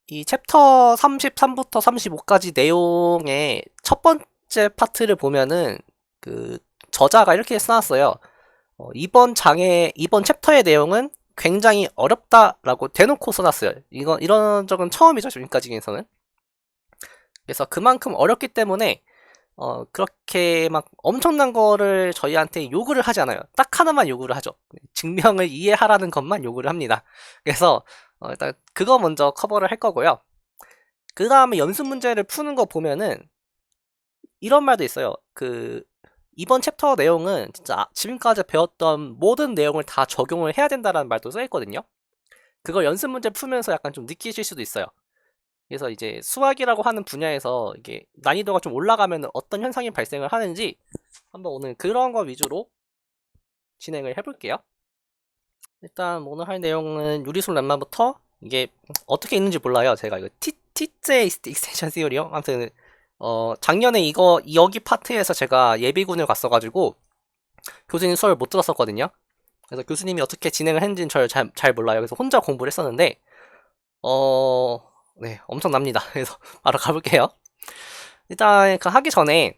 이 챕터 33부터 35까지 내용의 첫 번째 파트를 보면은 그 저자가 이렇게 써놨어요. 이번 챕터의 내용은 굉장히 어렵다라고 대놓고 써놨어요. 이런 적은 처음이죠, 지금까지에서는. 그래서 그만큼 어렵기 때문에, 그렇게 막 엄청난 거를 저희한테 요구를 하지 않아요. 딱 하나만 요구를 하죠. 증명을 이해하라는 것만 요구를 합니다. 그래서, 일단 그거 먼저 커버를 할 거고요. 그 다음에 연습 문제를 푸는 거 보면은 이런 말도 있어요. 이번 챕터 내용은 진짜 지금까지 배웠던 모든 내용을 다 적용을 해야 된다라는 말도 써 있거든요. 그걸 연습 문제 풀면서 약간 좀 느끼실 수도 있어요. 그래서 이제 수학이라고 하는 분야에서 이게 난이도가 좀 올라가면 어떤 현상이 발생을 하는지 한번 오늘 그런 거 위주로 진행을 해볼게요. 일단 오늘 할 내용은 유리솔 lem마부터 이게 어떻게 있는지 몰라요. 제가 이거 T제 익스텐션 시어리요. 아무튼 작년에 이거 여기 파트에서 제가 예비군을 갔어가지고 교수님 수업을 못 들었었거든요. 그래서 교수님이 어떻게 진행을 했는지는 저를 잘 몰라요. 그래서 혼자 공부를 했었는데 네, 엄청납니다. 그래서 바로 가볼게요. 일단 그 하기 전에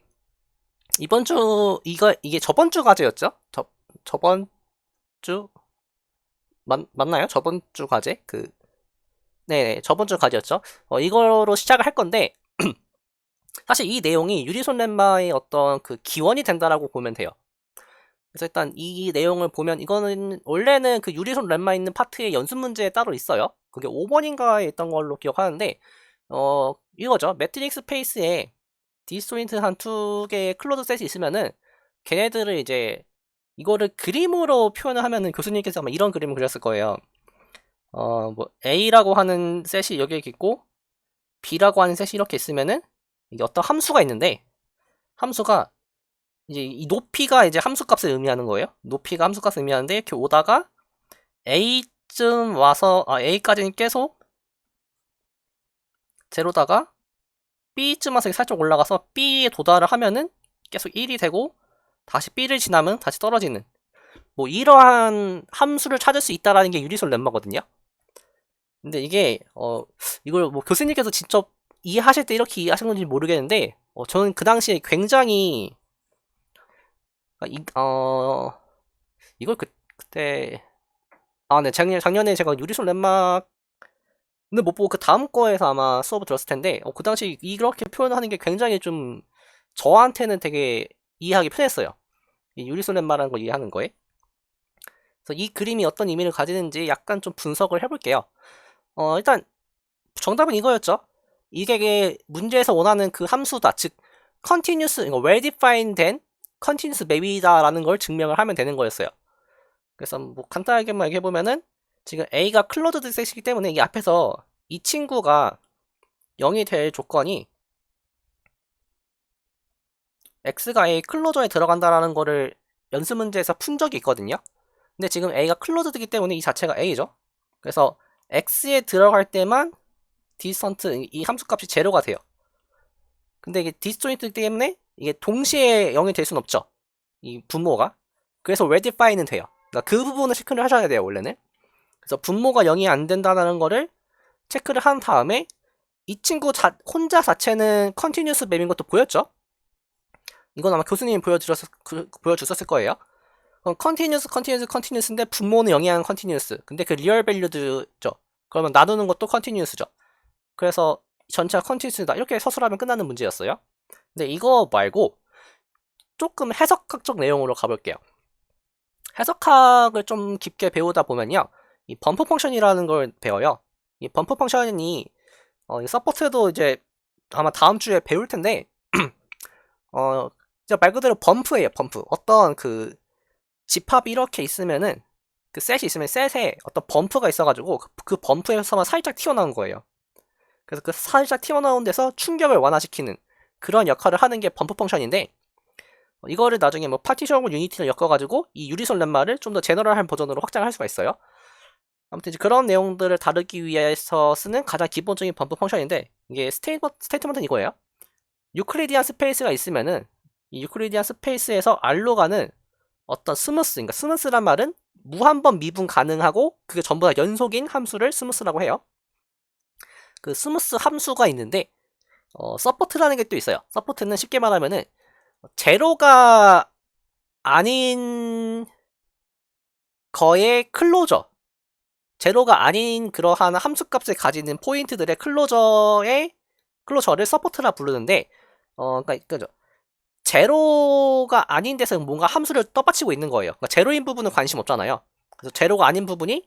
이번 주 이게 저번 주 과제였죠? 저번 주 맞나요? 저번 주 과제? 네, 저번 주 과제였죠. 이거로 시작을 할 건데 사실 이 내용이 유리손 렘마의 어떤 그 기원이 된다라고 보면 돼요. 그래서 일단 이 내용을 보면 이거는 원래는 그 유리손 렘마 있는 파트의 연습 문제에 따로 있어요. 그게 5번인가에 있던 걸로 기억하는데 이거죠. 매트릭스 스페이스에 디스조인트 한 두 개의 클로즈 셋이 있으면은 걔네들을 이제 이거를 그림으로 표현을 하면은 교수님께서 아마 이런 그림을 그렸을 거예요. 뭐 A라고 하는 셋이 여기 있고 B라고 하는 셋이 이렇게 있으면은 이게 어떤 함수가 있는데 함수가 이제 이 높이가 이제 함수값을 의미하는 거예요. 높이가 함수값을 의미하는데 이렇게 오다가 A쯤 와서 A까지는 계속 제로다가 B쯤 와서 살짝 올라가서 B에 도달을 하면은 계속 1이 되고 다시 B를 지나면 다시 떨어지는 뭐 이러한 함수를 찾을 수 있다라는 게 유리솔 렘마거든요. 근데 이게 이걸 뭐 교수님께서 직접 이해하실 때 이렇게 이해하신 건지 모르겠는데 저는 그 당시에 굉장히 이걸 그때 네, 작년에 제가 유리솔 렘마는 못 보고 그 다음 거에서 아마 수업을 들었을 텐데 그 당시 이렇게 표현하는 게 굉장히 좀 저한테는 되게 이해하기 편했어요. 이 유리솔 렘마라는 걸 이해하는 거에. 그래서 이 그림이 어떤 의미를 가지는지 약간 좀 분석을 해볼게요. 일단 정답은 이거였죠. 이게 문제에서 원하는 그 함수다. 즉 continuous, well defined 된 continuous map이다라는 걸 증명을 하면 되는 거였어요. 그래서 뭐 간단하게만 얘기해보면은 지금 A가 클로즈드 셋이기 때문에 이 앞에서 이 친구가 0이 될 조건이 X가 A 클로저에 들어간다라는 거를 연습 문제에서 푼 적이 있거든요. 근데 지금 A가 클로즈드이기 때문에 이 자체가 A죠. 그래서 X에 들어갈 때만 디스턴트 이 함수값이 제로가 돼요. 근데 이게 디스조인트 때문에 이게 동시에 0이 될 순 없죠. 이 분모가. 그래서 redefine 는 돼요. 그러니까 그 부분을 체크를 하셔야 돼요, 원래는. 그래서 분모가 0이 안 된다는 거를 체크를 한 다음에 이 친구 혼자 자체는 컨티뉴스 맵인 것도 보였죠? 이건 아마 교수님이 보여주셨을 거예요. 컨티뉴스인데 분모는 0이 아닌 컨티뉴스. 근데 그 리얼 밸류드죠. 그러면 나누는 것도 컨티뉴스죠. 그래서 전체가 컨티뉴스다. 이렇게 서술하면 끝나는 문제였어요. 근데 이거 말고 조금 해석학적 내용으로 가볼게요. 해석학을 좀 깊게 배우다 보면요. 이 범프 펑션이라는 걸 배워요. 이 범프 펑션이 서포트도 이제 아마 다음 주에 배울 텐데 말 그대로 범프예요. 범프. 어떤 그 집합이 이렇게 있으면은 그 셋이 있으면 셋에 어떤 범프가 있어가지고 그 범프에서만 살짝 튀어나온 거예요. 그래서 그 살짝 튀어나온 데서 충격을 완화시키는 그런 역할을 하는 게 범프 펑션인데 이거를 나중에 뭐 파티션하고 유니티를 엮어가지고 이 유리솔 렘마를 좀 더 제너럴한 버전으로 확장할 수가 있어요. 아무튼 이제 그런 내용들을 다루기 위해서 쓰는 가장 기본적인 범프 펑션인데 이게 스테이트먼트는 이거예요. 유클리디안 스페이스가 있으면은 이 유클리디안 스페이스에서 R로 가는 어떤 그러니까 스무스란 말은 무한번 미분 가능하고 그게 전부 다 연속인 함수를 스무스라고 해요. 그 스무스 함수가 있는데 서포트라는 게 또 있어요. 서포트는 쉽게 말하면은 제로가 아닌 거의 클로저, 제로가 아닌 그러한 함수값을 가지는 포인트들의 클로저를 서포트라 부르는데, 그러니까 제로가 아닌 데서 뭔가 함수를 떠받치고 있는 거예요. 그러니까 제로인 부분은 관심 없잖아요. 그래서 제로가 아닌 부분이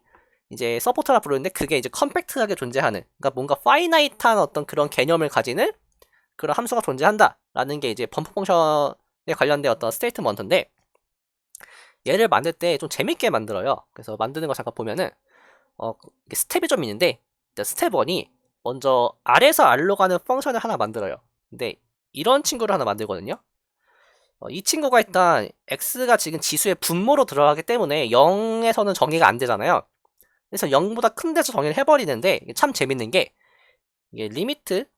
이제 서포트라 부르는데, 그게 이제 컴팩트하게 존재하는, 그러니까 뭔가 파이나이트한 어떤 그런 개념을 가지는 그런 함수가 존재한다라는 게 이제 범프 펑션에 관련된 어떤 스테이트먼트인데, 얘를 만들 때 좀 재밌게 만들어요. 그래서 만드는 거 잠깐 보면은 스텝이 좀 있는데, 스텝 1이 먼저 R에서 R로 가는 펑션을 하나 만들어요. 근데 이런 친구를 하나 만들거든요. 이 친구가 일단 x가 지금 지수의 분모로 들어가기 때문에 0에서는 정의가 안 되잖아요. 그래서 0보다 큰 데서 정의를 해버리는데, 이게 참 재밌는 게, 이게 리미트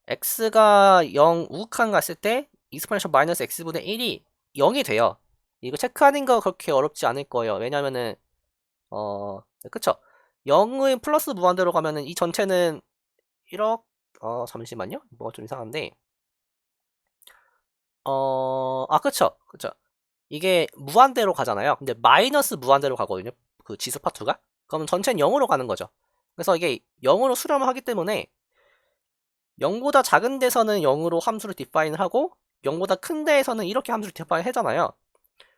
x가 0 우극한 갔을 때 익스포넨셜 마이너스 x분의 1이 0이 돼요. 이거 체크하는 거 그렇게 어렵지 않을 거예요. 왜냐면은 그쵸, 0의 플러스 무한대로 가면은 이 전체는 1억, 잠시만요, 뭐가 좀 이상한데, 그쵸, 이게 무한대로 가잖아요. 근데 마이너스 무한대로 가거든요, 그 지수 파트가. 그러면 전체는 0으로 가는 거죠. 그래서 이게 0으로 수렴을 하기 때문에 0보다 작은 데서는 0으로 함수를 디파인을 하고, 0보다 큰 데에서는 이렇게 함수를 디파인 하잖아요.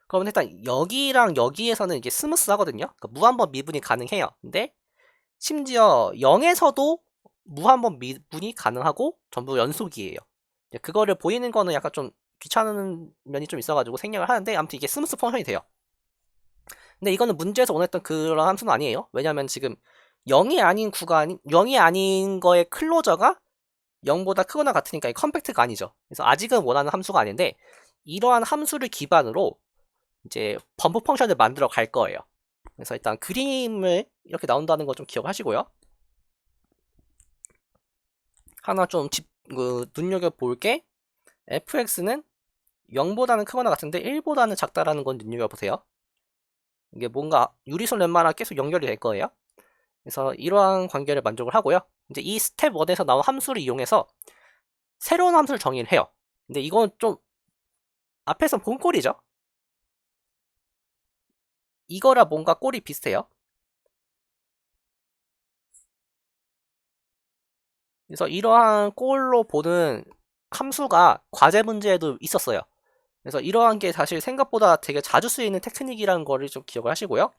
그러면 일단 여기랑 여기에서는 이게 스무스 하거든요. 그러니까 무한번 미분이 가능해요. 근데 심지어 0에서도 무한번 미분이 가능하고 전부 연속이에요. 그거를 보이는 거는 약간 좀 귀찮은 면이 좀 있어가지고 생략을 하는데, 아무튼 이게 스무스 펑션이 돼요. 근데 이거는 문제에서 원했던 그런 함수는 아니에요. 왜냐면 지금 0이 아닌 구간, 0이 아닌 거의 클로저가 0보다 크거나 같으니까 이 컴팩트가 아니죠. 그래서 아직은 원하는 함수가 아닌데, 이러한 함수를 기반으로 이제 범프 펑션을 만들어 갈 거예요. 그래서 일단 그림을 이렇게 나온다는 거 좀 기억하시고요. 하나 좀 눈여겨볼 게, fx는 0보다는 크거나 같은데 1보다는 작다라는 건 눈여겨보세요. 이게 뭔가 유리선 lem마랑 계속 연결이 될 거예요. 그래서 이러한 관계를 만족을 하고요. 이제 이 스텝 1에서 나온 함수를 이용해서 새로운 함수를 정의를 해요. 근데 이건 좀 앞에서 본 꼴이죠. 이거랑 뭔가 꼴이 비슷해요. 그래서 이러한 꼴로 보는 함수가 과제 문제에도 있었어요. 그래서 이러한 게 사실 생각보다 되게 자주 쓰이는 테크닉이라는 거를 좀 기억을 하시고요.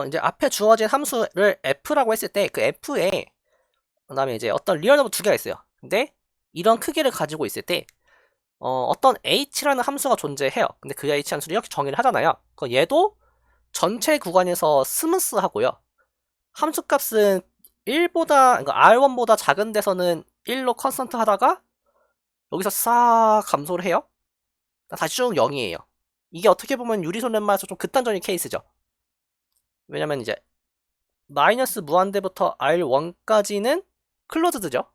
이제 앞에 주어진 함수를 f라고 했을 때, 그 f에 그다음에 이제 어떤 리얼 넘버 두 개가 있어요. 근데 이런 크기를 가지고 있을 때 어떤 h라는 함수가 존재해요. 근데 그 h 함수를 이렇게 정의를 하잖아요. 얘도 전체 구간에서 스무스하고요. 함수값은 1보다, 그러니까 R1보다 작은 데서는 1로 컨스턴트 하다가 여기서 싹 감소를 해요. 다시 쭉 0이에요. 이게 어떻게 보면 유리선 lem마에서 좀 극단적인 케이스죠. 왜냐면 이제 마이너스 무한대부터 R1까지는 클로즈드죠.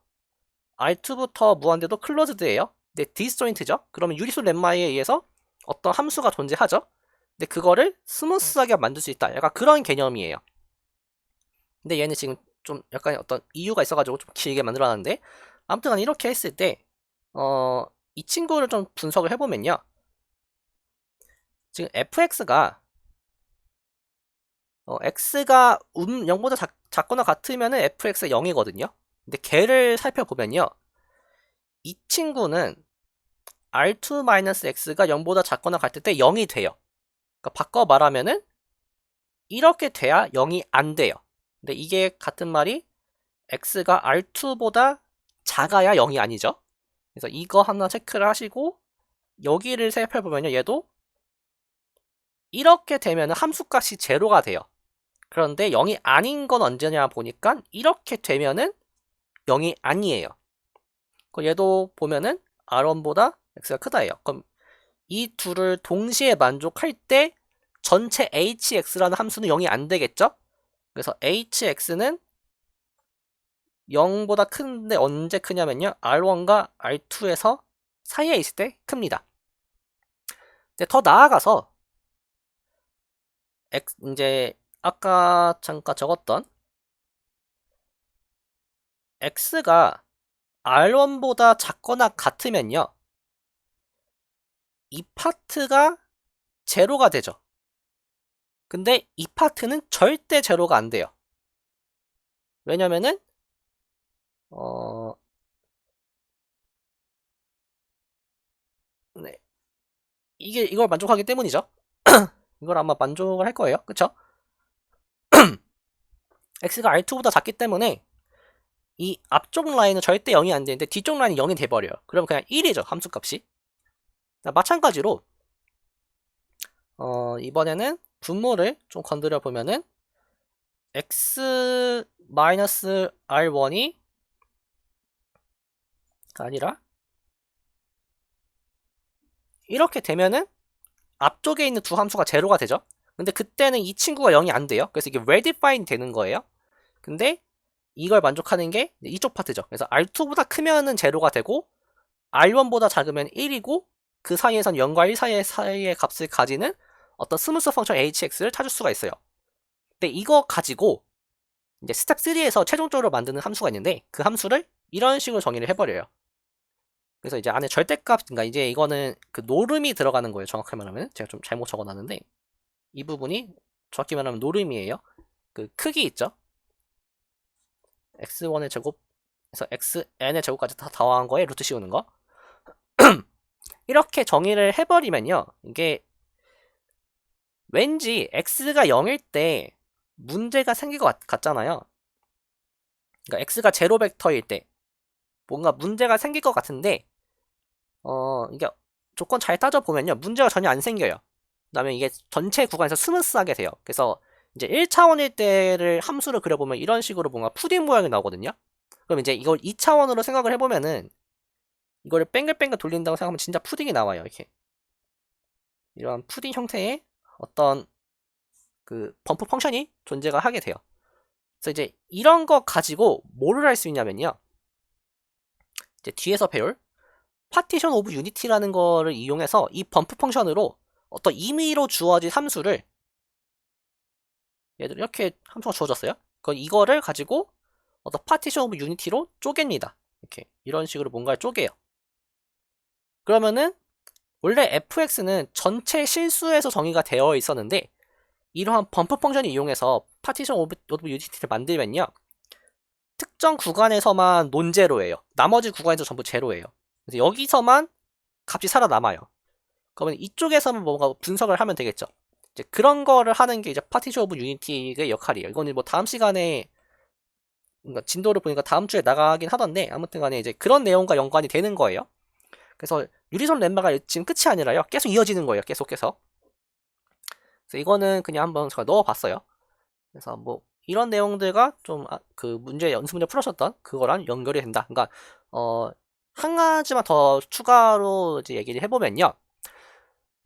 R2부터 무한대도 클로즈드예요. 근데 디스조인트죠. 그러면 유리수 lem마에 의해서 어떤 함수가 존재하죠. 근데 그거를 스무스하게 만들 수 있다. 약간 그런 개념이에요. 근데 얘는 지금 좀 약간 어떤 이유가 있어가지고 좀 길게 만들어놨는데, 아무튼 이렇게 했을 때 이 친구를 좀 분석을 해보면요. 지금 fx가 x가 0보다 작거나 같으면 fx가 0이거든요. 근데 걔를 살펴보면요, 이 친구는 R2-X가 0보다 작거나 같을 때 0이 돼요. 그러니까 바꿔 말하면은 이렇게 돼야 0이 안 돼요. 근데 이게 같은 말이 X가 R2보다 작아야 0이 아니죠. 그래서 이거 하나 체크를 하시고, 여기를 살펴보면요, 얘도 이렇게 되면 함수값이 제로가 돼요. 그런데 0이 아닌 건 언제냐 보니까 이렇게 되면은 0이 아니에요. 얘도 보면은 R1보다 X가 크다예요. 그럼 이 둘을 동시에 만족할 때 전체 hx라는 함수는 0이 안 되겠죠? 그래서 hx는 0보다 큰데 언제 크냐면요, R1과 R2에서 사이에 있을 때 큽니다. 근데 더 나아가서 이제 아까 잠깐 적었던 x가 r1보다 작거나 같으면요, 이 파트가 제로가 되죠. 근데 이 파트는 절대 제로가 안 돼요. 왜냐면은 네. 이걸 만족하기 때문이죠. 이걸 아마 만족을 할 거예요. 그쵸? x가 r2보다 작기 때문에 이 앞쪽 라인은 절대 0이 안 되는데 뒤쪽 라인이 0이 돼버려요. 그럼 그냥 1이죠. 함수값이. 마찬가지로 이번에는 분모를 좀 건드려 보면은 x-r1이 아니라 이렇게 되면은 앞쪽에 있는 두 함수가 제로가 되죠. 근데 그때는 이 친구가 0이 안 돼요. 그래서 이게 well-defined 되는 거예요. 근데 이걸 만족하는 게 이쪽 파트죠. 그래서 R2보다 크면은 제로가 되고 R1보다 작으면 1이고 그 사이에선 0과 1 사이의 값을 가지는 어떤 스무스 펑션 hx를 찾을 수가 있어요. 근데 이거 가지고 이제 스텝 3에서 최종적으로 만드는 함수가 있는데 그 함수를 이런 식으로 정의를 해버려요. 그래서 이제 안에 절대값, 그러니까 이제 이거는 그 노름이 들어가는 거예요. 정확히 말하면 제가 좀 잘못 적어놨는데 이 부분이 정확히 말하면 노름이에요. 그 크기 있죠? x1의 제곱에서 xn의 제곱까지 다 더한 거에 루트 씌우는 거. 이렇게 정의를 해버리면요, 이게 왠지 x가 0일 때 문제가 생길 것 같잖아요. 그러니까 x가 제로 벡터일 때 뭔가 문제가 생길 것 같은데 이게 조건 잘 따져보면요, 문제가 전혀 안 생겨요. 그 다음에 이게 전체 구간에서 스무스하게 돼요. 그래서 이제 1차원일 때를 함수를 그려보면 이런 식으로 뭔가 푸딩 모양이 나오거든요. 그럼 이제 이걸 2차원으로 생각을 해보면은 이거를 뱅글뱅글 돌린다고 생각하면 진짜 푸딩이 나와요. 이렇게 이런 푸딩 형태의 어떤 그 범프 펑션이 존재가 하게 돼요. 그래서 이제 이런 거 가지고 뭐를 할 수 있냐면요, 이제 뒤에서 배울 파티션 오브 유니티라는 거를 이용해서 이 범프 펑션으로 어떤 임의로 주어진 함수를, 얘들 이렇게 함수가 주어졌어요. 그럼 이거를 가지고 어떤 파티션 오브 유니티로 쪼갭니다. 이렇게 이런 식으로 뭔가를 쪼개요. 그러면은 원래 fx는 전체 실수에서 정의가 되어 있었는데 이러한 범프 펑션을 이용해서 파티션 오브 유니티를 만들면요, 특정 구간에서만 논제로예요. 나머지 구간에서 전부 제로예요. 그래서 여기서만 값이 살아남아요. 그러면 이쪽에서만 뭔가 분석을 하면 되겠죠. 이제 그런 거를 하는 게 이제 파티션 오브 유니티의 역할이에요. 이거는 뭐 다음 시간에 진도를 보니까 다음 주에 나가긴 하던데, 아무튼 간에 이제 그런 내용과 연관이 되는 거예요. 그래서 유리선 렘마가 지금 끝이 아니라요, 계속 이어지는 거예요. 계속해서. 그래서 이거는 그냥 한번 제가 넣어봤어요. 그래서 뭐 이런 내용들과 좀 그 연습 문제 풀으셨던 그거랑 연결이 된다. 그러니까 한 가지만 더 추가로 이제 얘기를 해보면요,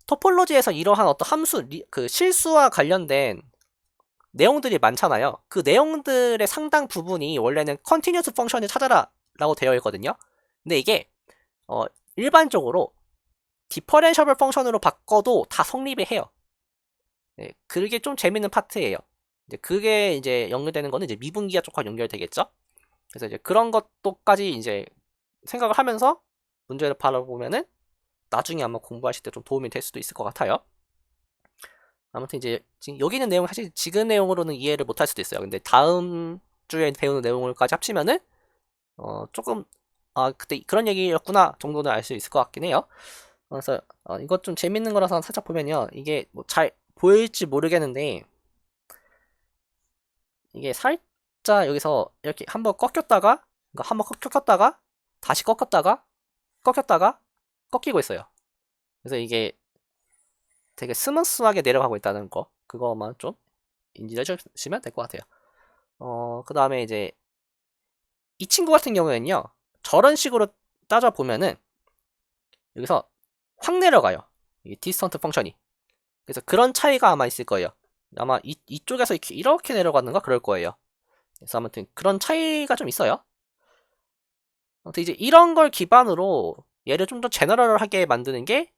토폴로지에서 이러한 어떤 함수 그 실수와 관련된 내용들이 많잖아요. 그 내용들의 상당 부분이 원래는 컨티뉴스 펑션을 찾아라 라고 되어 있거든요. 근데 이게 일반적으로 디퍼렌셔블 펑션으로 바꿔도 다 성립이 해요. 네, 그게 좀 재밌는 파트예요. 이제 그게 이제 연결되는 거는 이제 미분기하 쪽과 연결되겠죠. 그래서 이제 그런 것도까지 이제 생각을 하면서 문제를 바라보면은 나중에 아마 공부하실 때 좀 도움이 될 수도 있을 것 같아요. 아무튼 이제 지금 여기 있는 내용 사실 지금 내용으로는 이해를 못할 수도 있어요. 근데 다음 주에 배우는 내용을까지 합치면은 조금 그때 그런 얘기였구나 정도는 알 수 있을 것 같긴 해요. 그래서 이것 좀 재밌는 거라서 살짝 보면요, 이게 뭐 잘 보일지 모르겠는데 이게 살짝 여기서 이렇게 한번 꺾였다가, 그러니까 한번 꺾였다가 다시 꺾였다가 꺾였다가 꺾이고 있어요. 그래서 이게 되게 스무스하게 내려가고 있다는 거, 그거만 좀 인지해 주시면 될 것 같아요. 그 다음에 이제 이 친구 같은 경우에는요, 저런 식으로 따져보면은 여기서 확 내려가요. 이 디스턴트 펑션이. 그래서 그런 차이가 아마 있을 거예요. 아마 이쪽에서 이렇게 내려가는가 그럴 거예요. 그래서 아무튼 그런 차이가 좀 있어요. 아무튼 이제 이런 걸 기반으로 얘를 좀 더 제너럴하게 만드는 게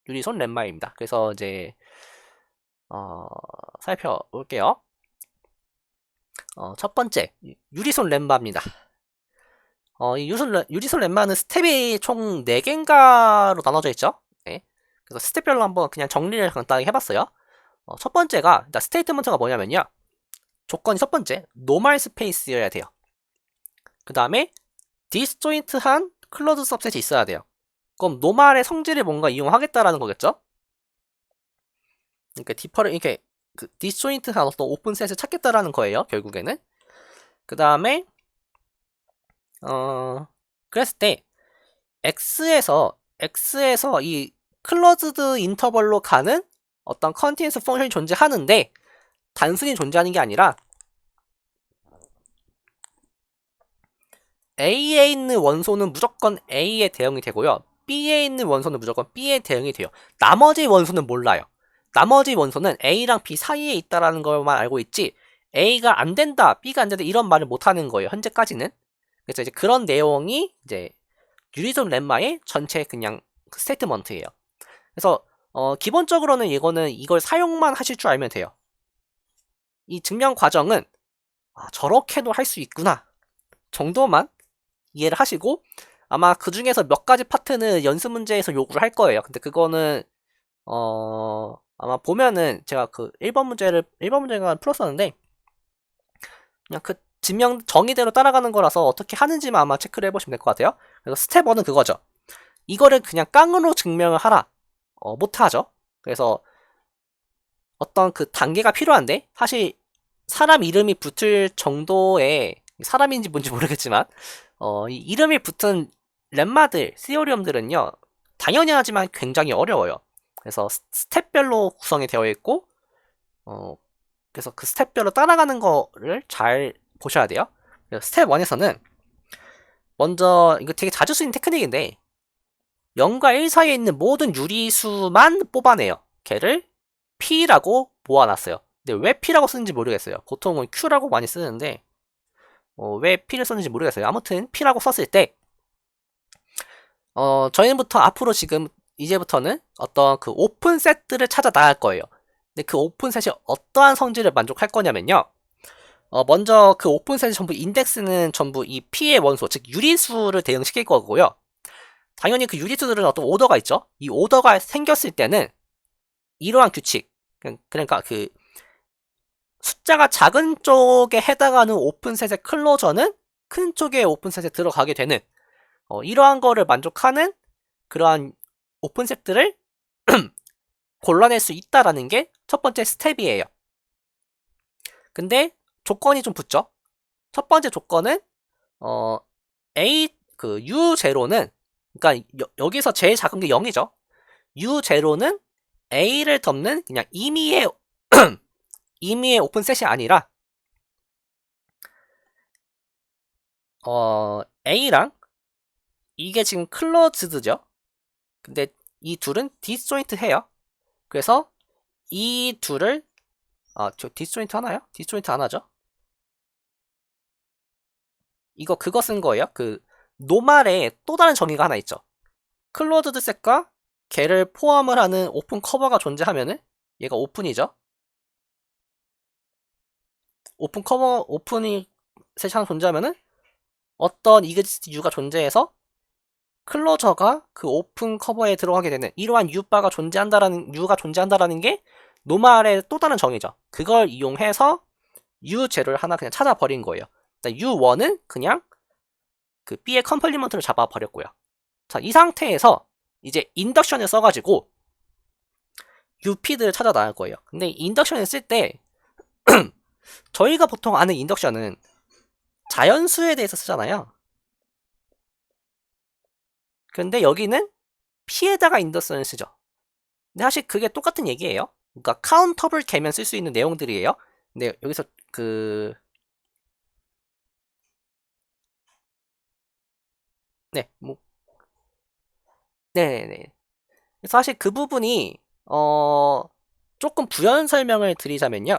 유리손 렘마입니다. 그래서 이제 살펴볼게요. 첫 번째 유리손 렘마입니다. 이 유리솔 렘마는 스텝이 총 4개인가로 나눠져 있죠. 네. 그래서 스텝별로 한번 그냥 정리를 간단하게 해봤어요. 첫 번째가, 일단 스테이트먼트가 뭐냐면요. 조건이 첫 번째, 노멀 스페이스여야 돼요. 그 다음에 디스조인트한 클로즈 서브셋이 있어야 돼요. 그럼 노멀의 성질을 뭔가 이용하겠다라는 거겠죠? 그러니까 이렇게 그 디스조인트한 어떤 오픈셋을 찾겠다라는 거예요. 결국에는. 그 다음에 그랬을 때 X에서 이 클로즈드 인터벌로 가는 어떤 컨티뉴스 펑션이 존재하는데 단순히 존재하는 게 아니라 A에 있는 원소는 무조건 A에 대응이 되고요. B에 있는 원소는 무조건 B에 대응이 돼요. 나머지 원소는 몰라요. 나머지 원소는 A랑 B 사이에 있다라는 것만 알고 있지 A가 안 된다, B가 안 된다 이런 말을 못 하는 거예요. 현재까지는. 그래서 이제 그런 내용이 이제 유리존 렘마의 전체 그냥 스테이트먼트예요. 그래서 기본적으로는 이걸 사용만 하실 줄 알면 돼요. 이 증명 과정은 저렇게도 할 수 있구나 정도만 이해를 하시고 아마 그 중에서 몇 가지 파트는 연습 문제에서 요구를 할 거예요. 근데 그거는 아마 보면은 제가 그 1번 문제가 풀었었는데 그냥 그 증명 정의대로 따라가는 거라서 어떻게 하는지만 아마 체크를 해보시면 될 것 같아요. 그래서 스텝 1은 그거죠. 이거를 그냥 깡으로 증명을 하라. 못하죠. 그래서 어떤 그 단계가 필요한데 사실 사람 이름이 붙을 정도의 사람인지 뭔지 모르겠지만 이 이름이 붙은 렘마들, 시오리움들은요 당연히 하지만 굉장히 어려워요. 그래서 스텝별로 구성이 되어 있고 그래서 그 스텝별로 따라가는 거를 잘 보셔야 돼요. 스텝 1에서는 먼저 이거 되게 자주 쓰이는 테크닉인데 0과 1 사이에 있는 모든 유리수만 뽑아내요. 걔를 P라고 모아놨어요. 근데 왜 P라고 쓰는지 모르겠어요. 보통은 Q라고 많이 쓰는데 왜 P를 썼는지 모르겠어요. 아무튼 P라고 썼을 때 저희는부터 앞으로 지금 이제부터는 어떤 그 오픈 셋들을 찾아 나갈 거예요. 근데 그 오픈 셋이 어떠한 성질을 만족할 거냐면요. 먼저 그 오픈 셋의 전부 인덱스는 전부 이 P의 원소, 즉 유리수를 대응시킬 거고요. 당연히 그 유리수들은 어떤 오더가 있죠. 이 오더가 생겼을 때는 이러한 규칙, 그러니까 그 숫자가 작은 쪽에 해당하는 오픈셋의 클로저는 큰 쪽의 오픈셋에 들어가게 되는 이러한 거를 만족하는 그러한 오픈셋들을 골라낼 수 있다라는 게 첫 번째 스텝이에요. 근데 조건이 좀 붙죠. 첫 번째 조건은 U0는 그러니까 여기서 제일 작은 게 0이죠. U0는 A를 덮는 그냥 임의의 오픈셋이 아니라 A랑 이게 지금 클로즈드죠. 근데 이 둘은 디스조인트 해요. 그래서 이 둘을 저 디스조인트 하나요? 디스조인트 안 하죠? 그거 쓴 거예요. 그 노말에 또 다른 정의가 하나 있죠. 클로즈드 셋과 걔를 포함을 하는 오픈 커버가 존재하면은 얘가 오픈이죠. 오픈이 셋이 하나 존재하면은 어떤 이그지스트 U가 존재해서 클로저가 그 오픈 커버에 들어가게 되는 이러한 U가 존재한다라는 게 노말의 또 다른 정의죠. 그걸 이용해서 U0를 하나 그냥 찾아버린 거예요. U1은 그냥 그 B의 컴플리먼트를 잡아버렸고요. 자, 이 상태에서 이제 인덕션을 써가지고 UP들을 찾아 나갈 거예요. 근데 인덕션을 쓸 때 저희가 보통 아는 인덕션은 자연수에 대해서 쓰잖아요. 근데 여기는 P에다가 인덕션을 쓰죠. 근데 사실 그게 똑같은 얘기예요. 그러니까 카운터블 개면 쓸 수 있는 내용들이에요. 근데 여기서 네네네. 그래서 사실 그 부분이 조금 부연 설명을 드리자면요.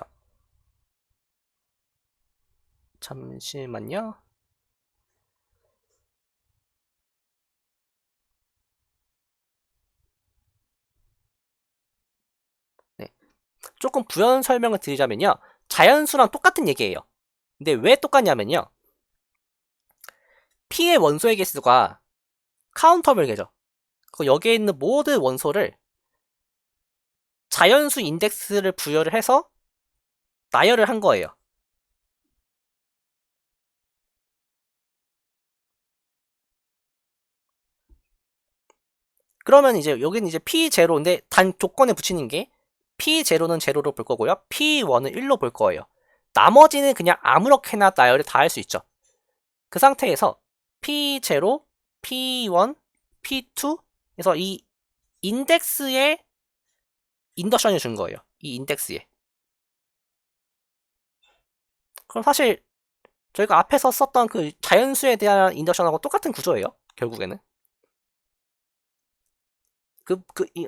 잠시만요. 네. 조금 부연 설명을 드리자면요. 자연수랑 똑같은 얘기예요. 근데 왜 똑같냐면요. P의 원소의 개수가 카운터블 개죠. 여기에 있는 모든 원소를 자연수 인덱스를 부여를 해서 나열을 한 거예요. 그러면 이제 여기는 이제 P0인데 단 조건에 붙이는 게 P0는 0로 볼 거고요. P1은 1로 볼 거예요. 나머지는 그냥 아무렇게나 나열을 다 할 수 있죠. 그 상태에서 P0, P1, P2 그래서 이 인덱스에 인덕션을 준 거예요. 이 인덱스에. 그럼 사실 저희가 앞에서 썼던 그 자연수에 대한 인덕션하고 똑같은 구조예요. 결국에는.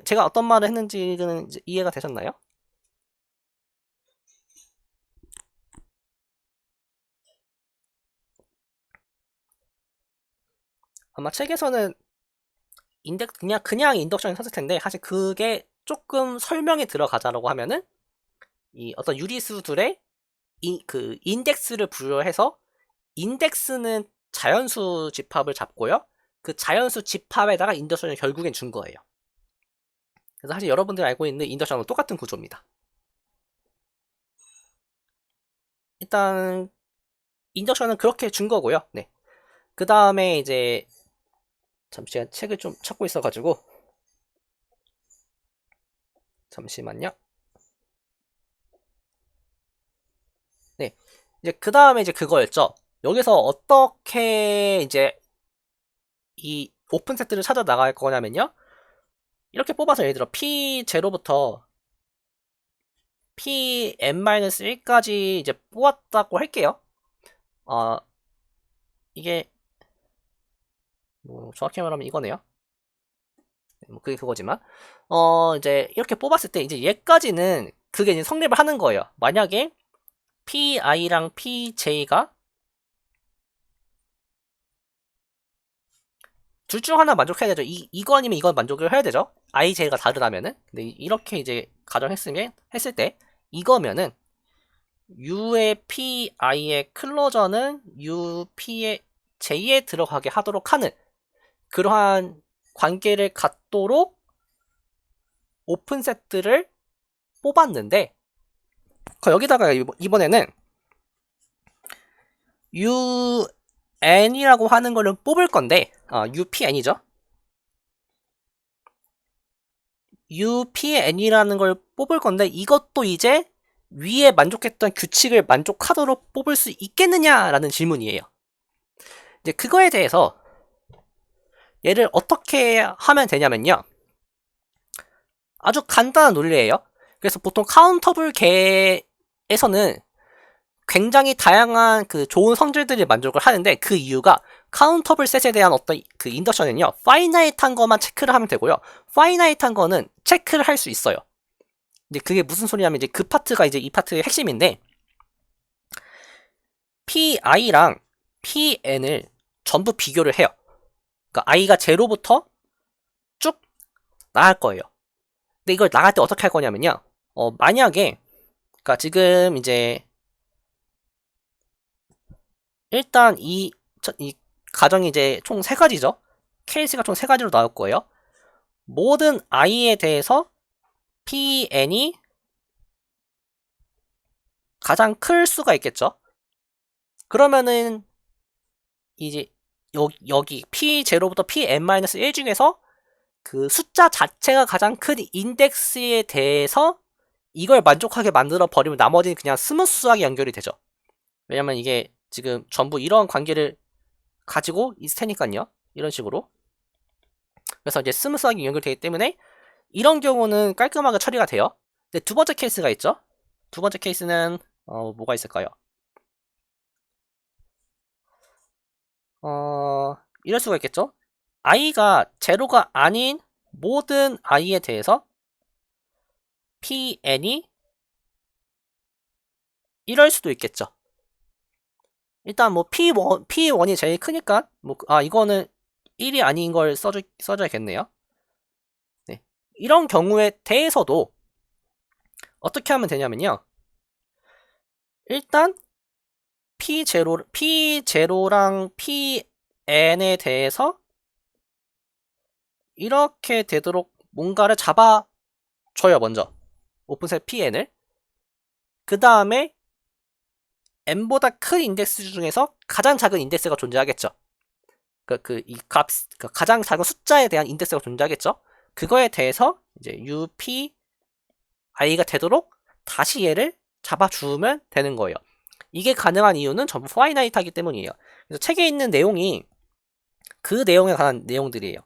제가 어떤 말을 했는지는 이제 이해가 되셨나요? 아마 책에서는 그냥 인덕션을 썼을 텐데, 사실 그게 조금 설명에 들어가자라고 하면은, 이 어떤 유리수들의 그 인덱스를 부여해서, 인덱스는 자연수 집합을 잡고요. 그 자연수 집합에다가 인덕션을 결국엔 준 거예요. 그래서 사실 여러분들이 알고 있는 인덕션은 똑같은 구조입니다. 일단 인덕션은 그렇게 준 거고요. 네. 그 다음에 이제 잠시 제가 책을 좀 찾고 있어가지고 잠시만요. 네. 이제 그 다음에 이제 그거였죠. 여기서 어떻게 이제 이 오픈 세트를 찾아 나갈 거냐면요. 이렇게 뽑아서 예를 들어 P0부터 Pn-1까지 이제 뽑았다고 할게요. 이게 뭐 정확히 말하면 이거네요. 뭐 그게 그거지만 이제 이렇게 뽑았을 때 이제 얘까지는 그게 이제 성립을 하는 거예요. 만약에 PI랑 PJ가 둘 중 하나 만족해야 되죠. 이거 아니면 이건 만족을 해야 되죠. IJ가 다르다면은. 근데 이렇게 이제 했을 때 이거면은 U의 PI의 클로저는 UP의 J에 들어가게 하도록 하는 그러한 관계를 갖도록 오픈 세트를 뽑았는데 여기다가 이번에는 UN이라고 하는 거를 뽑을 건데 UPN이죠. UPN이라는 걸 뽑을 건데 이것도 이제 위에 만족했던 규칙을 만족하도록 뽑을 수 있겠느냐라는 질문이에요. 이제 그거에 대해서 얘를 어떻게 하면 되냐면요. 아주 간단한 논리예요. 그래서 보통 카운터블 계에서는 굉장히 다양한 그 좋은 성질들이 만족을 하는데 그 이유가 카운터블 셋에 대한 어떤 그 인덕션은요. 파이나이트한 것만 체크를 하면 되고요. 파이나이트한 거는 체크를 할 수 있어요. 이제 그게 무슨 소리냐면 이제 그 파트가 이제 이 파트의 핵심인데 PI랑 PN을 전부 비교를 해요. 그러니까 I가 0부터 쭉 나갈 거예요. 근데 이걸 나갈 때 어떻게 할 거냐면요. 만약에 그러니까 지금 이제 일단 이 가정이 이제 총 3가지죠. 케이스가 총 3가지로 나올 거예요. 모든 i에 대해서 PN이 가장 클 수가 있겠죠. 그러면은 이제 여기 P0부터 Pn-1 중에서 그 숫자 자체가 가장 큰 인덱스에 대해서 이걸 만족하게 만들어 버리면 나머지는 그냥 스무스하게 연결이 되죠. 왜냐면 이게 지금 전부 이런 관계를 가지고 있을 테니까요. 이런 식으로. 그래서 이제 스무스하게 연결되기 때문에 이런 경우는 깔끔하게 처리가 돼요. 근데 두 번째 케이스가 있죠. 두 번째 케이스는 뭐가 있을까요? 이럴 수가 있겠죠. i가 제로가 아닌 모든 i에 대해서 pn이 이럴 수도 있겠죠. 일단 뭐 p1이 제일 크니까 이거는 1이 아닌 걸 써줘야겠네요. 네. 이런 경우에 대해서도 어떻게 하면 되냐면요. 일단 P0랑 n에 대해서 이렇게 되도록 뭔가를 잡아줘요. 먼저 오픈셋 pn을. 그 다음에 n보다 큰 인덱스 중에서 가장 작은 인덱스가 존재하겠죠. 이 값, 가장 작은 숫자에 대한 인덱스가 존재하겠죠. 그거에 대해서 이제 up i가 되도록 다시 얘를 잡아주면 되는 거예요. 이게 가능한 이유는 전부 파이나이트하기 때문이에요. 그래서 책에 있는 내용이 그 내용에 관한 내용들이에요.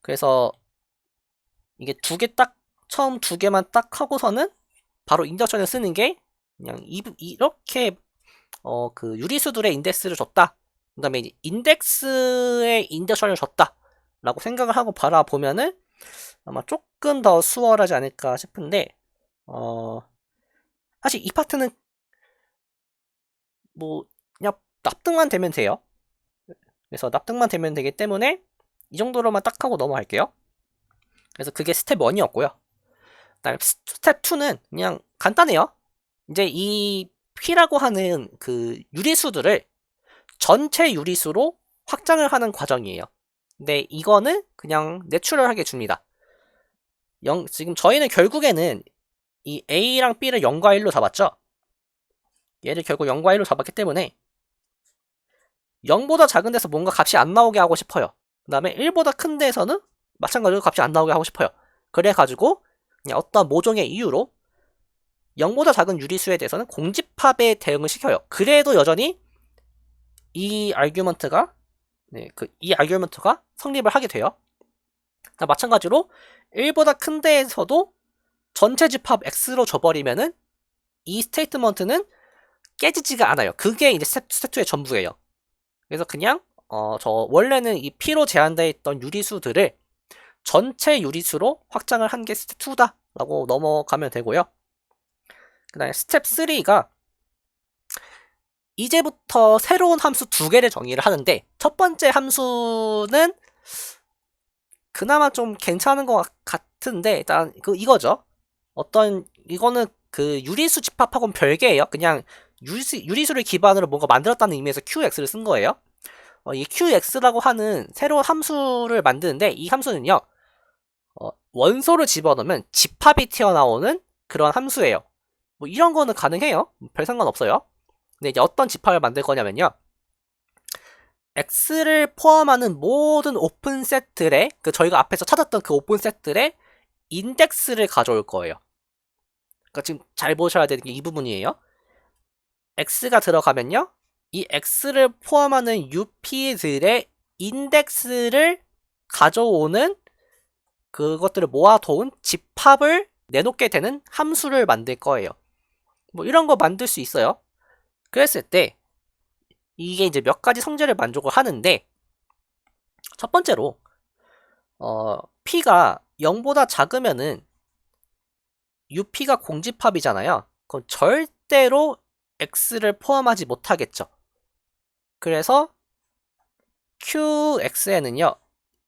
그래서 이게 처음 두 개만 딱 하고서는 바로 인덕션을 쓰는 게 그냥 이렇게 그 유리수들의 인덱스를 줬다. 그 다음에 이제 인덱스의 인덕션을 줬다. 라고 생각을 하고 바라보면은 아마 조금 더 수월하지 않을까 싶은데, 사실 이 파트는 뭐, 그냥 납득만 되면 돼요. 그래서 납득만 되면 되기 때문에 이 정도로만 딱 하고 넘어갈게요. 그래서 그게 스텝 1이었고요. 그다음에 스텝 2는 그냥 간단해요. 이제 이 P라고 하는 그 유리수들을 전체 유리수로 확장을 하는 과정이에요. 근데 이거는 그냥 내추럴하게 줍니다. 지금 저희는 결국에는 이 A랑 B를 0과 1로 잡았죠? 얘를 결국 0과 1로 잡았기 때문에 0보다 작은 데서 뭔가 값이 안 나오게 하고 싶어요. 그 다음에 1보다 큰 데에서는 마찬가지로 값이 안 나오게 하고 싶어요. 그래가지고 그냥 어떤 모종의 이유로 0보다 작은 유리수에 대해서는 공집합에 대응을 시켜요. 그래도 여전히 이 아규먼트가 성립을 하게 돼요. 마찬가지로 1보다 큰 데에서도 전체 집합 X로 줘버리면은 이 스테이트먼트는 깨지지가 않아요. 그게 이제 스텝 2의 전부예요. 그래서 그냥 저 원래는 이 P로 제한되어 있던 유리수들을 전체 유리수로 확장을 한 게 스텝 2다 라고 넘어가면 되고요. 그 다음에 스텝 3가 이제부터 새로운 함수 두 개를 정의를 하는데, 첫 번째 함수는 그나마 좀 괜찮은 것 같은데, 일단 이거죠. 이거는 그 유리수 집합하고는 별개예요. 그냥 유리수를 기반으로 뭔가 만들었다는 의미에서 QX를 쓴 거예요. 이 QX라고 하는 새로운 함수를 만드는데, 이 함수는요, 원소를 집어넣으면 집합이 튀어나오는 그런 함수예요. 뭐 이런 거는 가능해요. 별 상관없어요. 근데 이제 어떤 집합을 만들 거냐면요, X를 포함하는 모든 오픈 셋들의 저희가 앞에서 찾았던 그 오픈 셋들의 인덱스를 가져올 거예요. 그러니까 지금 잘 보셔야 되는 게 이 부분이에요. X가 들어가면요, 이 X를 포함하는 UP들의 인덱스를 가져오는 그것들을 모아놓은 집합을 내놓게 되는 함수를 만들 거예요. 뭐 이런 거 만들 수 있어요. 그랬을 때 이게 이제 몇 가지 성질을 만족을 하는데, 첫 번째로 P가 0보다 작으면은 UP가 공집합이잖아요. 그럼 절대로 X를 포함하지 못하겠죠. 그래서 QX에는요,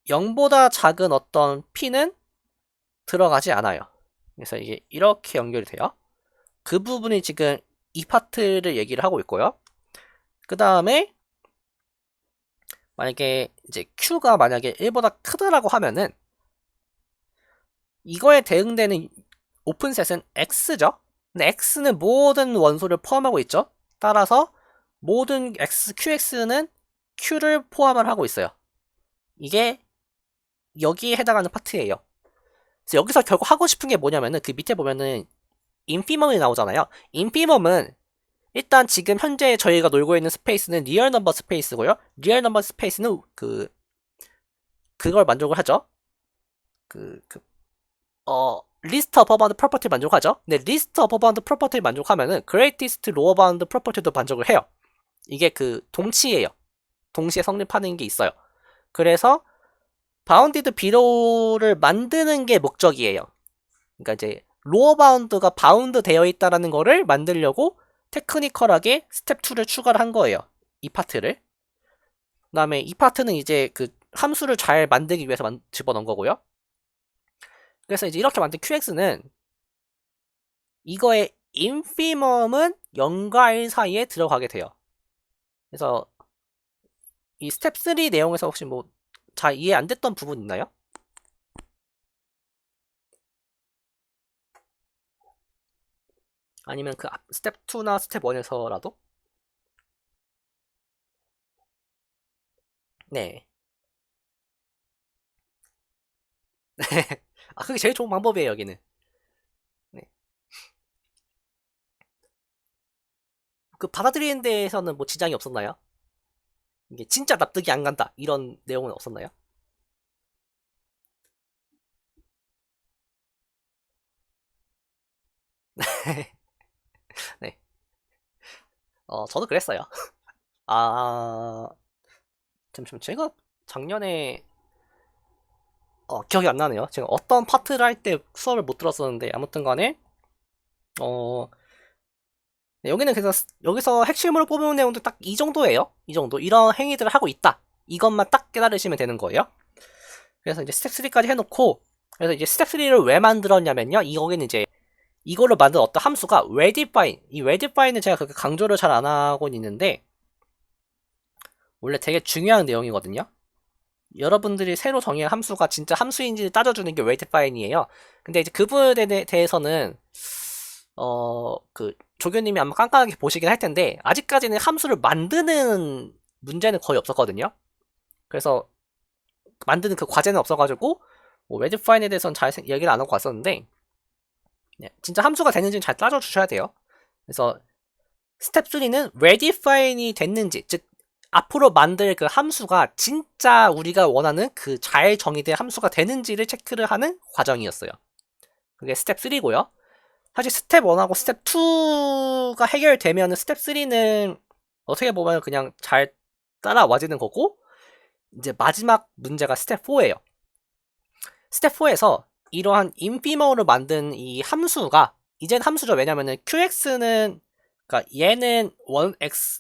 0보다 작은 어떤 P는 들어가지 않아요. 그래서 이게 이렇게 연결이 돼요. 그 부분이 지금 이 파트를 얘기를 하고 있고요. 그 다음에 만약에 이제 Q가 만약에 1보다 크다라고 하면은 이거에 대응되는 오픈셋은 X죠. 근데 X는 모든 원소를 포함하고 있죠. 따라서 모든 QX는 Q를 포함을 하고 있어요. 이게 여기에 해당하는 파트예요. 그래서 여기서 결국 하고 싶은 게 뭐냐면은 그 밑에 보면은 인피멈이 나오잖아요. 인피멈은 일단 지금 현재 저희가 놀고 있는 스페이스는 리얼 넘버 스페이스고요. 리얼 넘버 스페이스는 그걸 만족을 하죠. 리스트 어버 바운드 프로퍼티 만족하죠. 근데 리스트 어버 바운드 프로퍼티 만족하면은 그레이티스트 로어 바운드 프로퍼티도 만족을 해요. 이게 동치예요. 동시에 성립하는 게 있어요. 그래서 바운디드 비로를 만드는 게 목적이에요. 그러니까 이제 로어 바운드가 바운드 되어 있다라는 거를 만들려고 테크니컬하게 스텝 2를 추가를 한 거예요. 이 파트를. 그 다음에 이 파트는 이제 그 함수를 잘 만들기 위해서 집어넣은 거고요. 그래서 이제 이렇게 만든 QX는 이거의 인피멈은 0과 1 사이에 들어가게 돼요. 그래서 이 스텝 3 내용에서 혹시 뭐 잘 이해 안 됐던 부분 있나요? 아니면 그 스텝 2나 스텝 1에서라도? 네. 아, 그게 제일 좋은 방법이에요, 여기는. 네. 그 받아들이는 데에서는 뭐 지장이 없었나요? 이게 진짜 납득이 안 간다. 이런 내용은 없었나요? 네. 저도 그랬어요. 아, 잠시만. 제가 작년에, 기억이 안 나네요. 제가 어떤 파트를 할 때 수업을 못 들었었는데, 아무튼 간에, 어, 네, 여기는 그래서, 여기서 핵심으로 뽑은 내용도 딱 이 정도예요. 이 정도. 이런 행위들을 하고 있다. 이것만 딱 깨달으시면 되는 거예요. 그래서 이제 스텝 3까지 해놓고, 그래서 이제 스텝 3를 왜 만들었냐면요. 여기는 이제, 이걸로 만든 어떤 함수가 redefine. 이 redifine은 제가 그렇게 강조를 잘 안 하고 있는데, 원래 되게 중요한 내용이거든요. 여러분들이 새로 정의한 함수가 진짜 함수인지 따져주는 게 redifine이에요. 근데 이제 그 부분에 대해서는 그 조교님이 아마 깐깐하게 보시긴 할 텐데 아직까지는 함수를 만드는 문제는 거의 없었거든요. 그래서 만드는 그 과제는 없어가지고 뭐 redifine에 대해서는 잘 얘기를 안 하고 왔었는데 네, 진짜 함수가 되는지는 잘 따져주셔야 돼요. 그래서 스텝 3는 redifine이 됐는지 즉 앞으로 만들 그 함수가 진짜 우리가 원하는 그 잘 정의된 함수가 되는지를 체크를 하는 과정이었어요. 그게 스텝 3고요. 사실 스텝 1하고 스텝 2가 해결되면 스텝 3는 어떻게 보면 그냥 잘 따라와지는 거고 이제 마지막 문제가 스텝 4예요. 스텝 4에서 이러한 인피머로 만든 이 함수가 이젠 함수죠. 왜냐면은 QX는 그러니까 얘는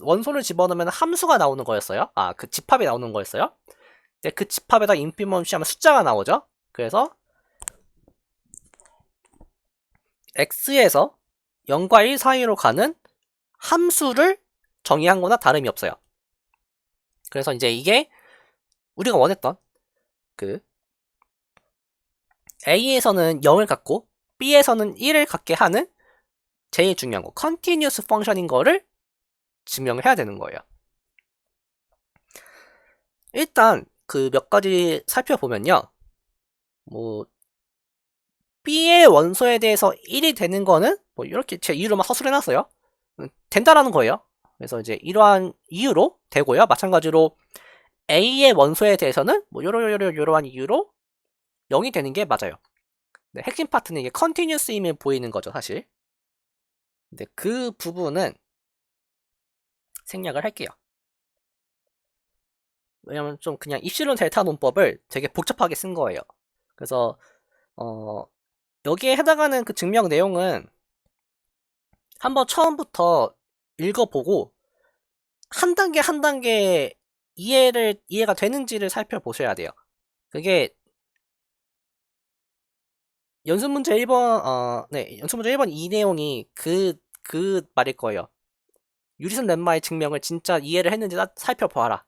원소를 집어넣으면 함수가 나오는 거였어요. 아, 그 집합이 나오는 거였어요. 근데 그 집합에다 인피멈 씌하면 숫자가 나오죠. 그래서 x에서 0과 1 사이로 가는 함수를 정의한 거나 다름이 없어요. 그래서 이제 이게 우리가 원했던 그 A에서는 0을 갖고 B에서는 1을 갖게 하는 제일 중요한 거 continuous 펑션인 거를 증명을 해야 되는 거예요. 일단 그 몇 가지 살펴보면요. 뭐 B의 원소에 대해서 1이 되는 거는 뭐 이렇게 제 이유로만 서술해 놨어요. 된다라는 거예요. 그래서 이제 이러한 이유로 되고요. 마찬가지로 A의 원소에 대해서는 뭐 요러한 이유로 0이 되는 게 맞아요. 네, 핵심 파트는 이게 컨티뉴스임이 보이는 거죠, 사실. 근데 그 부분은 생략을 할게요. 왜냐면 좀 그냥 입실론 델타 논법을 되게 복잡하게 쓴 거예요. 그래서 여기에 해당하는 그 증명 내용은 한번 처음부터 읽어보고 한 단계 한 단계 이해가 되는지를 살펴보셔야 돼요. 그게 연습문제 1번 네, 연습문제 1번 이 내용이 그 말일 거예요. 유리선 렘마의 증명을 진짜 이해를 했는지 살펴봐라.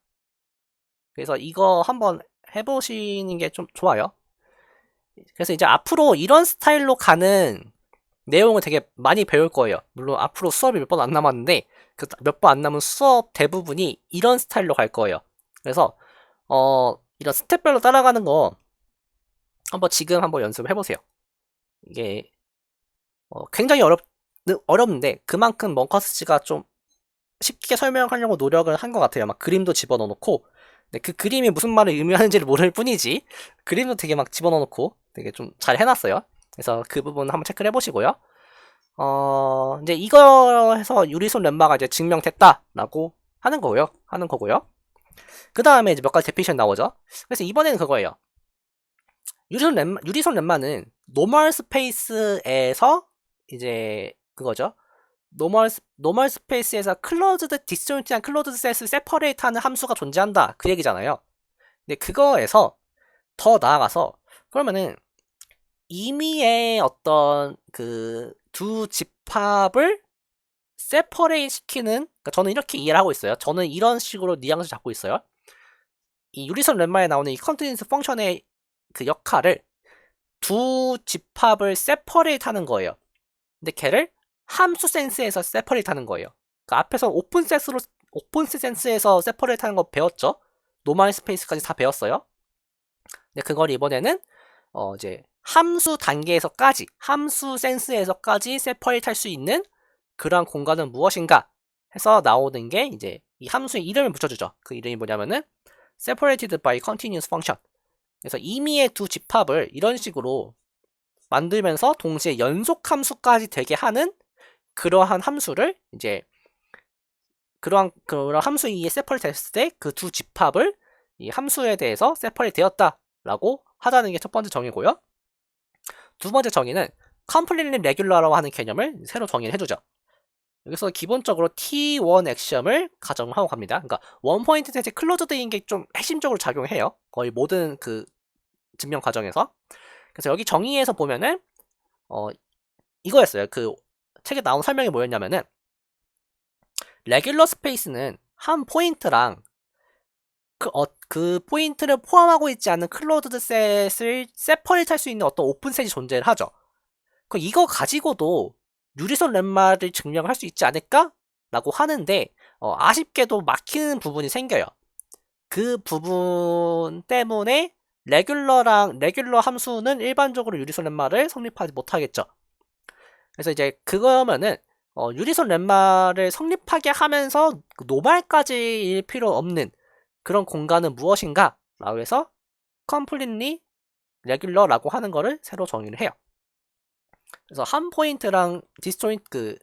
그래서 이거 한번 해보시는 게 좀 좋아요. 그래서 이제 앞으로 이런 스타일로 가는 내용을 되게 많이 배울 거예요. 물론 앞으로 수업이 몇 번 안 남았는데 그 몇 번 안 남은 수업 대부분이 이런 스타일로 갈 거예요. 그래서 이런 스텝별로 따라가는 거 한번 지금 한번 연습을 해보세요. 이게 굉장히 어렵는데 그만큼 멍커스 씨가 좀 쉽게 설명하려고 노력을 한 것 같아요. 막 그림도 집어넣어놓고 그 그림이 무슨 말을 의미하는지를 모를 뿐이지 그림도 되게 막 집어넣어놓고 되게 좀 잘 해놨어요. 그래서 그 부분 한번 체크를 해보시고요. 이제 이거 해서 유리손 렘마가 이제 증명됐다라고 하는 거고요. 그 다음에 이제 몇 가지 데피니션 나오죠. 그래서 이번에는 그거예요. 유리손 렘마는 노멀 스페이스에서 이제 그거죠. 노멀 스페이스에서 클로즈드 디스조인트한 클로즈드 셋을 세퍼레이트 하는 함수가 존재한다. 그 얘기잖아요. 근데 그거에서 더 나아가서 그러면은 임의의 어떤 그 두 집합을 세퍼레이트 시키는 그러니까 저는 이렇게 이해를 하고 있어요. 저는 이런 식으로 뉘앙스 잡고 있어요. 이 유리선 렘마에 나오는 이 컨티뉴스 펑션의 그 역할을 두 집합을 세퍼레이트 하는 거예요. 근데 걔를 함수 센스에서 세퍼레이트 하는 거예요. 그 앞에서 오픈 센스에서 세퍼레이트 하는 거 배웠죠? 노멀 스페이스까지 다 배웠어요. 근데 그걸 이번에는 이제 함수 단계에서까지, 함수 센스에서까지 세퍼레이트 할 수 있는 그러한 공간은 무엇인가 해서 나오는 게 이제 이 함수의 이름을 붙여주죠. 그 이름이 뭐냐면은 separated by continuous function. 그래서 임의의 두 집합을 이런 식으로 만들면서 동시에 연속 함수까지 되게 하는 그러한 함수를 이제 그러한 함수 이에 세퍼레이트 했을 때 그 두 집합을 이 함수에 대해서 세퍼레이트 되었다라고 하자는 게 첫 번째 정의고요. 두 번째 정의는 completely regular라고 하는 개념을 새로 정의를 해주죠. 여기서 기본적으로 T1 액션을 가정하고 갑니다. 그러니까 원 포인트 셋이 클로즈드인 게 좀 핵심적으로 작용해요. 거의 모든 그 증명 과정에서. 그래서 여기 정의에서 보면은 이거였어요. 그 책에 나온 설명이 뭐였냐면은 레귤러 스페이스는 한 포인트랑 그 포인트를 포함하고 있지 않은 클로즈드 셋을 세퍼레이트 할 수 있는 어떤 오픈 셋이 존재를 하죠. 그럼 이거 가지고도 유리선 렘마를 증명할 수 있지 않을까? 라고 하는데 아쉽게도 막히는 부분이 생겨요. 그 부분 때문에 레귤러 함수는 일반적으로 유리선 렘마를 성립하지 못하겠죠. 그래서 이제 그거면은 유리선 렘마를 성립하게 하면서 노말까지일 필요 없는 그런 공간은 무엇인가? 라고 해서 completely regular라고 하는 거를 새로 정의를 해요. 그래서 한 포인트랑 디스조인트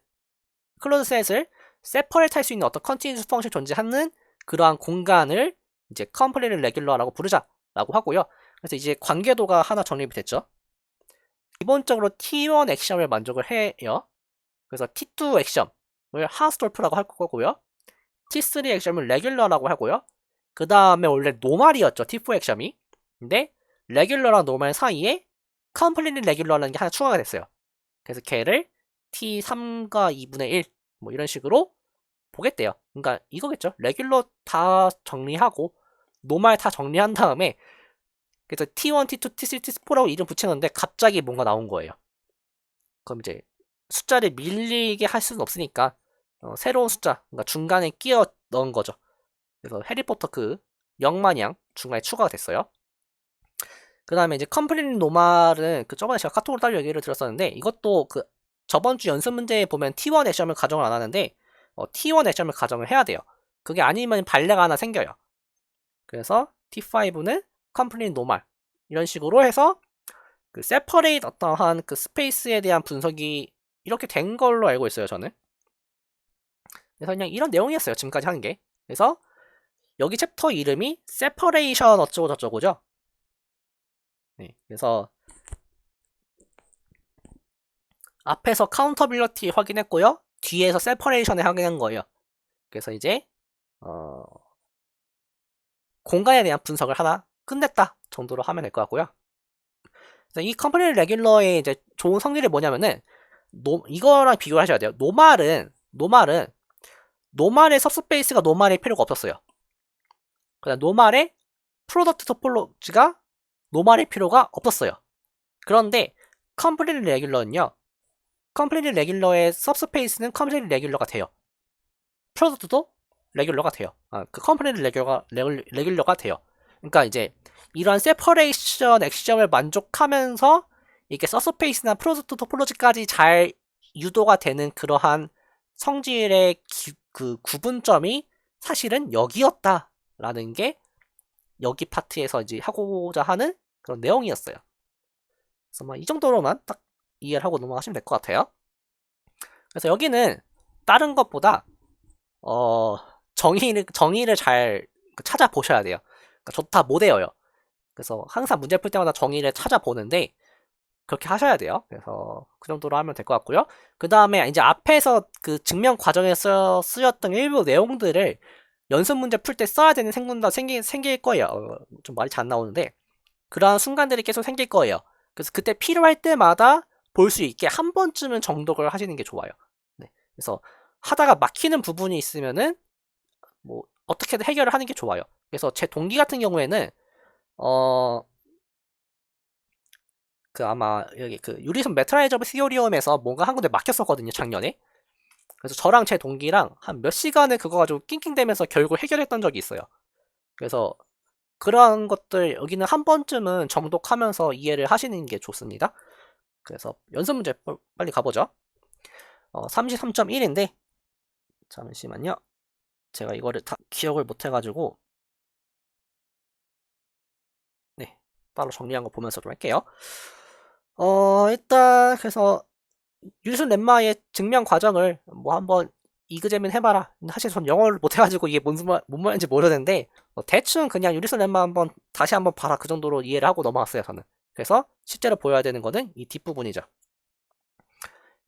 클로즈 셋을 세퍼레이트 할 수 있는 어떤 컨티뉴스 펑션 존재하는 그러한 공간을 이제 completely regular라고 부르자라고 하고요. 그래서 이제 관계도가 하나 정립이 됐죠. 기본적으로 T1 액션을 만족을 해요. 그래서 T2 액션을 하스돌프라고 할 거고요. T3 액션을 레귤러라고 하고요. 그 다음에 원래 노말이었죠. T4 액션이. 근데 레귤러랑 노말 사이에 컴플리트 레귤러라는 게 하나 추가가 됐어요. 그래서 걔를 T3과 2분의 1 뭐 이런 식으로 보겠대요. 그러니까 이거겠죠. 레귤러 다 정리하고 노말 다 정리한 다음에 그래서 T1, T2, T3, T4라고 이름 붙였는데 갑자기 뭔가 나온 거예요. 그럼 이제 숫자를 밀리게 할 수는 없으니까 새로운 숫자, 그러니까 중간에 끼워 넣은 거죠. 그래서 해리포터 그 영마냥 중간에 추가가 됐어요. 그 다음에 이제 컴플릿 노말은 그 저번에 제가 카톡으로 따로 얘기를 드렸었는데 이것도 그 저번 주 연습 문제에 보면 T1 액션을 가정을 안 하는데 T1 액션을 가정을 해야 돼요. 그게 아니면 발레가 하나 생겨요. 그래서 T5는 컴플릿 노말 이런 식으로 해서 그 세퍼레이트 어떠한 그 스페이스에 대한 분석이 이렇게 된 걸로 알고 있어요, 저는. 그래서 그냥 이런 내용이었어요, 지금까지 한 게. 그래서 여기 챕터 이름이 세퍼레이션 어쩌고 저쩌고죠. 네, 그래서 앞에서 카운터빌리티 확인했고요. 뒤에서 세퍼레이션을 확인한 거예요. 그래서 이제 공간에 대한 분석을 하나 끝냈다 정도로 하면 될 것 같고요. 그래서 이 컴플릿 레귤러의 이제 좋은 성질이 뭐냐면은 이거랑 비교를 하셔야 돼요. 노말의 सब스페이스가 노말일 필요가 없었어요. 그다음 노말의 프로덕트 토폴로지가 노말일 필요가 없었어요. 그런데 컴플릿 레귤러는요. 컴플릿 레귤러의 सब스페이스는 컴플릿 레귤러가 돼요. 프로덕트도 레귤러가 돼요. 그 컴플릿 레귤러가 돼요. 그러니까 이제 이런 세퍼레이션 액션을 만족하면서 이게 서스페이스나 프로덕트 토폴로지까지 잘 유도가 되는 그러한 성질의 그 구분점이 사실은 여기였다라는 게 여기 파트에서 이제 하고자 하는 그런 내용이었어요. 그래서 뭐 이 정도로만 딱 이해를 하고 넘어가시면 될 것 같아요. 그래서 여기는 다른 것보다 정의를 잘 찾아보셔야 돼요. 그러니까 좋다 못 외워요. 그래서 항상 문제 풀 때마다 정의를 찾아보는데 그렇게 하셔야 돼요. 그래서 그 정도로 하면 될 것 같고요. 그 다음에 이제 앞에서 그 증명 과정에서 쓰였던 일부 내용들을 연습 문제 풀 때 써야 되는 생길 거예요. 좀 말이 잘 안 나오는데 그러한 순간들이 계속 생길 거예요. 그래서 그때 필요할 때마다 볼 수 있게 한 번쯤은 정독을 하시는 게 좋아요. 네. 그래서 하다가 막히는 부분이 있으면은 뭐 어떻게든 해결을 하는 게 좋아요. 그래서 제 동기 같은 경우에는 어, 그 아마 여기 그 유리선 메트라이저 시오리움에서 뭔가 한 군데 막혔었거든요, 작년에. 그래서 저랑 제 동기랑 한 몇 시간을 그거 가지고 낑낑대면서 결국 해결했던 적이 있어요. 그래서 그러한 것들 여기는 한 번쯤은 정독하면서 이해를 하시는 게 좋습니다. 그래서 연습 문제 빨리 가보죠. 33.1인데 잠시만요. 제가 이거를 다 기억을 못 해가지고 네, 따로 정리한 거 보면서 좀 할게요. 일단 그래서 유리선 렘마의 증명 과정을 뭐 한번 이그제민 해봐라. 사실 전 영어를 못해가지고 이게 뭔 말인지 모르는데 대충 그냥 유리선 렘마 한번 다시 한번 봐라 그 정도로 이해를 하고 넘어왔어요 저는. 그래서 실제로 보여야 되는 거는 이 뒷부분이죠.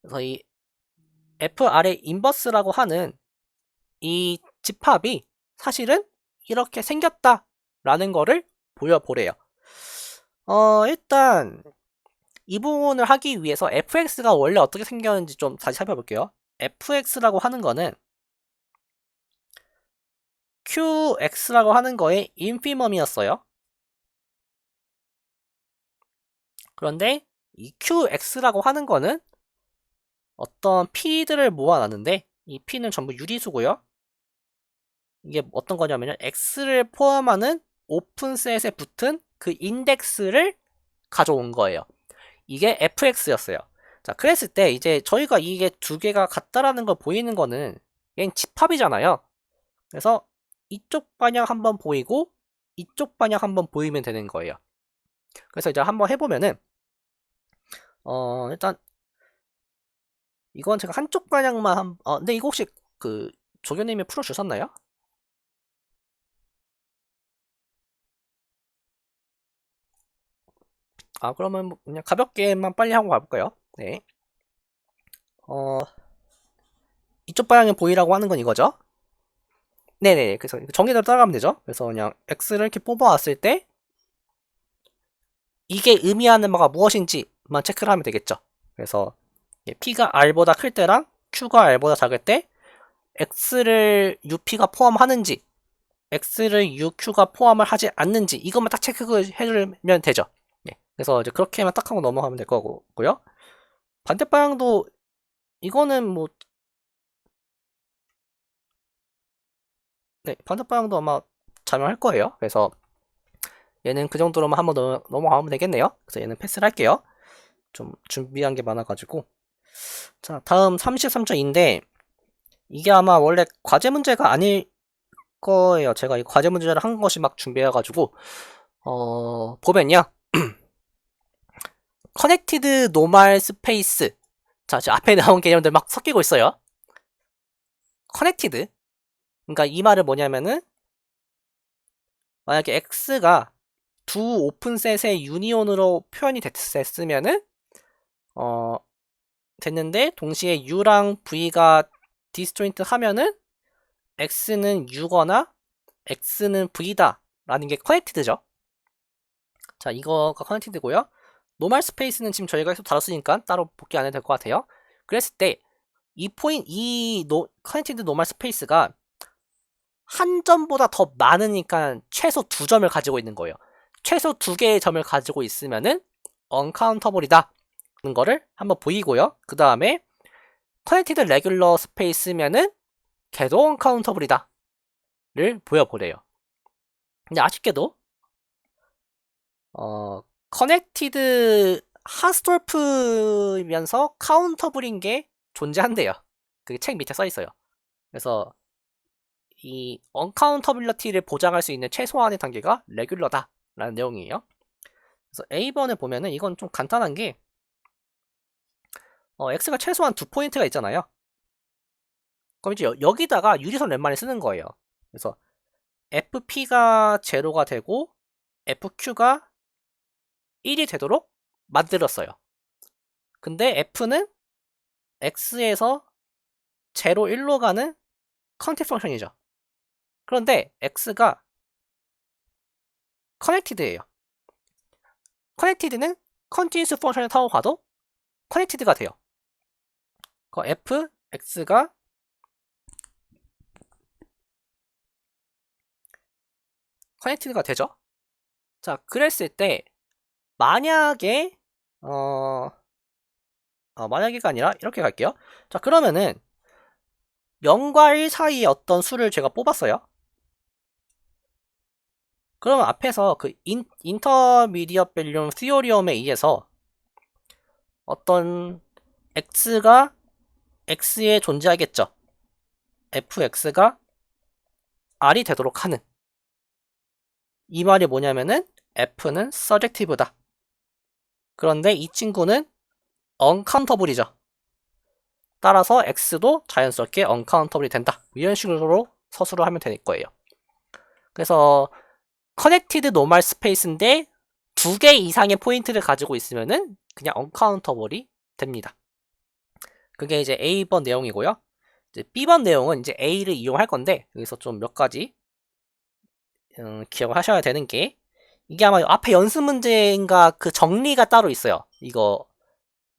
그래서 이 FR의 인버스라고 하는 이 집합이 사실은 이렇게 생겼다라는 거를 보여보래요. 일단 이 부분을 하기 위해서 fx가 원래 어떻게 생겼는지 좀 다시 살펴볼게요. fx라고 하는 거는 qx라고 하는 거의 인피멈이었어요. 그런데 이 qx라고 하는 거는 어떤 p들을 모아놨는데 이 p는 전부 유리수고요. 이게 어떤 거냐면요. x를 포함하는 오픈셋에 붙은 그 인덱스를 가져온 거예요. 이게 fx였어요. 자, 그랬을 때 이제 저희가 이게 두 개가 같다라는 걸 보이는 거는 얘는 집합이잖아요. 그래서 이쪽 방향 한번 보이고 이쪽 방향 한번 보이면 되는 거예요. 그래서 이제 한번 해보면은 일단 이건 제가 한쪽 방향만 근데 이거 혹시 그 조교님이 풀어주셨나요? 그러면 뭐 그냥 가볍게만 빨리 하고 가볼까요? 네. 이쪽 방향에 보이라고 하는 건 이거죠? 네네. 그래서 정의대로 따라가면 되죠? 그래서 그냥 x를 이렇게 뽑아왔을 때 이게 의미하는 바가 무엇인지만 체크를 하면 되겠죠. 그래서 p가 r보다 클 때랑 q가 r보다 작을 때 x를 up가 포함하는지 x를 uq가 포함을 하지 않는지 이것만 딱 체크해주면 되죠. 네. 그래서 이제 그렇게만 딱 하고 넘어가면 될 거고요. 반대 방향도 이거는 뭐 네, 반대 방향도 아마 자명할 거예요. 그래서 얘는 그 정도로만 한번 넘어가면 되겠네요. 그래서 얘는 패스를 할게요. 좀 준비한 게 많아가지고. 자, 다음 33.2인데, 이게 아마 원래 과제 문제가 아닐 거예요. 제가 이 과제 문제를 한 것이 막 준비해가지고, 보면요. 커넥티드 노멀 스페이스. 자, 저 앞에 나온 개념들 막 섞이고 있어요. 커넥티드. 그러니까 이 말은 뭐냐면은, 만약에 x가 두 오픈셋의 유니온으로 표현이 됐으면은, 됐는데 동시에 u랑 v가 디스조인트 하면은 x는 u거나 x는 v다 라는 게 커넥티드죠. 자, 이거가 커넥티드고요. 노멀 스페이스는 지금 저희가 계속 다뤘으니까 따로 복귀 안 해도 될 것 같아요. 그랬을 때 이 커넥티드 노멀 스페이스가 한 점보다 더 많으니까 최소 두 점을 가지고 있는 거예요. 최소 두 개의 점을 가지고 있으면은 언카운터블이다 는 거를 한번 보이고요. 그 다음에 커넥티드 레귤러 스페이스면은 걔도 언카운터블이다 를 보여보래요. 근데 아쉽게도 커넥티드 하스톨프면서 카운터블인 게 존재한대요. 그게 책 밑에 써 있어요. 그래서 이 언카운터빌리티를 보장할 수 있는 최소한의 단계가 레귤러다 라는 내용이에요. 그래서 A번을 보면은 이건 좀 간단한 게 X가 최소한 2포인트가 있잖아요. 그럼 이제 여기다가 유리선 렘만을 쓰는 거예요. 그래서 FP가 제로가 되고 FQ가 1이 되도록 만들었어요. 근데 F는 X에서 0, 1로 가는 컨택 펑션이죠. 그런데 X가 커넥티드예요. 커넥티드는 컨티뉴스 펑션을 타고 가도 커넥티드가 돼요. F, X가 커넥티드가 되죠? 자, 그랬을 때 만약에 만약에가 아니라 이렇게 갈게요. 자, 그러면은 0과 1 사이에 어떤 수를 제가 뽑았어요. 그러면 앞에서 그 인터미디엇 밸류 티오리엄에 의해서 어떤 x가 x에 존재하겠죠. fx가 r이 되도록 하는, 이 말이 뭐냐면은 f는 서젝티브다. 그런데 이 친구는 언카운터블이죠. 따라서 x도 자연스럽게 언카운터블이 된다. 이런 식으로 서술을 하면 될 거예요. 그래서 커넥티드 노멀 스페이스인데 2개 이상의 포인트를 가지고 있으면은 그냥 언카운터블이 됩니다. 그게 이제 A번 내용이고요. 이제 B번 내용은 이제 A를 이용할 건데, 여기서 좀 몇 가지 기억을 하셔야 되는 게, 이게 아마 앞에 연습 문제인가 그 정리가 따로 있어요. 이거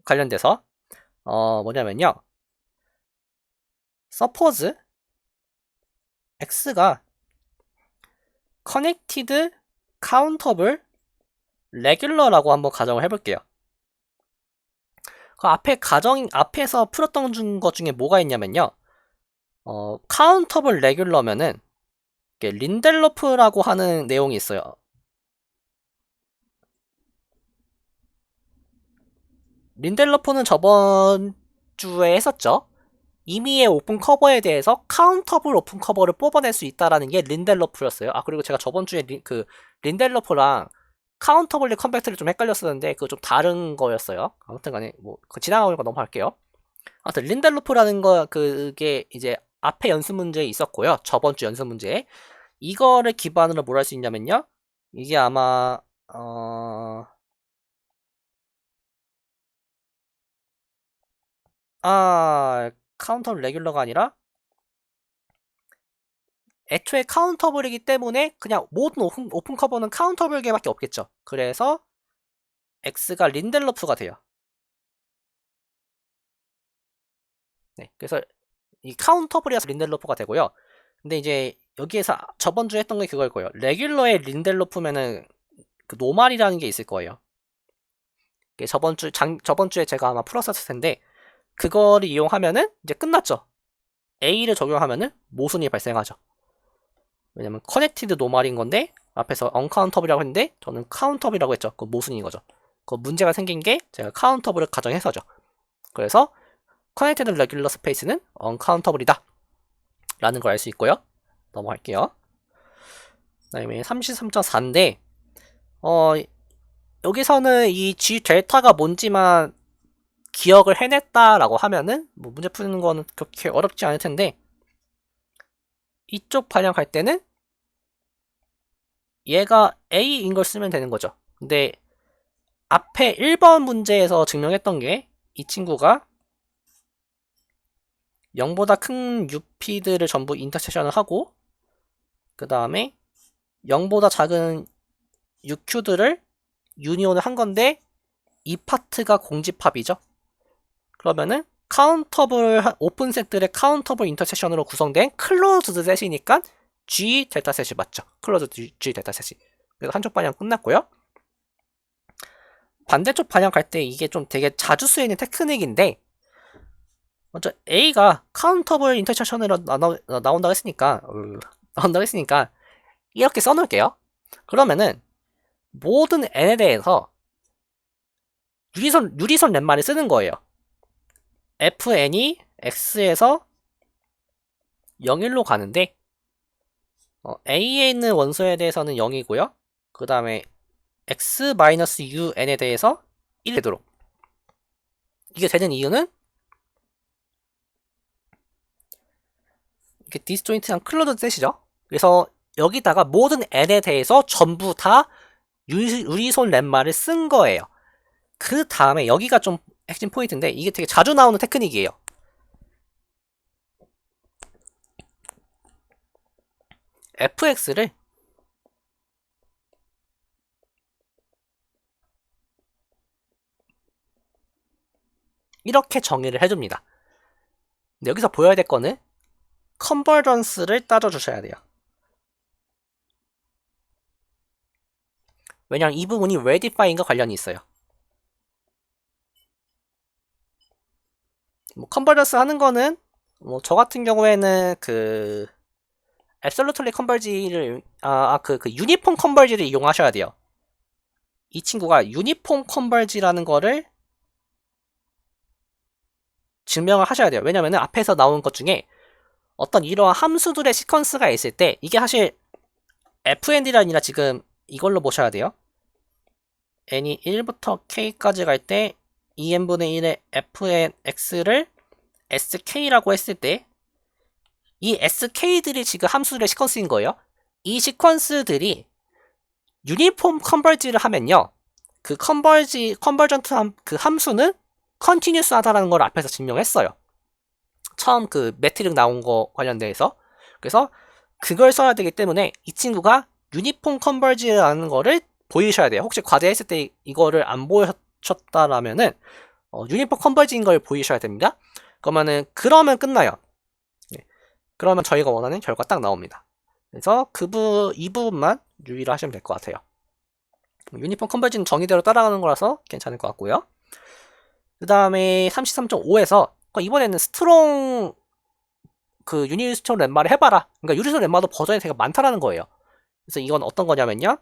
관련돼서 뭐냐면요. suppose x가 connected countable regular라고 한번 가정을 해볼게요. 그 앞에서 풀었던 것 중에 뭐가 있냐면요. countable regular면은 린델로프라고 하는 내용이 있어요. 린델로프는 저번 주에 했었죠. 임의의 오픈 커버에 대해서 카운터블 오픈 커버를 뽑아낼 수 있다라는 게 린델로프였어요. 그리고 제가 저번 주에 린델로프랑 카운터블리 컨벡트를 좀 헷갈렸었는데 그거 좀 다른 거였어요. 아무튼 간에 뭐 지나가니까 넘어갈게요. 아무튼 린델로프라는 거, 그게 이제 앞에 연습 문제에 있었고요. 저번 주 연습 문제에 이거를 기반으로 뭘 할 수 있냐면요. 이게 아마 카운터 레귤러가 아니라 애초에 카운터블이기 때문에 그냥 모든 오픈 커버는 카운터블계밖에 없겠죠. 그래서 x가 린델로프가 돼요. 네, 그래서 이 카운터블이라서 린델로프가 되고요. 근데 이제 여기에서 저번 주에 했던 게 그걸 거예요. 레귤러의 린델로프면은 그 노말이라는 게 있을 거예요. 저번 주에 제가 아마 풀었었을 텐데 그거를 이용하면은 이제 끝났죠. A를 적용하면은 모순이 발생하죠. 왜냐면 커넥티드 노말인 건데 앞에서 언카운터블이라고 했는데 저는 카운터블이라고 했죠. 그 모순인 거죠. 그 문제가 생긴 게 제가 카운터블을 가정해서죠. 그래서 커넥티드 레귤러 스페이스는 언카운터블이다 라는 걸 알 수 있고요. 넘어갈게요. 그 다음에 33.4인데 여기서는 이 G 델타가 뭔지만 기억을 해냈다라고 하면은 뭐 문제 푸는 거는 그렇게 어렵지 않을 텐데, 이쪽 반영 갈 때는 얘가 A인 걸 쓰면 되는 거죠. 근데 앞에 1번 문제에서 증명했던 게 이 친구가 0보다 큰 UP들을 전부 인터섹션을 하고 그 다음에 0보다 작은 UQ들을 유니온을 한 건데 이 파트가 공집합이죠. 그러면은 카운터블 오픈 셋들의 카운터블 인터섹션으로 구성된 클로즈드 셋이니까 G 델타 셋이 맞죠. 클로즈드 G 델타 셋이. 그래서 한쪽 반영 끝났고요. 반대쪽 반영 갈 때 이게 좀 되게 자주 쓰이는 테크닉인데, 먼저 A가 카운터블 인터섹션으로 나온다고 했으니까 이렇게 써놓을게요. 그러면은 모든 N에 대해서 유리선 렛말을 쓰는 거예요. fn이 x에서 0일로 가는데 a에 있는 원소에 대해서는 0이고요. 그 다음에 x-un에 대해서 1이 되도록. 이게 되는 이유는 이게 디스조인트한 클로즈 셋이죠. 그래서 여기다가 모든 n에 대해서 전부 다 유리손 렛말을 쓴 거예요. 그 다음에 여기가 좀 핵심 포인트인데 이게 되게 자주 나오는 테크닉이에요. fx를 이렇게 정의를 해줍니다. 근데 여기서 보여야 될 거는 컨버전스를 따져주셔야 돼요. 왜냐면 이 부분이 where-define과 관련이 있어요. 뭐 컨버전스 하는 거는 뭐 저 같은 경우에는 그 absolutely converge를 그 유니폼 컨버지를 이용하셔야 돼요. 이 친구가 유니폼 컨버지라는 거를 증명을 하셔야 돼요. 왜냐면은 앞에서 나온 것 중에 어떤 이러한 함수들의 시퀀스가 있을 때 이게 사실 fn이 아니라 지금 이걸로 보셔야 돼요. n이 1부터 k까지 갈 때 2n분의 1의 fn x를 sk라고 했을 때 이 sk들이 지금 함수들의 시퀀스인 거예요. 이 시퀀스들이 유니폼 컨버지를 하면요. 그 컨버전트 그 함수는 컨티뉴스 하다라는 걸 앞에서 증명했어요. 처음 그 매트릭 나온 거 관련돼서. 그래서 그걸 써야 되기 때문에 이 친구가 유니폼 컨버지라는 거를 보이셔야 돼요. 혹시 과제 했을 때 이거를 안 보셨다라면은 유니폼 컨버지인 걸 보이셔야 됩니다. 그러면 끝나요. 네. 그러면 저희가 원하는 결과 딱 나옵니다. 그래서 이 부분만 유의를 하시면 될 것 같아요. 유니폼 컨버지는 정의대로 따라가는 거라서 괜찮을 것 같고요. 그 다음에 33.5에서 이번에는 스트롱 그 유니스톤 렘마를 해봐라. 그러니까 유니스톤 렘마도 버전이 되게 많다라는 거예요. 그래서 이건 어떤 거냐면요.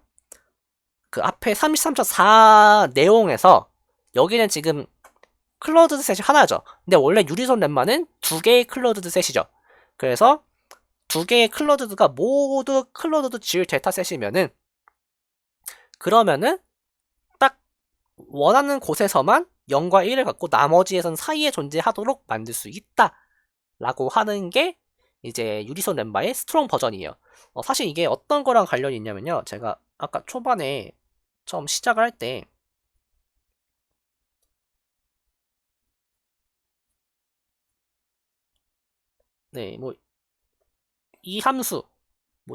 그 앞에 33.4 내용에서 여기는 지금 클로드드 셋이 하나죠. 근데 원래 유리손 렘마는 두 개의 클로드드 셋이죠. 그래서 두 개의 클로드드가 모두 클로드드 질 데이터 셋이면은 그러면은 딱 원하는 곳에서만 0과 1을 갖고 나머지에선 사이에 존재하도록 만들 수 있다 라고 하는 게 이제 유리손 렘마의 스트롱 버전이에요. 사실 이게 어떤 거랑 관련이 있냐면요. 제가 아까 초반에 처음 시작을 할 때 네, 뭐 이 함수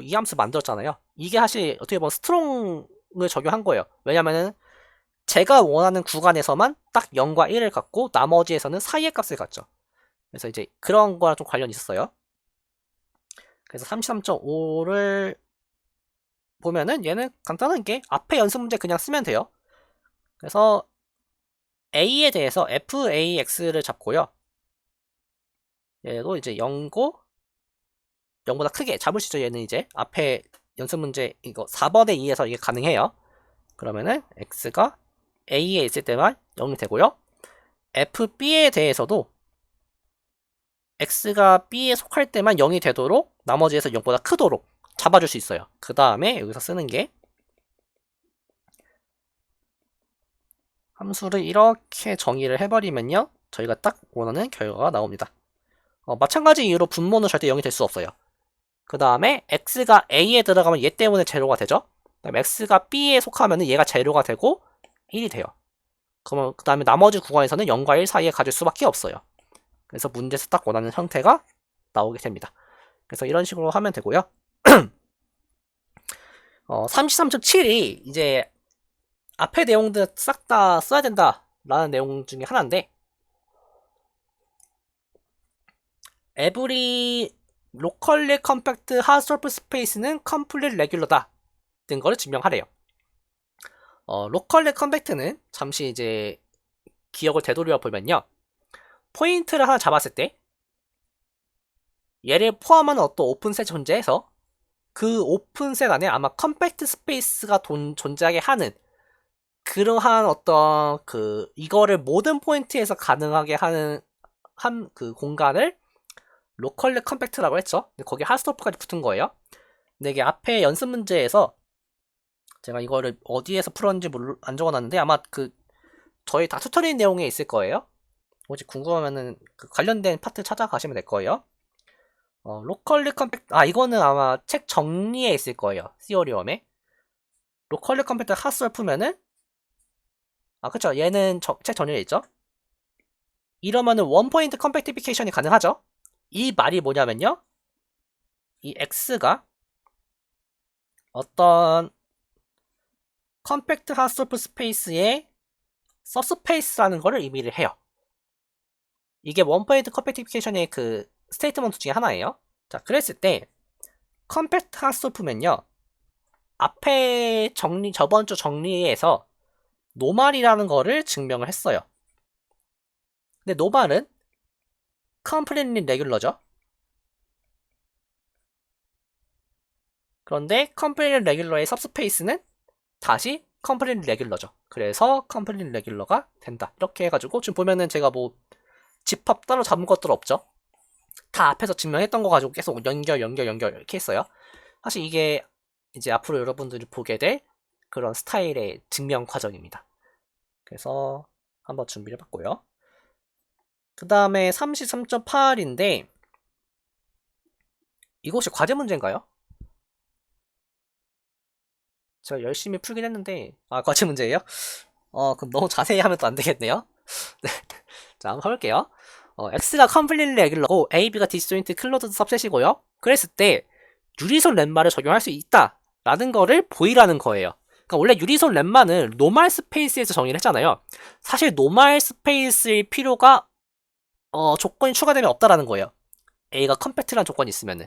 이 함수 만들었잖아요. 이게 사실 어떻게 보면 스트롱을 적용한 거예요. 왜냐면은 제가 원하는 구간에서만 딱 0과 1을 갖고 나머지에서는 사이의 값을 갖죠. 그래서 이제 그런 거랑 좀 관련이 있었어요. 그래서 33.5를 보면은 얘는 간단한 게 앞에 연습 문제 그냥 쓰면 돼요. 그래서 a에 대해서 fax를 잡고요. 얘도 이제 0고 0보다 크게 잡으시죠. 얘는 이제 앞에 연습 문제 이거 4번에 의해서 이게 가능해요. 그러면은 x가 a에 있을 때만 0이 되고요. fb에 대해서도 x가 b에 속할 때만 0이 되도록 나머지에서 0보다 크도록 잡아줄 수 있어요. 그 다음에 여기서 쓰는 게 함수를 이렇게 정의를 해버리면요. 저희가 딱 원하는 결과가 나옵니다. 마찬가지 이유로 분모는 절대 0이 될 수 없어요. 그 다음에 x가 a에 들어가면 얘 때문에 제로가 되죠. 그다음에 x가 b에 속하면 얘가 제로가 되고 1이 돼요. 그러면 그 다음에 나머지 구간에서는 0과 1 사이에 가질 수밖에 없어요. 그래서 문제에서 딱 원하는 형태가 나오게 됩니다. 그래서 이런 식으로 하면 되고요. 33.7이 이제 앞에 내용들 싹 다 써야 된다라는 내용 중에 하나인데 every locally compact hard surface space는 complete regular다 등 거를 증명하래요. locally compact는 잠시 이제 기억을 되돌려 보면요. 포인트를 하나 잡았을 때 얘를 포함하는 어떤 오픈셋이 존재해서 그 오픈셋 안에 아마 컴팩트 스페이스가 존재하게 하는 그러한 어떤 이거를 모든 포인트에서 가능하게 하는 그 공간을 로컬리 컴팩트라고 했죠. 근데 거기에 하스토프까지 붙은 거예요. 근데 이게 앞에 연습 문제에서 제가 이거를 어디에서 풀었는지 안 적어놨는데 아마 저희 다 튜토리얼 내용에 있을 거예요. 혹시 궁금하면은 관련된 파트 찾아가시면 될 거예요. 로컬리 컴팩트 이거는 아마 책 정리에 있을 거예요. 시오리엄에 로컬리 컴팩트 하스를 풀면은 그쵸. 얘는 책 정리에 있죠. 이러면은 원포인트 컴팩티피케이션이 가능하죠. 이 말이 뭐냐면요. 이 x가 어떤 컴팩트 하스토프 스페이스의 서스페이스라는 거를 의미를 해요. 이게 원포인트 컴팩티피케이션의 그 스테이트먼트 중에 하나예요. 자, 그랬을 때 컴팩트 하스토프면요. 앞에 저번 주 정리에서 노말이라는 거를 증명을 했어요. 근데 노말은 completely regular죠. 그런데 completely regular의 subspace는 다시 completely regular죠. 그래서 completely regular가 된다. 이렇게 해가지고 지금 보면은 제가 뭐 집합 따로 잡은 것들 없죠. 다 앞에서 증명했던 거 가지고 계속 연결 이렇게 했어요. 사실 이게 이제 앞으로 여러분들이 보게 될 그런 스타일의 증명 과정입니다. 그래서 한번 준비를 해봤고요. 그 다음에 33.8인데 이것이 과제 문제인가요? 제가 열심히 풀긴 했는데 과제 문제예요? 그럼 너무 자세히 하면 또 안 되겠네요. 네. 자, 한번 해볼게요. X가 completely regular고 A, B가 disjoint closed subset이고요. 그랬을 때 유리선 렘마를 적용할 수 있다 라는 거를 보이라는 거예요. 그러니까 원래 유리선 렘마는 노멀 스페이스에서 정의를 했잖아요. 사실 노멀 스페이스일 필요가 조건이 추가되면 없다라는 거예요. A가 컴팩트라는 조건이 있으면은.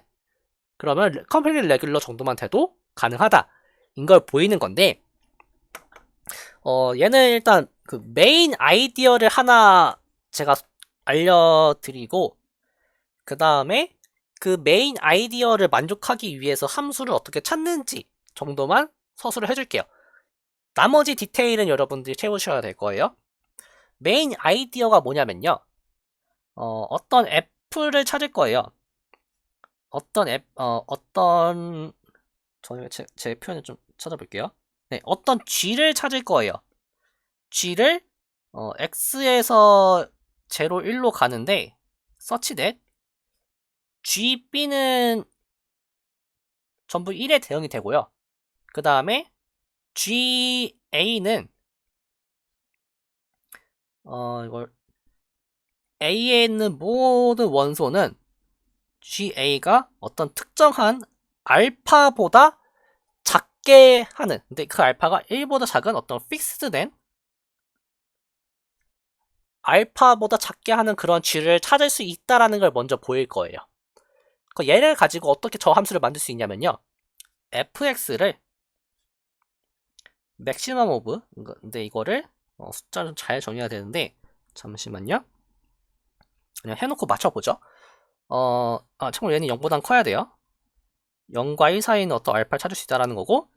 그러면 completely regular 정도만 돼도 가능하다 인 걸 보이는 건데 얘는 일단 그 메인 아이디어를 하나 제가 알려드리고 그 다음에 그 메인 아이디어를 만족하기 위해서 함수를 어떻게 찾는지 정도만 서술을 해줄게요. 나머지 디테일은 여러분들이 채우셔야 될 거예요. 메인 아이디어가 뭐냐면요. 어떤 애플을 찾을 거예요. 제 표현을 좀 찾아볼게요. 네, 어떤 G를 찾을 거예요. G를 X에서 0, 1로 가는데 such that GB는 전부 1에 대응이 되고요. 그 다음에 GA는 이걸 A에 있는 모든 원소는 GA가 어떤 특정한 알파보다 작게 하는, 근데 그 알파가 1보다 작은 어떤 픽스된 알파보다 작게 하는 그런 G를 찾을 수 있다라는 걸 먼저 보일 거예요. 그 얘를 가지고 어떻게 저 함수를 만들 수 있냐면요. fx를 maximum of, 근데 이거를 숫자를 잘 정의해야 되는데 잠시만요. 그냥 해놓고 맞춰보죠. 참고로 얘는 0보단 커야 돼요. 0과 1 사이는 어떤 알파를 찾을 수 있다라는 거고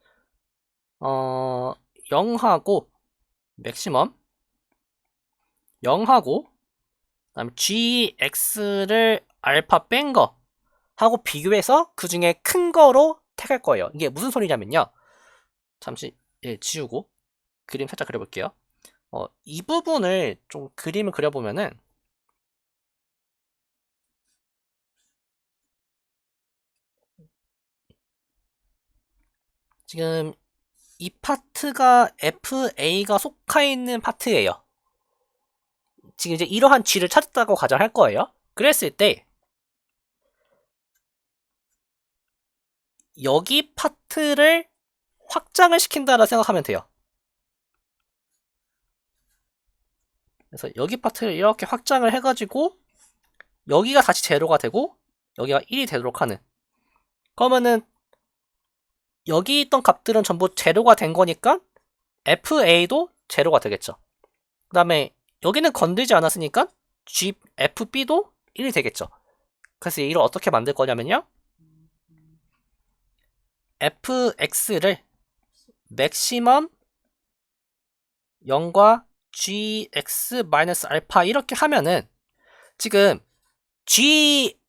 0하고 맥시멈 0하고 그다음에 gx를 알파 뺀 거 하고 비교해서 그 중에 큰 거로 택할 거예요. 이게 무슨 소리냐면요. 잠시 지우고 그림 살짝 그려볼게요. 이 부분을 좀 그림을 그려보면은 지금 이 파트가 FA가 속해 있는 파트예요. 지금 이제 이러한 G를 찾았다고 가정할 거예요. 그랬을 때 여기 파트를 확장을 시킨다라 생각하면 돼요. 그래서 여기 파트를 이렇게 확장을 해가지고 여기가 다시 제로가 되고 여기가 1이 되도록 하는. 그러면은 여기 있던 값들은 전부 제로가 된 거니까 FA도 제로가 되겠죠. 그 다음에 여기는 건들지 않았으니까 FB도 1이 되겠죠. 그래서 이를 어떻게 만들 거냐면요. fx를 맥시멈 0과 gx-알파 이렇게 하면은 지금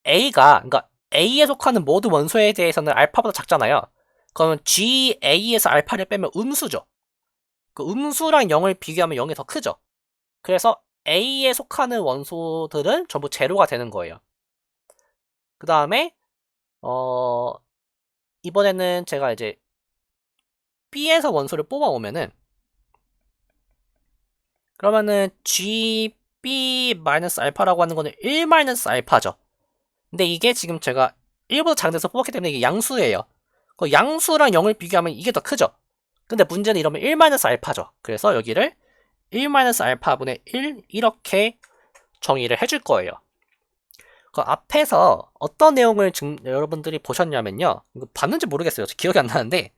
그러니까 A에 속하는 모든 원소에 대해서는 알파보다 작잖아요. 그러면 GA에서 알파를 빼면 음수죠. 그 음수랑 0을 비교하면 0이 더 크죠. 그래서 A에 속하는 원소들은 전부 제로가 되는 거예요. 그 다음에 이번에는 제가 이제 B에서 원소를 뽑아오면은 그러면은 GB-알파라고 하는 거는 1-알파죠. 근데 이게 지금 제가 1보다 작은 데서 뽑았기 때문에 이게 양수예요. 그 양수랑 0을 비교하면 이게 더 크죠. 근데 문제는 이러면 1-알파죠. 그래서 여기를 1-알파분의 1 이렇게 정의를 해줄 거예요. 그 앞에서 어떤 내용을 여러분들이 보셨냐면요. 이거 봤는지 모르겠어요. 기억이 안 나는데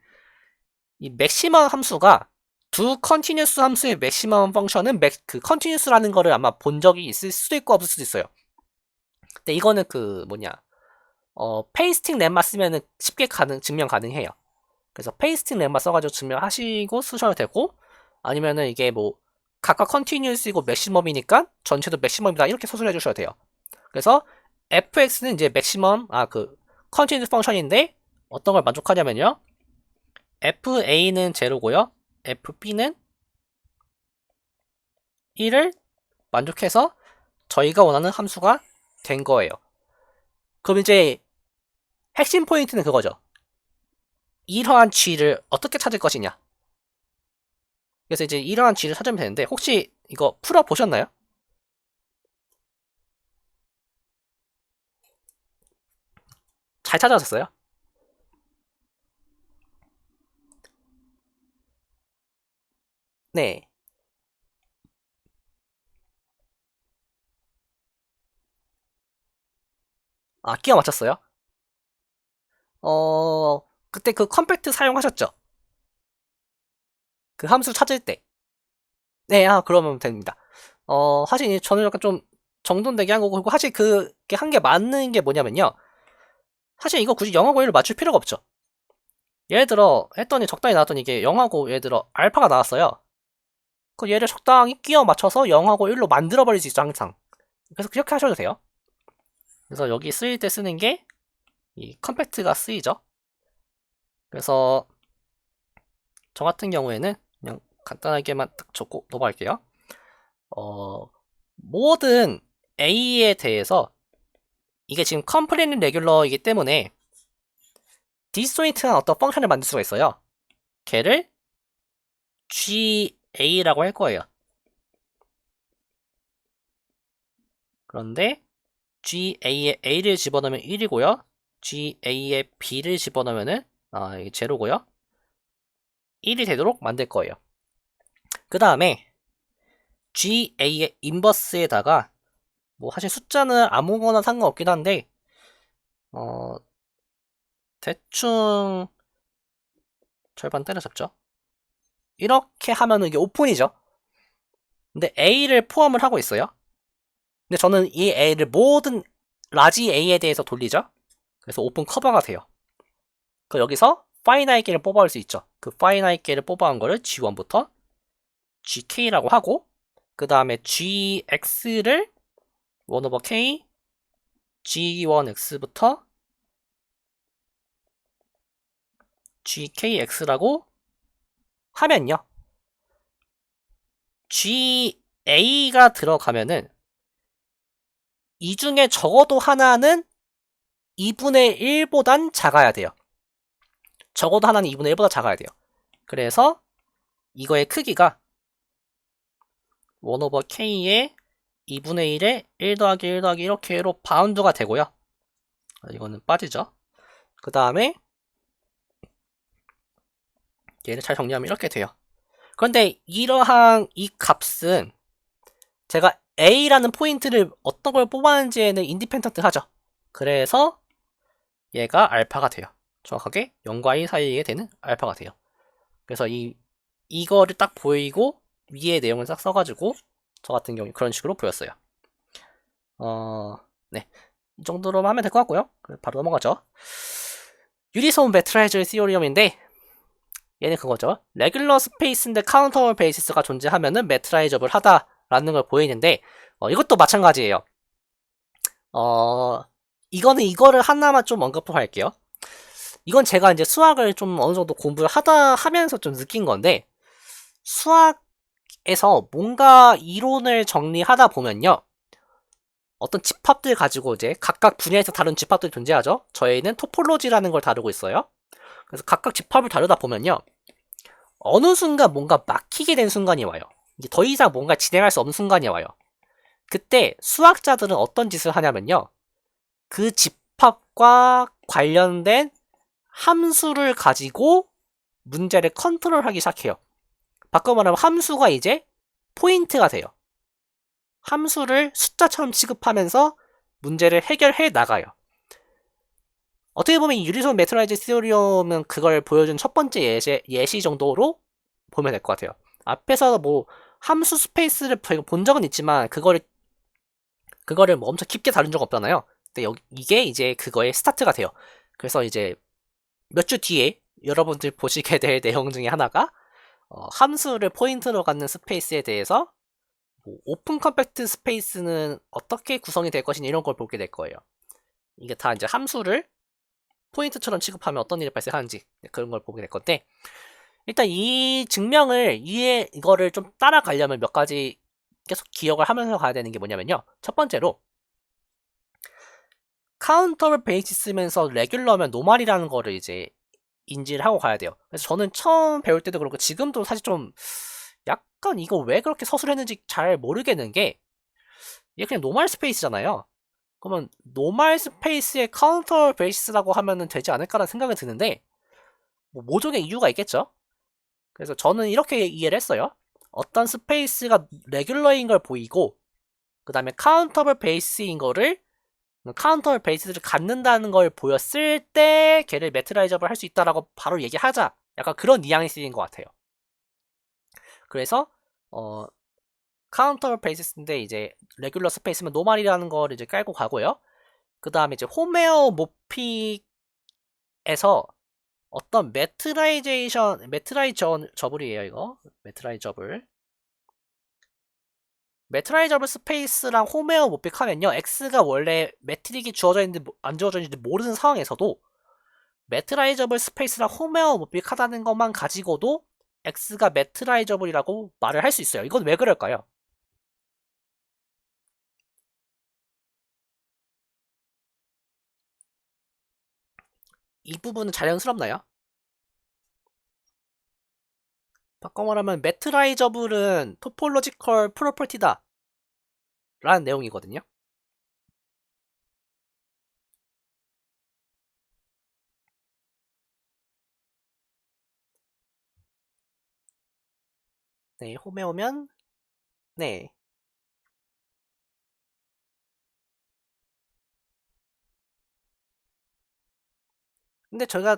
이 맥시멈 함수가 두 컨티뉴스 함수의 맥시멈 펑션은 그 컨티뉴스라는 거를 아마 본 적이 있을 수도 있고 없을 수도 있어요. 근데 이거는 그 뭐냐 페이스팅 렘마 쓰면은 쉽게 증명 가능해요. 그래서 페이스팅 렘마 써가지고 증명하시고 쓰셔도 되고, 아니면은 이게 뭐 각각 컨티뉴스이고 맥시멈이니까 전체도 맥시멈이다 이렇게 서술해 주셔도 돼요. 그래서 fx는 이제 맥시멈 그 컨티뉴스 펑션인데 어떤 걸 만족하냐면요, fa는 제로고요, fb는 1을 만족해서 저희가 원하는 함수가 된 거예요. 그럼 이제 핵심 포인트는 그거죠. 이러한 g를 어떻게 찾을 것이냐. 그래서 이제 이러한 g를 찾으면 되는데, 혹시 이거 풀어 보셨나요? 잘 찾아졌어요? 네. 끼워 맞췄어요? 그때 그 컴팩트 사용하셨죠? 그 함수 찾을 때. 네, 그러면 됩니다. 사실 저는 약간 좀 정돈되게 한 거고, 그리고 사실 그게 한 게 맞는 게 뭐냐면요, 사실 이거 굳이 0하고 1을 맞출 필요가 없죠. 예를 들어 했더니 적당히 나왔더니 이게 0하고 예를 들어 알파가 나왔어요. 그 얘를 적당히 끼워 맞춰서 0하고 1로 만들어 버릴 수 있죠, 항상. 그래서 그렇게 하셔도 돼요. 그래서 여기 쓰일 때 쓰는 게 이 컴팩트가 쓰이죠. 그래서 저 같은 경우에는 그냥 간단하게만 딱 적고 넘어갈게요. 모든 A에 대해서 이게 지금 컴플리트 레귤러이기 때문에 디스조인트한 어떤 펑션을 만들 수가 있어요. 걔를 GA라고 할 거예요. 그런데 GA에 A를 집어넣으면 1이고요. GA에 B를 집어넣으면은 이게 제로고요. 1이 되도록 만들 거예요. 그 다음에 GA의 인버스에다가 뭐 사실 숫자는 아무거나 상관없긴 한데 대충 절반 때려잡죠. 이렇게 하면은 이게 오픈이죠. 근데 A를 포함을 하고 있어요. 근데 저는 이 A를 모든 라지 A에 대해서 돌리죠. 그래서 오픈 커버가 돼요. 그 여기서 파이나이트를 뽑아올 수 있죠. 그 파이나이트를 뽑아온 거를 G1부터 GK라고 하고, 그 다음에 GX를 1 over K G1X부터 GKX라고 하면요, GA가 들어가면은 이 중에 적어도 하나는 2분의 1보단 작아야 돼요. 적어도 하나는 2분의 1보다 작아야 돼요. 그래서 이거의 크기가 1 over K의 2분의 1에 1 더하기 1 더하기 이렇게로 바운드가 되고요. 이거는 빠지죠. 그 다음에 얘를 잘 정리하면 이렇게 돼요. 그런데 이러한 이 값은 제가 A라는 포인트를 어떤 걸 뽑았는지에는 인디펜던트 하죠. 그래서 얘가 알파가 돼요. 정확하게 0과 1 사이에 되는 알파가 돼요. 그래서 이거를 딱 보이고 위에 내용을 딱 써가지고 저 같은 경우 그런 식으로 보였어요. 네, 이 정도로 하면 될 것 같고요. 바로 넘어가죠. 유리소음 메트라이저 시오리엄인데 얘는 그거죠. 레귤러 스페이스인데 카운터 베이시스가 존재하면은 메트라이저블 하다라는 걸 보이는데 이것도 마찬가지예요. 이거는 이거를 하나만 좀 언급을 할게요. 이건 제가 이제 수학을 좀 어느 정도 공부를 하면서 좀 느낀 건데, 수학에서 뭔가 이론을 정리하다 보면요, 어떤 집합들 가지고 이제 각각 분야에서 다른 집합들이 존재하죠. 저희는 토폴로지라는 걸 다루고 있어요. 그래서 각각 집합을 다루다 보면요, 어느 순간 뭔가 막히게 된 순간이 와요. 이제 더 이상 뭔가 진행할 수 없는 순간이 와요. 그때 수학자들은 어떤 짓을 하냐면요, 그 집합과 관련된 함수를 가지고 문제를 컨트롤하기 시작해요. 바꿔 말하면 함수가 이제 포인트가 돼요. 함수를 숫자처럼 취급하면서 문제를 해결해 나가요. 어떻게 보면 이 유리선 메트라이즈 시오리움은 그걸 보여준 첫 번째 예시 정도로 보면 될 것 같아요. 앞에서 뭐 함수 스페이스를 본 적은 있지만 그거를 뭐 엄청 깊게 다룬 적 없잖아요. 근데 이게 이제 그거의 스타트가 돼요. 그래서 이제 몇 주 뒤에 여러분들 보시게 될 내용 중에 하나가 함수를 포인트로 갖는 스페이스에 대해서 뭐 오픈 컴팩트 스페이스는 어떻게 구성이 될 것이냐 이런 걸 보게 될 거예요. 이게 다 이제 함수를 포인트처럼 취급하면 어떤 일이 발생하는지 그런 걸 보게 될 건데, 일단 이 증명을 이거를 좀 따라가려면 몇 가지 계속 기억을 하면서 가야 되는 게 뭐냐면요. 첫 번째로 카운터 베이스 쓰면서 레귤러면 노말이라는 거를 이제 인지를 하고 가야 돼요. 그래서 저는 처음 배울 때도 그렇고 지금도 사실 좀 약간 이거 왜 그렇게 서술했는지 잘 모르겠는 게, 이게 그냥 노말 스페이스잖아요. 그러면 노말 스페이스에 카운터 베이스라고 하면은 되지 않을까라는 생각이 드는데, 뭐 모종의 이유가 있겠죠. 그래서 저는 이렇게 이해를 했어요. 어떤 스페이스가 레귤러인 걸 보이고, 그 다음에 카운터블 베이스인 거를, 카운터블 베이스를 갖는다는 걸 보였을 때 걔를 매트라이저블 할 수 있다라고 바로 얘기하자. 약간 그런 뉘앙스인 것 같아요. 그래서 카운터 베이스인데 이제 레귤러 스페이스면 노말이라는 걸 이제 깔고 가고요. 그 다음에 이제 호메오모픽에서 어떤 매트라이저블이에요, 이거. 매트라이저블 스페이스랑 호메오모픽 하면요, X가 원래 매트릭이 주어져 있는지 안 주어져 있는지 모르는 상황에서도 매트라이저블 스페이스랑 호메오모픽 하다는 것만 가지고도 X가 매트라이저블이라고 말을 할 수 있어요. 이건 왜 그럴까요? 이 부분은 자연스럽나요? 바꿔 말하면 매트라이저블은 토폴로지컬 프로퍼티다 라는 내용이거든요. 네, 홈에 오면 네. 근데 저희가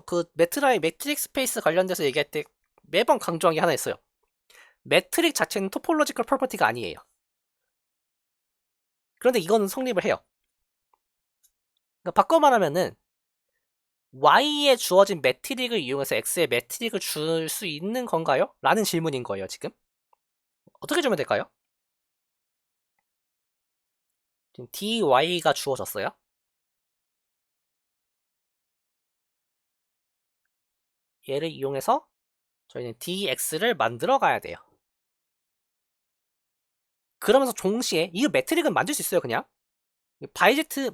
그 매트릭 스페이스 관련돼서 얘기할 때 매번 강조한 게 하나 있어요. 매트릭 자체는 토폴로지컬 프로퍼티가 아니에요. 그런데 이거는 성립을 해요. 그러니까 바꿔 말하면은 Y에 주어진 매트릭을 이용해서 X에 매트릭을 줄 수 있는 건가요? 라는 질문인 거예요, 지금. 어떻게 주면 될까요? 지금 DY가 주어졌어요. 얘를 이용해서 저희는 DX를 만들어 가야 돼요. 그러면서 동시에 이 매트릭은 만들 수 있어요, 그냥.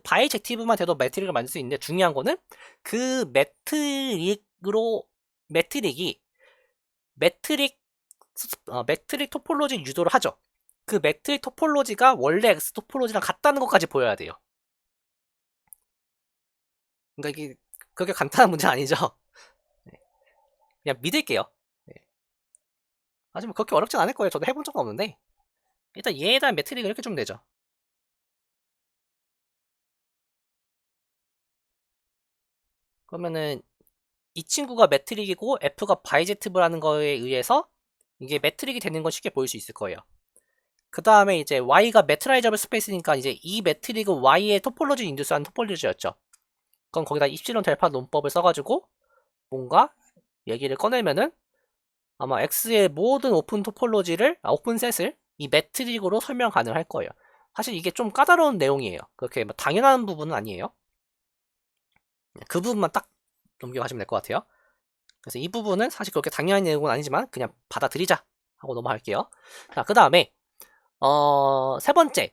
바이젝티브만 돼도 매트릭을 만들 수 있는데, 중요한 거는 그 매트릭이 매트릭 매트릭 토폴로지 유도를 하죠. 그 매트릭 토폴로지가 원래 X 토폴로지랑 같다는 것까지 보여야 돼요. 그러니까 이게 그렇게 간단한 문제 아니죠. 네. 그냥 믿을게요. 네. 하지만 그렇게 어렵진 않을 거예요. 저도 해본 적은 없는데, 일단 얘에 대한 매트릭을 이렇게 주면 되죠. 그러면은 이 친구가 매트릭이고 F가 바이젝티브라는 거에 의해서 이게 매트릭이 되는 건 쉽게 보일 수 있을 거예요. 그 다음에 이제 Y가 매트라이저블 스페이스니까 이제 이 매트릭은 Y의 토폴로지 인듀스한 토폴로지였죠. 그럼 거기다 입실론 델파 논법을 써가지고 뭔가 얘기를 꺼내면은 아마 X의 모든 오픈 토폴로지를, 오픈셋을 이 매트릭으로 설명 가능할 거예요. 사실 이게 좀 까다로운 내용이에요. 그렇게 뭐 당연한 부분은 아니에요. 그 부분만 딱 넘겨가시면 될 것 같아요. 그래서 이 부분은 사실 그렇게 당연한 내용은 아니지만 그냥 받아들이자 하고 넘어갈게요. 자, 그 다음에 세 번째,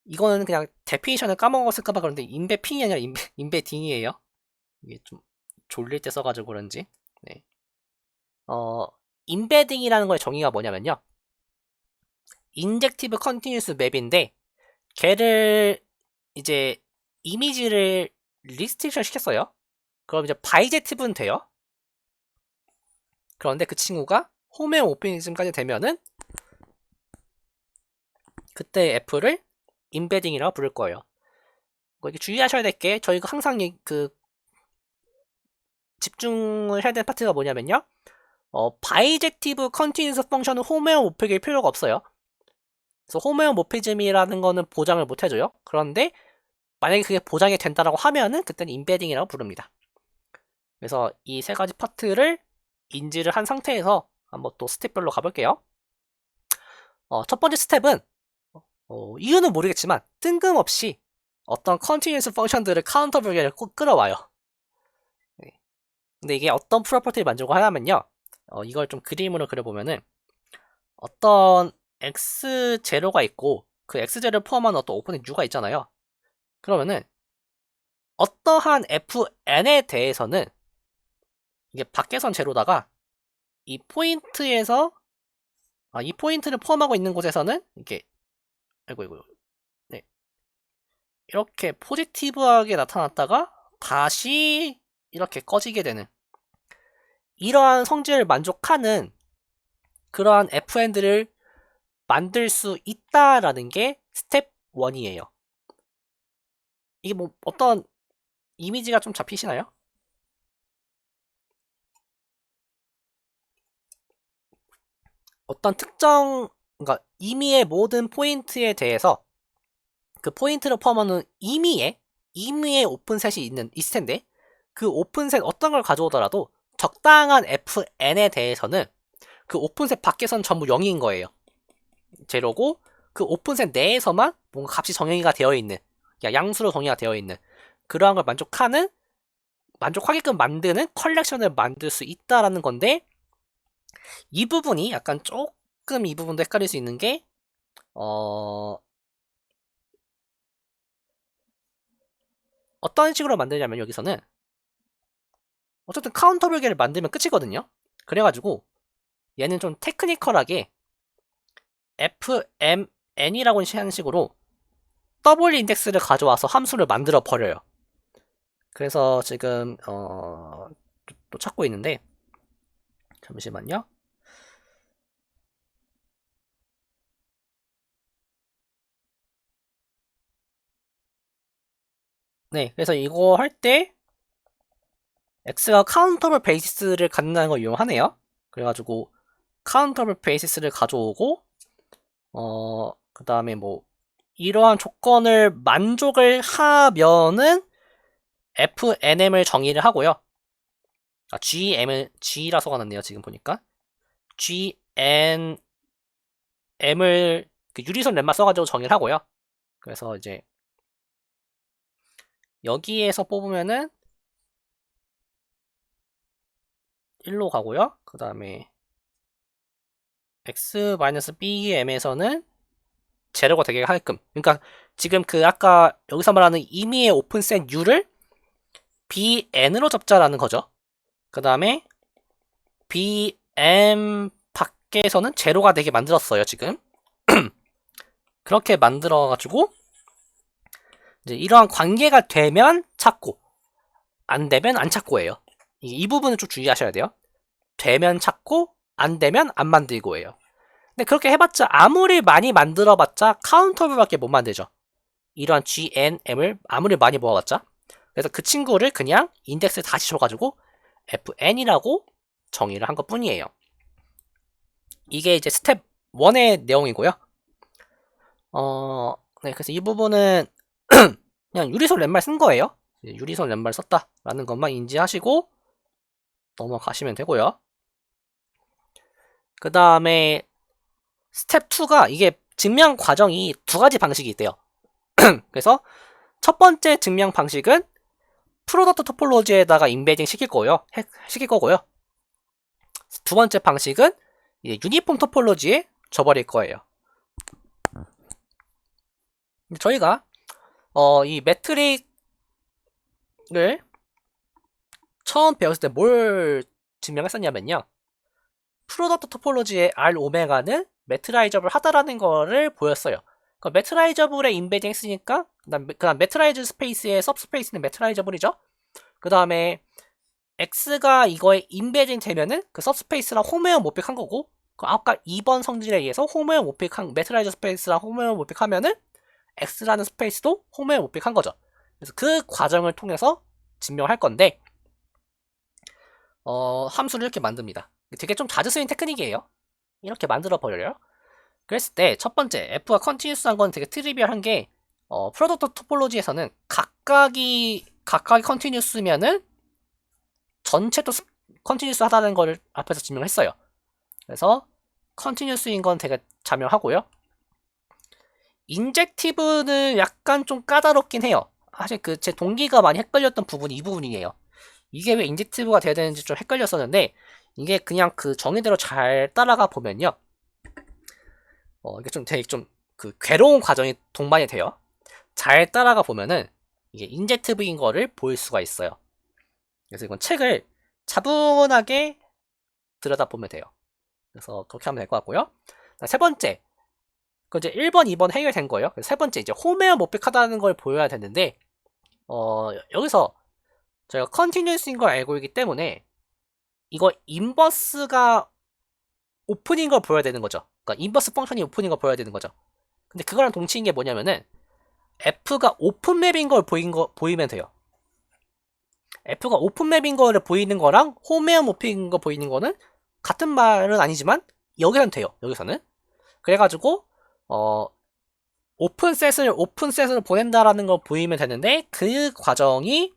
이거는 그냥 데피니션을 까먹었을까봐 그런데 인베핑이 아니라 인베딩이에요. 이게 좀 졸릴 때 써가지고 그런지. 네. 인베딩이라는 거의 정의가 뭐냐면요, 인젝티브 컨티뉴스 맵인데 걔를 이제 이미지를 리스트릭션 시켰어요. 그럼 이제 바이젝티브는 돼요. 그런데 그 친구가 호메오 오피니즘까지 되면은 그때 F를 인베딩이라고 부를 거예요. 이게 주의하셔야 될 게 저희가 항상 집중을 해야 되는 파트가 뭐냐면요. 바이젝티브 컨티뉴스 펑션은 호메오모픽일 필요가 없어요. 그래서 호메오모피즘이라는 거는 보장을 못 해줘요. 그런데 만약에 그게 보장이 된다라고 하면은 그때는 임베딩이라고 부릅니다. 그래서 이 세 가지 파트를 인지를 한 상태에서 한번 또 스텝별로 가볼게요. 첫 번째 스텝은 이유는 모르겠지만 뜬금없이 어떤 컨티뉴스 펑션들을 카운터 별개를 꼭 끌어와요. 네. 근데 이게 어떤 프로퍼티를 만족을 하냐면요. 이걸 좀 그림으로 그려보면은 어떤 x0가 있고 그 x0를 포함한 어떤 오픈의 u가 있잖아요. 그러면은 어떠한 fn에 대해서는 이게 밖에선 제로다가 이 포인트에서 이 포인트를 포함하고 있는 곳에서는 이렇게 아이고 네. 이렇게 포지티브하게 나타났다가 다시 이렇게 꺼지게 되는 이러한 성질을 만족하는 그러한 fn들을 만들 수 있다라는 게 스텝 1이에요. 이게 뭐 어떤 이미지가 좀 잡히시나요? 어떤 특정, 그러니까 임의의 모든 포인트에 대해서 그 포인트를 포함하는 임의의 오픈셋이 있을 텐데 그 오픈셋 어떤 걸 가져오더라도 적당한 fn에 대해서는 그 오픈셋 밖에선 전부 0인 거예요. 제로고 그 오픈셋 내에서만 뭔가 값이 정의가 되어 있는 양수로 정의가 되어 있는 그러한 걸 만족하게끔 만드는 컬렉션을 만들 수 있다라는 건데 이 부분이 약간 조금 이 부분도 헷갈릴 수 있는 게 어떤 식으로 만드냐면 여기서는 어쨌든 카운터 별개를 만들면 끝이거든요. 그래가지고 얘는 좀 테크니컬하게 fmn이라고 하는 식으로 더블 인덱스를 가져와서 함수를 만들어 버려요. 그래서 지금 또 찾고 있는데 잠시만요. 네, 그래서 이거 할 때 x가 카운터블 베이시스를 갖는다는 걸 이용하네요. 그래가지고 카운터블 베이시스를 가져오고 그 다음에 뭐 이러한 조건을 만족을 하면은 fnm을 정의를 하고요. g라 써놨네요. 지금 보니까 gnm을 유리선 lem마 써가지고 정의를 하고요. 그래서 이제 여기에서 뽑으면은 1로 가고요. 그 다음에 x-bm에서는 제로가 되게 하게끔. 그러니까 지금 그 아까 여기서 말하는 임의의 오픈셋 u를 bn으로 잡자라는 거죠. 그 다음에 bm 밖에서는 제로가 되게 만들었어요. 지금 그렇게 만들어가지고 이제 이러한 관계가 되면 찾고 안 되면 안 찾고예요. 이 부분은 좀 주의하셔야 돼요. 되면 찾고 안 되면 안 만들고예요. 근데 그렇게 해봤자 아무리 많이 만들어봤자 카운터블밖에 못 만들죠. 이러한 GNM을 아무리 많이 모아봤자. 그래서 그 친구를 그냥 인덱스를 다시 줘가지고 FN이라고 정의를 한 것 뿐이에요. 이게 이제 스텝 1의 내용이고요. 네, 그래서 이 부분은 그냥 유리선 렛말 쓴 거예요. 유리선 렛말 썼다라는 것만 인지하시고 넘어가시면 되고요. 그 다음에 스텝 2가 이게 증명 과정이 두 가지 방식이 있대요. 그래서 첫 번째 증명 방식은 프로덕트 토폴로지에다가 임베딩 시킬 거고요. 두 번째 방식은 이제 유니폼 토폴로지에 줘버릴 거예요. 저희가 이 매트릭을 처음 배웠을 때 뭘 증명했었냐면요. 프로덕트 토폴로지의 R 오메가는 매트라이저블 하다라는 거를 보였어요. 매트라이저블에 임베딩 했으니까 그다음 매트라이즈 스페이스의 सब스페이스는 매트라이저블이죠. 그 다음에 x가 이거에 임베딩 되면은 그 सब스페이스랑 호메오모픽한 거고 아까 2번 성질에 의해서 호메오모픽한 매트라이저 스페이스랑 호메오모픽하면은 x라는 스페이스도 호메오모픽한 거죠. 그래서 그 과정을 통해서 증명할 건데, 함수를 이렇게 만듭니다. 되게 좀 자주 쓰이는 테크닉이에요. 이렇게 만들어 버려요. 그랬을 때 첫 번째 f가 컨티뉴스한 건 되게 트리비얼한 게, 프로덕트 토폴로지에서는 각각이 컨티뉴스면은 전체도 컨티뉴스하다는 걸 앞에서 증명했어요. 그래서 컨티뉴스인 건 되게 자명하고요. 인젝티브는 약간 좀 까다롭긴 해요. 사실 그 제 동기가 많이 헷갈렸던 부분이 이 부분이에요. 이게 왜 인젝티브가 돼야 되는지 좀 헷갈렸었는데, 이게 그냥 그 정의대로 잘 따라가 보면요. 이게 좀 되게 좀 그 괴로운 과정이 동반이 돼요. 잘 따라가 보면은 이게 인젝티브인 거를 볼 수가 있어요. 그래서 이건 책을 차분하게 들여다보면 돼요. 그래서 그렇게 하면 될 것 같고요. 세 번째, 그 이제 1번, 2번 해결된 거예요. 세 번째, 이제 호메오모픽하다는 걸 보여야 되는데, 여기서 저희가 컨티뉴스인 걸 알고 있기 때문에 이거 인버스가 오픈인 걸 보여야 되는 거죠. 그러니까 인버스 펑션이 오픈인 걸 보여야 되는 거죠. 근데 그거랑 동치인 게 뭐냐면은 f가 오픈맵인 걸 보이면 돼요. f가 오픈맵인 거를 보이는 거랑 호메오모픽인 거 보이는 거는 같은 말은 아니지만 여기서는 돼요. 여기서는. 그래가지고 오픈셋을 보낸다라는 걸 보이면 되는데, 그 과정이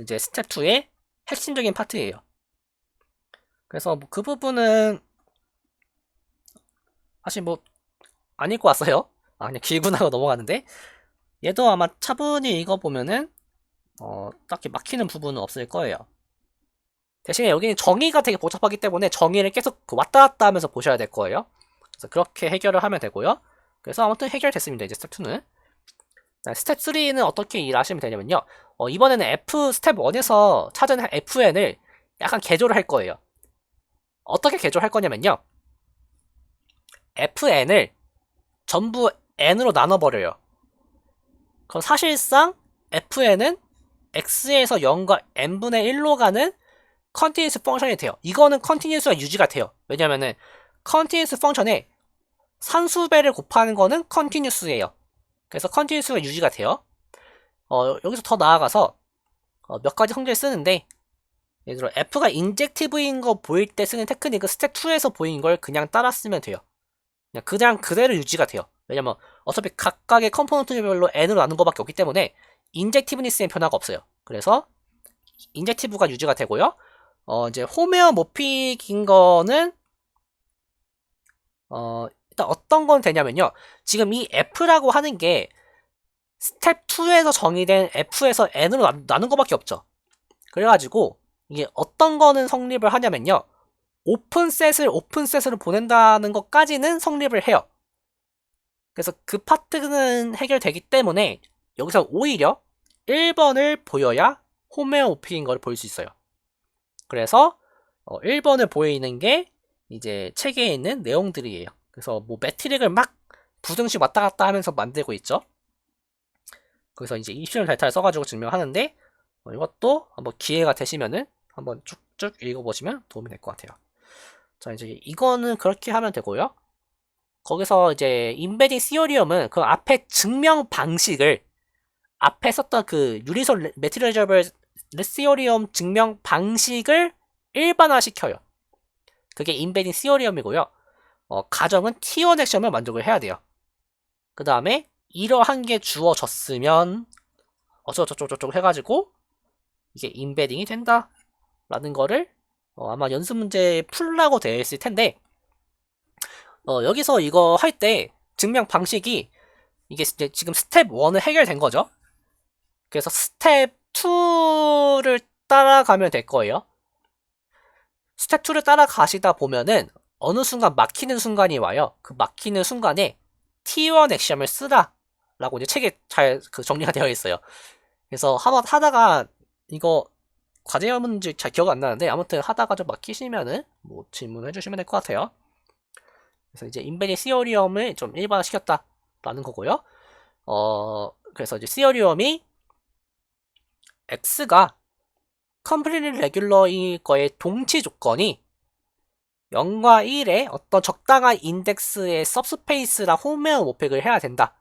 이제 스텝 2의 핵심적인 파트예요. 그래서 뭐 그 부분은 사실 뭐 안 읽고 왔어요. 그냥 길구나고 넘어가는데, 얘도 아마 차분히 읽어보면은 딱히 막히는 부분은 없을 거예요. 대신에 여기는 정의가 되게 복잡하기 때문에 정의를 계속 왔다 갔다 하면서 보셔야 될 거예요. 그래서 그렇게 해결을 하면 되고요. 그래서 아무튼 해결됐습니다. 이제 스텝 2는. 스텝 3는 어떻게 일하시면 되냐면요. 이번에는 스텝 1에서 찾은 fn을 약간 개조를 할 거예요. 어떻게 개조할 거냐면요. fn을 전부 n으로 나눠버려요. 그럼 사실상 fn은 x에서 0과 n분의 1로 가는 컨티뉴스 펑션이 돼요. 이거는 컨티뉴스가 유지가 돼요. 왜냐면은 컨티뉴스 펑션에 산수배를 곱하는 거는 컨티뉴스예요. 그래서 컨티뉴스가 유지가 돼요. 여기서 더 나아가서 몇 가지 성질을 쓰는데, 예를 들어 f가 인젝티브인 거 보일 때 쓰는 테크닉은 스텝 2에서 보인 걸 그냥 따라 쓰면 돼요. 그냥 그대로 유지가 돼요. 왜냐면 어차피 각각의 컴포넌트별로 n으로 나눈 거밖에 없기 때문에 인젝티브니스의 변화가 없어요. 그래서 인젝티브가 유지가 되고요. 이제 호메오모픽인 거는 일단 어떤 건 되냐면요. 지금 이 f라고 하는 게 스텝 2에서 정의된 f에서 n으로 나눈 거밖에 없죠. 그래가지고 이게 어떤 거는 성립을 하냐면요. 오픈셋으로 보낸다는 것까지는 성립을 해요. 그래서 그 파트는 해결되기 때문에 여기서 오히려 1번을 보여야 호메오모픽인 걸 볼 수 있어요. 그래서 1번을 보이는 게 이제 책에 있는 내용들이에요. 그래서 뭐 매트릭을 막 부등식 왔다 갔다 하면서 만들고 있죠. 그래서 이제 입시론 델타를 써가지고 증명하는데, 이것도 한번 기회가 되시면은 한번 쭉쭉 읽어보시면 도움이 될 것 같아요. 자, 이제 이거는 그렇게 하면 되고요. 거기서 이제 인베딩 시어리엄은 그 앞에 증명 방식을, 앞에 썼던 그 유리선 매트리저블 시어리엄 증명 방식을 일반화시켜요. 그게 인베딩 시어리엄이고요. 가정은 T1 액션을 만족을 해야 돼요. 그 다음에 이러한 게 주어졌으면 어쩌고저쩌고 해가지고 이게 인베딩이 된다 라는 거를 아마 연습 문제에 풀라고 되어 있을 텐데, 여기서 이거 할 때 증명 방식이 이게 이제 지금 스텝 1은 해결된 거죠. 그래서 스텝 2를 따라가면 될 거예요. 스텝 2를 따라가시다 보면은 어느 순간 막히는 순간이 와요. 그 막히는 순간에 T1 액션을 쓰라 라고 이제 책에 잘 정리가 되어 있어요. 그래서 하다가 이거 과제였는지 잘 기억 안 나는데, 아무튼 하다가 좀 막히시면은 뭐 질문해 주시면 될 것 같아요. 그래서 이제 인베딩 시어리엄을 좀 일반화시켰다 라는 거고요. 그래서 이제 시어리엄이 x가 컴플리트 레귤러일 거의 동치 조건이 0과 1의 어떤 적당한 인덱스의 सब스페이스랑 호메오모픽을 해야 된다.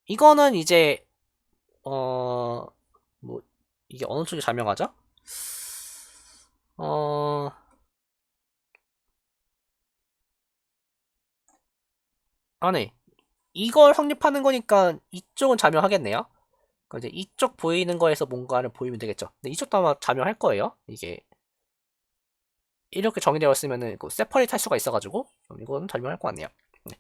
이거는 이제 뭐 이게 어느 쪽이 자명하죠? 어, 아네. 이걸 확립하는 거니까 이쪽은 자명하겠네요. 그럼 이제 이쪽 보이는 거에서 뭔가를 보이면 되겠죠. 근데 이쪽도 아마 자명할 거예요. 이게 이렇게 정의되어 있으면은 세퍼레이트 할 수가 있어가지고 이건 자명할 것 같네요. 네.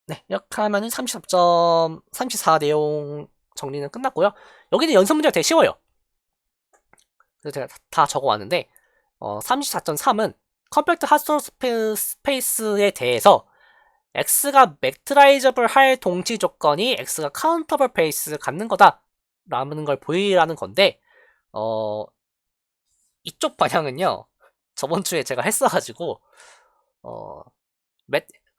네, 이렇게 하면은 33점, 34 내용 정리는 끝났고요. 여기는 연습 문제가 되게 쉬워요. 그래서 제가 다 적어왔는데 34.3은 컴팩트 핫소어 스페이스에 대해서 x가 맥트라이저블 할 동시 조건이 x가 카운터블 베이스를 갖는 거다 라는 걸 보이라는 건데 이쪽 방향은요 저번 주에 제가 했어가지고 어,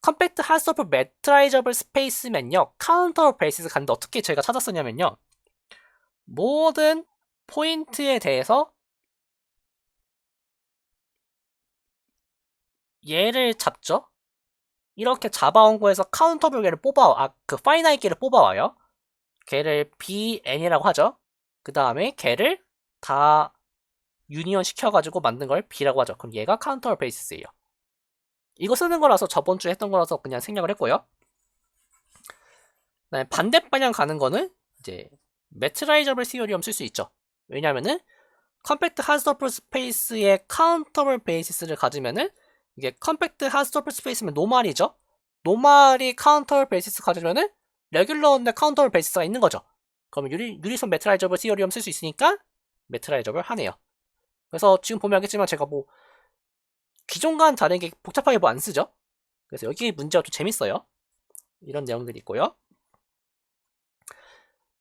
컴팩트 핫소어 맥트라이저블 스페이스면요 카운터블 베이스를 갖는데 어떻게 제가 찾았었냐면요 모든 포인트에 대해서 얘를 잡죠. 이렇게 잡아온 거에서 카운터블 걔를 그 파이나이트 걔를 뽑아와요. 걔를 bn이라고 하죠. 그 다음에 걔를 다 유니언 시켜가지고 만든 걸 b라고 하죠. 그럼 얘가 카운터 베이스예요. 이거 쓰는 거라서 저번 주에 했던 거라서 그냥 생략을 했고요. 그다음에 반대 방향 가는 거는 이제 매트라이저블 시오리엄 쓸 수 있죠. 왜냐면은 컴팩트 핫서플 스페이스의 카운터블 베이시스를 가지면은 이게 컴팩트 핫서플 스페이스면 노말이죠. 노말이 카운터블 베이시스 가지면은 레귤러인데 카운터블 베이시스가 있는 거죠. 그러면 유리선 매트라이저블 시오리엄 쓸 수 있으니까 매트라이저블 하네요. 그래서 지금 보면 알겠지만 제가 뭐 기존과는 다르게 복잡하게 뭐 안 쓰죠. 그래서 여기 문제가 좀 재밌어요. 이런 내용들이 있고요.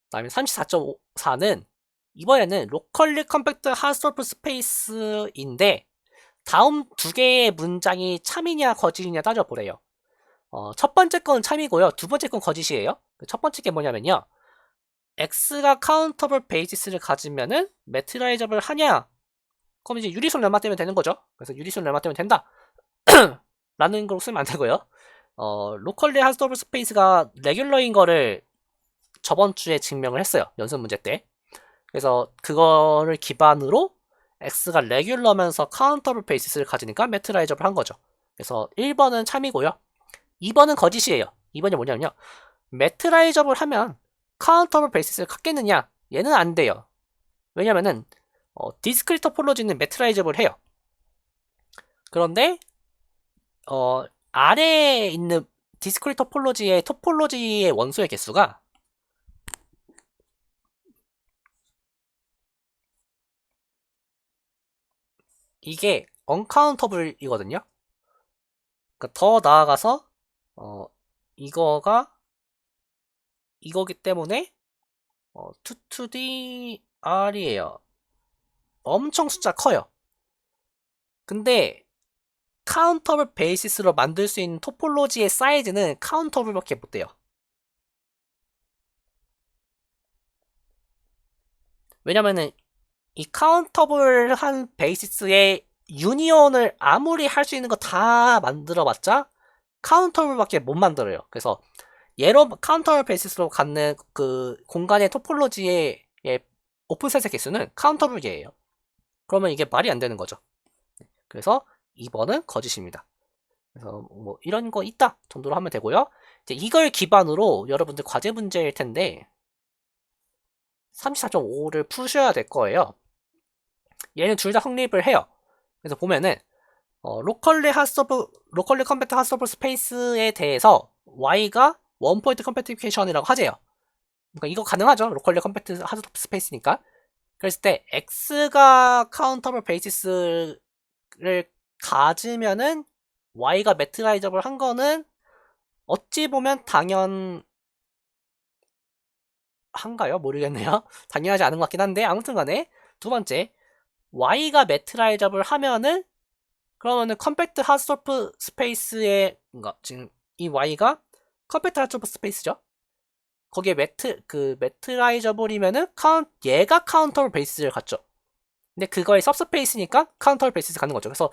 그다음에 34.4는 이번에는 로컬리 컴팩트 핫서플 스페이스인데 다음 두 개의 문장이 참이냐 거짓이냐 따져보래요. 첫 번째 건 참이고요. 두 번째 건 거짓이에요. 첫 번째 게 뭐냐면요. x가 카운터블 베이시스를 가지면은 매트라이저블 하냐? 그럼 이제 유리선 lem마 때문에 되는 거죠. 그래서 유리선 lem마 때문에 된다. 라는 걸 쓰면 안 되고요. 로컬리 핫서블 스페이스가 레귤러인 거를 저번 주에 증명을 했어요. 연습 문제 때. 그래서 그거를 기반으로 x가 레귤러면서 카운터블 베이시스를 가지니까 매트라이저블 한 거죠. 그래서 1번은 참이고요. 2번은 거짓이에요. 2번이 뭐냐면요. 매트라이저블 하면 카운터블 베이시스를 갖겠느냐? 얘는 안 돼요. 왜냐면은 디스크리트 토폴로지는 매트라이저블 해요. 그런데 아래에 있는 디스크리트 토폴로지의 원소의 개수가 이게 언카운터블이거든요. 그러니까 더 나아가서 이거가 이거기 때문에 2 to the r이에요. 엄청 숫자 커요. 근데 카운터블 베이시스로 만들 수 있는 토폴로지의 사이즈는 카운터블밖에 못 돼요. 왜냐면은 이 카운터블한 베이시스의 유니온을 아무리 할 수 있는 거 다 만들어봤자 카운터블밖에 못 만들어요. 그래서 얘로 카운터블 베이시스로 갖는 그 공간의 토폴로지의 오픈셋의 개수는 카운터블이에요. 그러면 이게 말이 안 되는 거죠. 그래서 2번은 거짓입니다. 그래서 뭐 이런 거 있다 정도로 하면 되고요. 이제 이걸 기반으로 여러분들 과제 문제일 텐데 34.5를 푸셔야 될 거예요. 얘는 둘 다 확립을 해요. 그래서 보면은 로컬리 컴팩트 핫서브 스페이스에 대해서 y가 원 포인트 컴팩티피케이션이라고 하재요. 그러니까 이거 가능하죠. 로컬리 컴팩트 핫서브 스페이스니까. 그랬을 때 x가 카운터블 베이시스를 가지면은 y가 매트라이저블 한 거는 어찌 보면 당연한가요? 모르겠네요. 당연하지 않은 것 같긴 한데 아무튼 간에 두 번째 y가 매트라이저블 하면은 그러면은 컴팩트 핫소프 스페이스에 지금 이 y가 컴팩트 핫소프 스페이스죠. 거기에 매트라이저블이면은 얘가 카운터 베이스를 갖죠. 근데 그거의 सब스페이스니까 카운터 베이스 가는 거죠. 그래서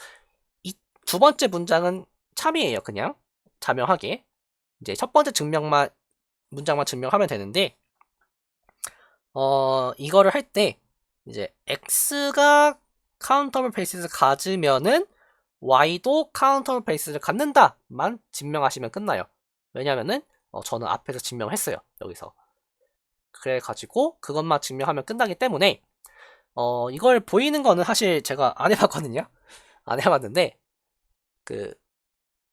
이 두 번째 문장은 참이에요. 그냥 자명하게 이제 첫 번째 문장만 증명하면 되는데 이거를 할 때 이제 x가 카운터블 베이스를 가지면은 y도 카운터블 베이스를 갖는다만 증명하시면 끝나요. 왜냐면은 저는 앞에서 증명을 했어요. 여기서. 그래가지고 그것만 증명하면 끝나기 때문에 이걸 보이는 거는 사실 제가 안 해봤거든요. 안 해봤는데 그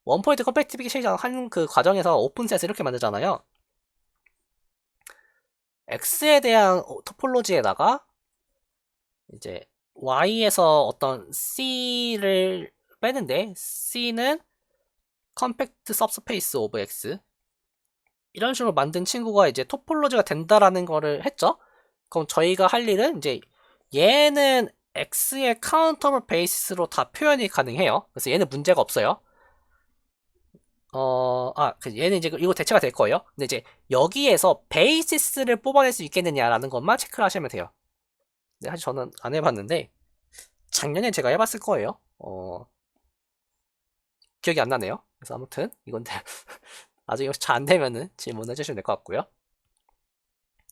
원포인트 컴팩티비케이션 하는 그 과정에서 오픈셋을 이렇게 만들잖아요. x에 대한 토폴로지에다가 이제 y에서 어떤 c를 빼는데 c는 컴팩트 सब스페이스 오브 x 이런 식으로 만든 친구가 이제 토폴로지가 된다라는 거를 했죠. 그럼 저희가 할 일은 이제 얘는 x의 카운터블 베이스로 다 표현이 가능해요. 그래서 얘는 문제가 없어요. 얘는 이제 이거 대체가 될 거예요. 근데 이제 여기에서 베이시스를 뽑아낼 수 있겠느냐라는 것만 체크를 하시면 돼요. 근데 사실 저는 안 해봤는데 작년에 제가 해봤을 거예요. 기억이 안 나네요. 그래서 아무튼 이건 나중에 혹시 잘 안 되면은 질문해 주시면 될 것 같고요.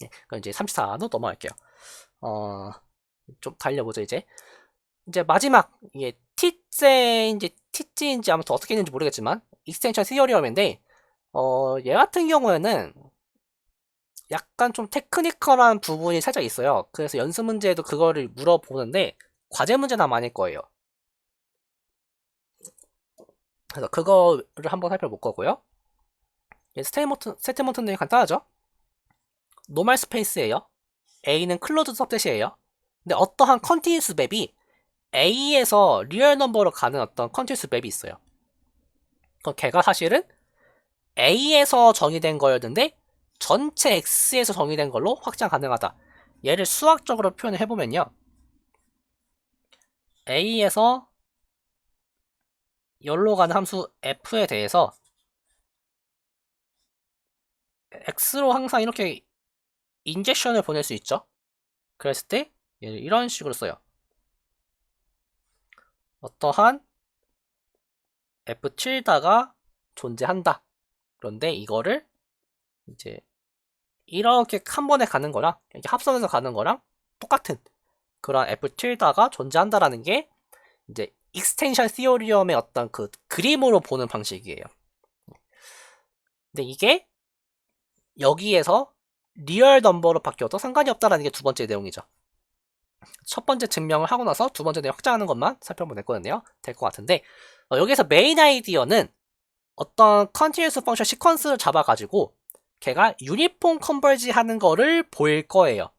네, 그럼 이제 34로 넘어갈게요. 좀 달려보죠 이제. 이제 마지막 이게 T인지 아무튼 어떻게 있는지 모르겠지만 익스텐션 시어리엄인데 얘 같은 경우에는 약간 좀 테크니컬한 부분이 살짝 있어요. 그래서 연습 문제에도 그거를 물어보는데 과제 문제나 많을 거예요. 그래서 그거를 한번 살펴볼 거고요. 스테이트먼트는 간단하죠. 노멀 스페이스예요. A는 클로즈 सब셋이에요. 근데 어떠한 컨티뉴스 맵이 A에서 리얼 넘버로 가는 어떤 컨티뉴스 맵이 있어요. 그럼 걔가 사실은 A에서 정의된 거였는데 전체 X에서 정의된 걸로 확장 가능하다. 얘를 수학적으로 표현을 해보면요. A에서 열로 가는 함수 F에 대해서 X로 항상 이렇게 인젝션을 보낼 수 있죠. 그랬을 때 얘를 이런 식으로 써요. 어떠한 F7다가 존재한다. 그런데 이거를 이제 이렇게 한 번에 가는 거랑 이렇게 합성해서 가는 거랑 똑같은 그런 F7다가 존재한다라는 게 이제 익스텐션 시어리엄의 어떤 그 그림으로 보는 방식이에요. 근데 이게 여기에서 리얼 넘버로 바뀌어도 상관이 없다라는 게 두 번째 내용이죠. 첫 번째 증명을 하고 나서 두 번째 내용 확장하는 것만 살펴보면 될 것 같은데 여기서 메인 아이디어는 어떤 컨티뉴스 펑션 시퀀스를 잡아가지고 걔가 유니폼 컨버지 하는 거를 보일 거예요.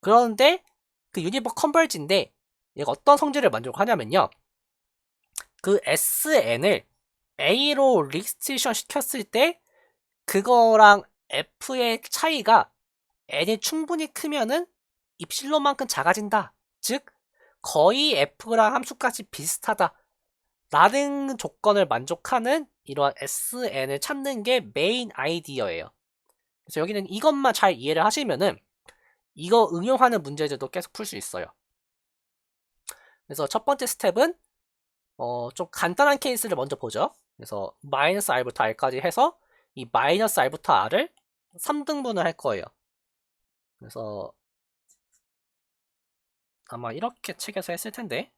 그런데 그 유니폼 컨버지인데 얘가 어떤 성질을 만족하냐면요. 그 SN을 A로 리스트리션 시켰을 때 그거랑 F의 차이가 N이 충분히 크면은 입실론만큼 작아진다. 즉 거의 F랑 함수까지 비슷하다. 라는 조건을 만족하는 이러한 SN을 찾는 게 메인 아이디어예요. 그래서 여기는 이것만 잘 이해를 하시면은 이거 응용하는 문제들도 계속 풀 수 있어요. 그래서 첫 번째 스텝은 좀 간단한 케이스를 먼저 보죠. 그래서 마이너스 R부터 R까지 해서 이 마이너스 R부터 R을 3등분을 할 거예요. 그래서 아마 이렇게 책에서 했을 텐데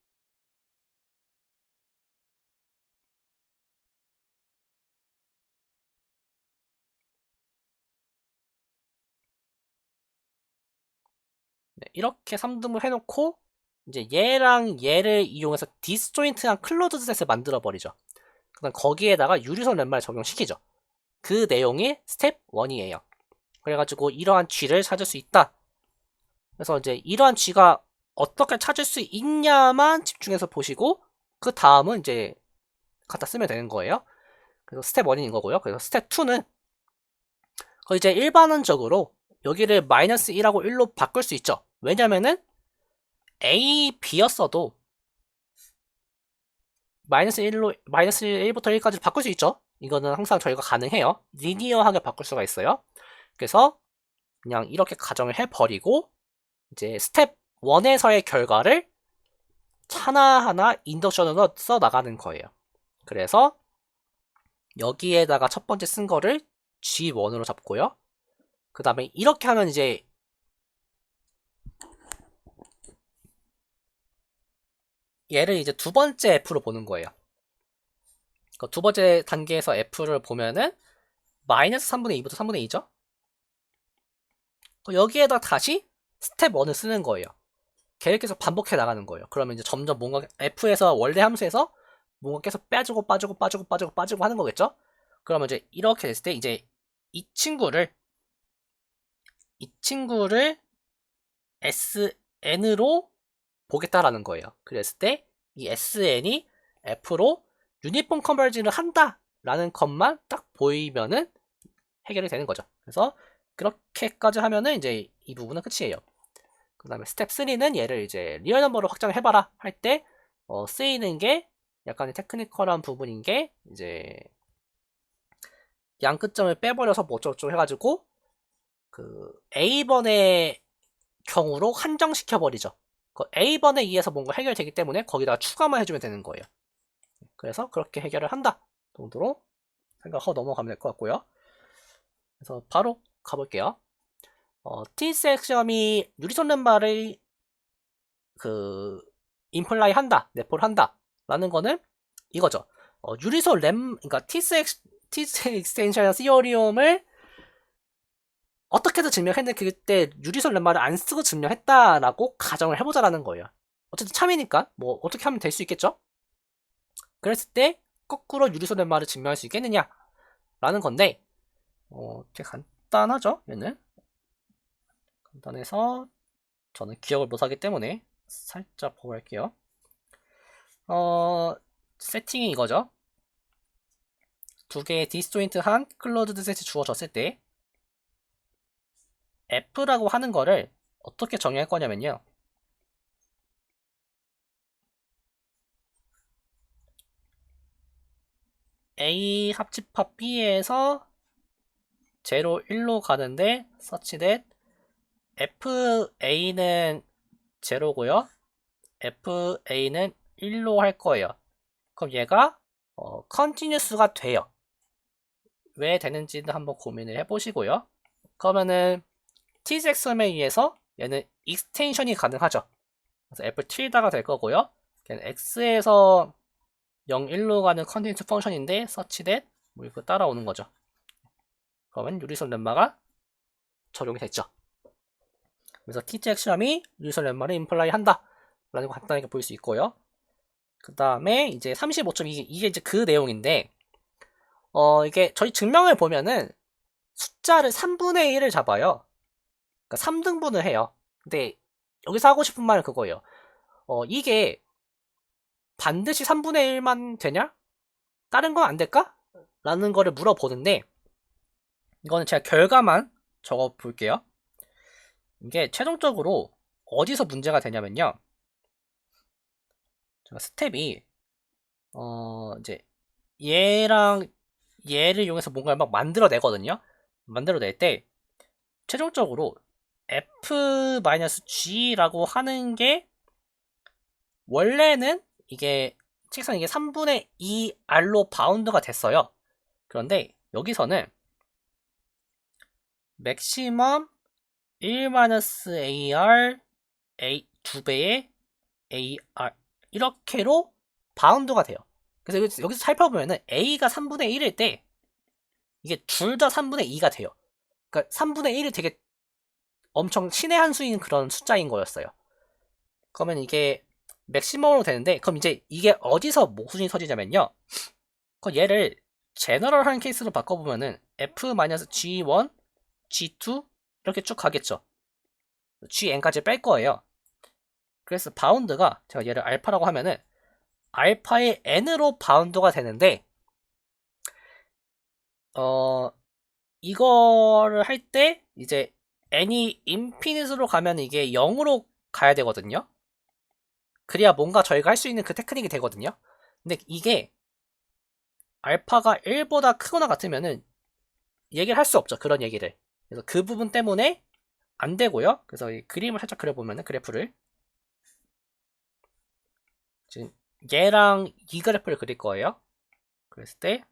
네, 이렇게 3등분 해놓고 이제 얘랑 얘를 이용해서 디스조인트한 클로즈드 셋을 만들어 버리죠. 그다음 거기에다가 유리선 렛마를 적용시키죠. 그 내용이 스텝 1이에요. 그래가지고 이러한 G를 찾을 수 있다. 그래서 이제 이러한 G가 어떻게 찾을 수 있냐만 집중해서 보시고 그 다음은 이제 갖다 쓰면 되는 거예요. 그래서 스텝 1인 거고요. 그래서 스텝 2는 이제 일반적으로 여기를 마이너스 1하고 1로 바꿀 수 있죠. 왜냐면은 A, B였어도 마이너스 1부터 1까지 바꿀 수 있죠. 이거는 항상 저희가 가능해요. 리니어하게 바꿀 수가 있어요. 그래서 그냥 이렇게 가정을 해버리고 이제 스텝 1에서의 결과를 하나하나 인덕션으로 써 나가는 거예요. 그래서 여기에다가 첫 번째 쓴 거를 G1으로 잡고요. 그 다음에 이렇게 하면 이제 얘를 이제 두 번째 F로 보는 거예요. 그 두 번째 단계에서 F를 보면은 마이너스 3분의 2부터 3분의 2죠. 여기에다 다시 스텝 1을 쓰는 거예요. 걔를 계속 반복해 나가는 거예요. 그러면 이제 점점 뭔가 F에서 원래 함수에서 뭔가 계속 빠지고 하는 거겠죠? 그러면 이제 이렇게 됐을 때 이제 이 친구를 SN으로 보겠다라는 거예요. 그랬을 때 이 SN이 F로 유니폼 컨버지를 한다라는 것만 딱 보이면은 해결이 되는 거죠. 그래서 그렇게까지 하면은 이제 이 부분은 끝이에요. 그 다음에 스텝 3는 얘를 이제 리얼 넘버로 확장해봐라 할 때 쓰이는 게 약간 테크니컬한 부분인 게 이제 양끝점을 빼버려서 뭐 어쩌고저쩌고 해가지고 그 A번의 경우로 한정시켜버리죠. 그 A번에 의해서 뭔가 해결되기 때문에 거기다가 추가만 해주면 되는 거예요. 그래서 그렇게 해결을 한다 정도로 생각하고 넘어가면 될 것 같고요. 그래서 바로 가볼게요. TSX 시험이 유리선 렌바를 인플라이 한다, 내포를 한다 라는 거는 이거죠. 유리선 그러니까 TSX 익스텐션 시어리움을 어떻게든 증명했는데 그때 유리선 렌바를 안 쓰고 증명했다라고 가정을 해보자라는 거예요. 어쨌든 참이니까 뭐 어떻게 하면 될 수 있겠죠? 그랬을 때 거꾸로 유리선 렌바를 증명할 수 있겠느냐 라는 건데 되게 간단하죠 얘는. 간단해서 저는 기억을 못하기 때문에 살짝 보고 할게요. 세팅이 이거죠. 두 개의 디스조인트한 클로즈드 셋이 주어졌을 때 F라고 하는 거를 어떻게 정의할 거냐면요. A 합집합 B에서 0, 1로 가는데 such that FA는 0고요. FA는 1로 할 거예요. 그럼 얘가 컨티뉴스가 돼요. 왜 되는지는 한번 고민을 해보시고요. 그러면은 TSXM에 의해서 얘는 익스텐션이 가능하죠. 그래서 F tilda가 될 거고요. 걔는 X에서 0, 1로 가는 컨티뉴스 펑션인데 such that 뭐 이거 따라오는 거죠. 그러면 유리선 렘마가 적용이 됐죠. 그래서 TSX 시험이 유리선 렘마를 임플라이 한다 라는 거 간단하게 볼 수 있고요. 그 다음에 이제 35점 이게 이제 그 내용인데 이게 저희 증명을 보면은 숫자를 3분의 1을 잡아요. 그러니까 3등분을 해요. 근데 여기서 하고 싶은 말은 그거예요. 이게 반드시 3분의 1만 되냐? 다른 건 안 될까? 라는 거를 물어보는데 이거는 제가 결과만 적어 볼게요. 이게 최종적으로 어디서 문제가 되냐면요. 제가 스텝이 이제 얘랑 얘를 이용해서 뭔가를 막 만들어내거든요. 만들어낼 때 최종적으로 F-G라고 하는 게 원래는 이게 책상 이게 3분의 2 R로 바운드가 됐어요. 그런데 여기서는 맥시멈 1-AR A 2배의 AR 이렇게로 바운드가 돼요. 그래서 여기서 살펴보면은 A가 3분의 1일 때 이게 둘 다 3분의 2가 돼요. 그러니까 3분의 1이 되게 엄청 신의 한 수인 그런 숫자인 거였어요. 그러면 이게 맥시멈으로 되는데 그럼 이제 이게 어디서 모순이 터지냐면요. 그럼 얘를 제너럴한 케이스로 바꿔보면은 F-G1, G2 이렇게 쭉 가겠죠. GN까지 뺄 거예요. 그래서 바운드가 제가 얘를 알파라고 하면은 알파의 n으로 바운드가 되는데 이거를 할 때 이제 n이 인피니트로 가면 이게 0으로 가야 되거든요. 그래야 뭔가 저희가 할 수 있는 그 테크닉이 되거든요. 근데 이게 알파가 1보다 크거나 같으면은 얘기를 할 수 없죠. 그런 얘기를. 그래서 그 부분 때문에 안 되고요. 그래서 이 그림을 살짝 그려보면은 그래프를 지금 얘랑 이 그래프를 그릴 거예요. 그랬을 때